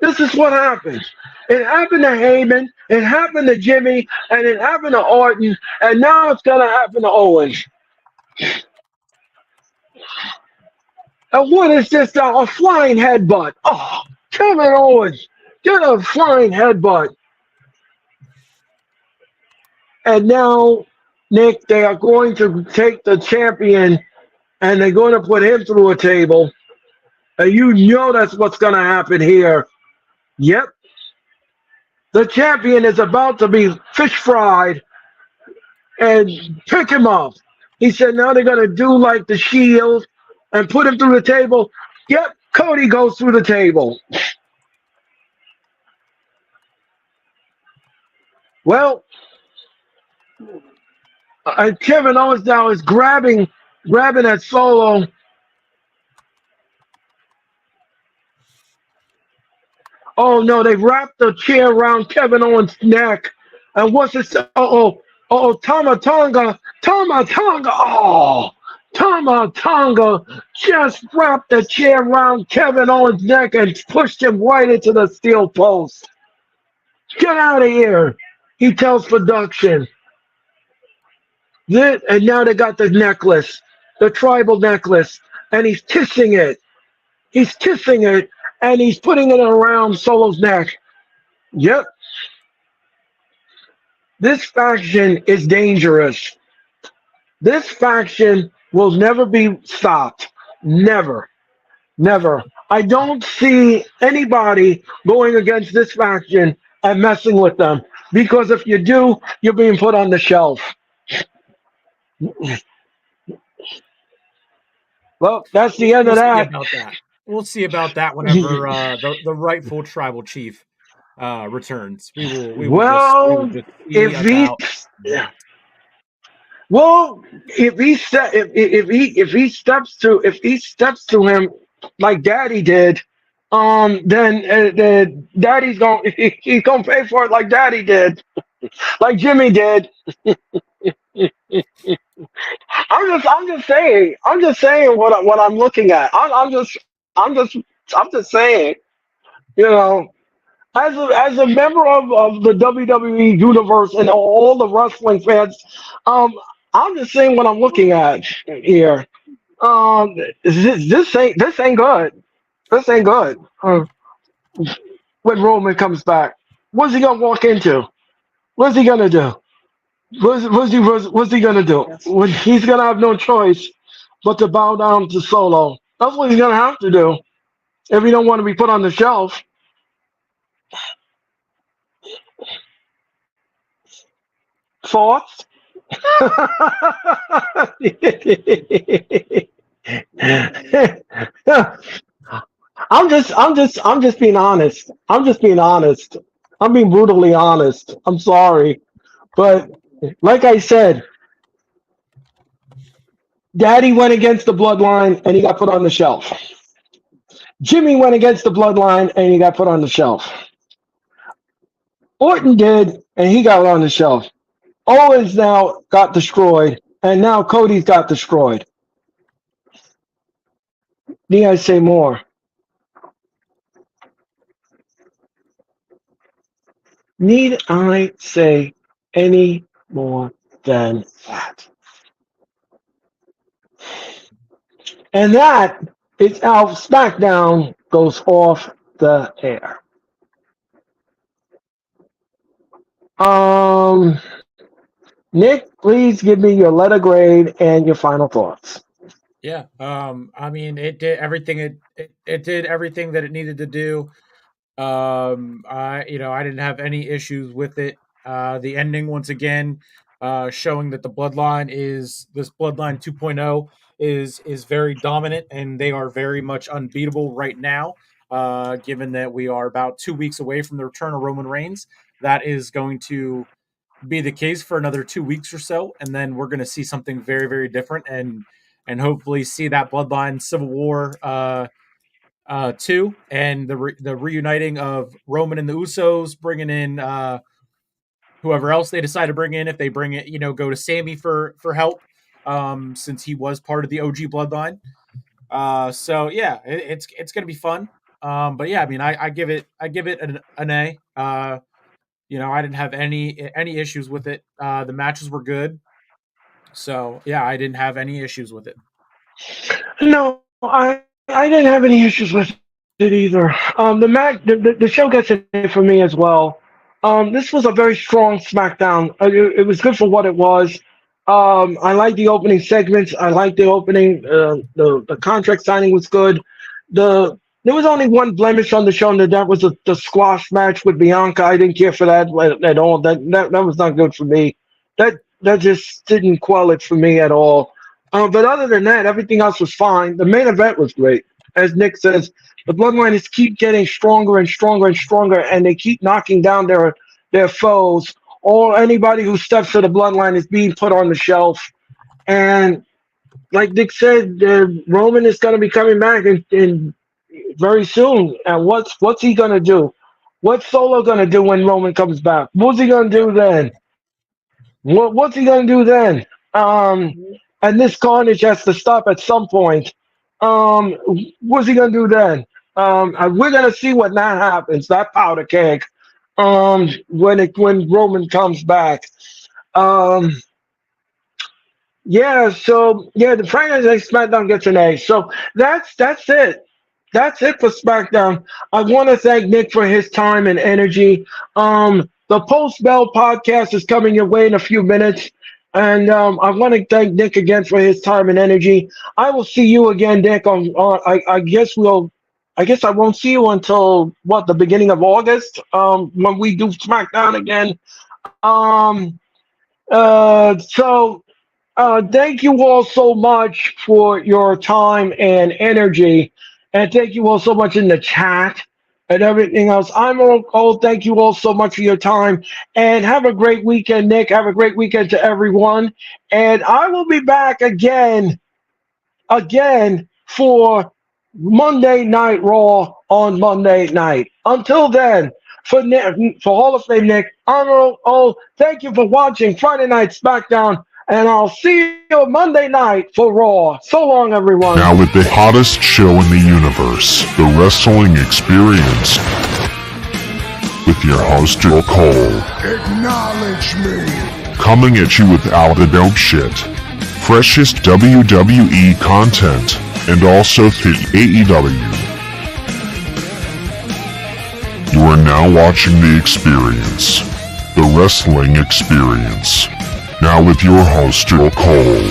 Speaker 1: This is what happens. It happened to Heyman, it happened to Jimmy, and it happened to Orton, and now it's going to happen to Owens. And what is this now? A flying headbutt. Oh, Kevin Owens, get a flying headbutt. And now, Nick, they are going to take the champion and they're going to put him through a table. And you know that's what's going to happen here. Yep. The champion is about to be fish fried and pick him up. He said now they're going to do like the Shield and put him through the table. Yep, Cody goes through the table. Well, Kevin Owens now is grabbing at Solo. Oh no, they wrapped the chair around Kevin Owens' neck. And what's this? Tama Tonga. Oh, Tama Tonga just wrapped the chair around Kevin Owens' neck and pushed him right into the steel post. Get out of here, he tells production. And now they got the necklace, the tribal necklace, and he's kissing it. He's kissing it, and he's putting it around Solo's neck. Yep. This faction is dangerous. This faction will never be stopped. Never. Never. I don't see anybody going against this faction and messing with them. Because if you do, you're being put on the shelf. Well, that's the end of that.
Speaker 3: We'll see about that whenever the rightful tribal chief returns. If
Speaker 1: he steps to him like Daddy did, then Daddy's he's gonna pay for it like Daddy did, like Jimmy did. I'm just saying what I'm looking at. I'm just saying, you know, as a member of the WWE universe and all the wrestling fans, I'm just saying what I'm looking at here. This ain't good. This ain't good. When Roman comes back, what's he gonna walk into? What's he gonna do? What's he gonna do? He's gonna have no choice but to bow down to Solo. That's what he's gonna have to do if he don't want to be put on the shelf. Thoughts? I'm just being honest. I'm being brutally honest. I'm sorry, but like I said, Daddy went against the bloodline and he got put on the shelf. Jimmy went against the bloodline and he got put on the shelf. Orton did, and he got on the shelf. Owens now got destroyed, and now Cody's got destroyed. Need I say more? Need I say any more than that? And that is how Smackdown goes off the air. Nick, please give me your letter grade and your final thoughts.
Speaker 3: Yeah. I mean, it did everything it did everything that it needed to do. I didn't have any issues with it. The ending once again, showing that the bloodline is this bloodline 2.0 is very dominant and they are very much unbeatable right now. Given that we are about 2 weeks away from the return of Roman Reigns, that is going to be the case for another 2 weeks or so, and then we're going to see something very, very different, and hopefully see that bloodline civil war two, and the reuniting of Roman and the Usos, bringing in whoever else they decide to bring in. If they bring it, go to Sammy for help, since he was part of the OG bloodline. So yeah, it's gonna be fun. But yeah, I mean, I give it an A. I didn't have any issues with it. The matches were good, so yeah, I didn't have any issues with it.
Speaker 1: No, I didn't have any issues with it either. The show gets it for me as well. This was a very strong SmackDown. It was good for what it was. I like the opening segments. I like the opening. The contract signing was good. There was only one blemish on the show, and that was the squash match with Bianca. I didn't care for that at all. That was not good for me. That just didn't quell it for me at all. But other than that, everything else was fine. The main event was great. As Nick says, the bloodline is keep getting stronger and stronger and stronger, and they keep knocking down their foes. Or anybody who steps to the bloodline is being put on the shelf. And like Nick said, Roman is going to be coming back in very soon. And what's he going to do? What's Solo going to do when Roman comes back? What's he going to do then? What's he going to do then? And this carnage has to stop at some point. What's he gonna do then? We're gonna see when that happens. That powder keg. When Roman comes back. Um, yeah. So yeah, the Friday Night SmackDown gets an A. So that's it. That's it for SmackDown. I want to thank Nick for his time and energy. The Post Bell podcast is coming your way in a few minutes. And I want to thank Nick again for his time and energy. I will see you again, Nick. I guess I won't see you until the beginning of August. When we do SmackDown again. Thank you all so much for your time and energy, and thank you all so much in the chat and everything else. I'm Earl Cole. Thank you all so much for your time, and have a great weekend, Nick. Have a great weekend to everyone, and I will be back again for Monday Night Raw on Monday night. Until then, for Hall of Fame Nick, I'm Earl Cole. Thank you for watching Friday Night SmackDown, and I'll see you Monday night for Raw. So long, everyone.
Speaker 4: Now with the hottest show in the universe, The Wrestling Experience, with your host, Earl Cole.
Speaker 5: Acknowledge me.
Speaker 4: Coming at you with all the dope shit, freshest WWE content, and also the AEW. You are now watching The Experience, The Wrestling Experience. Now with your host, Earl Cole.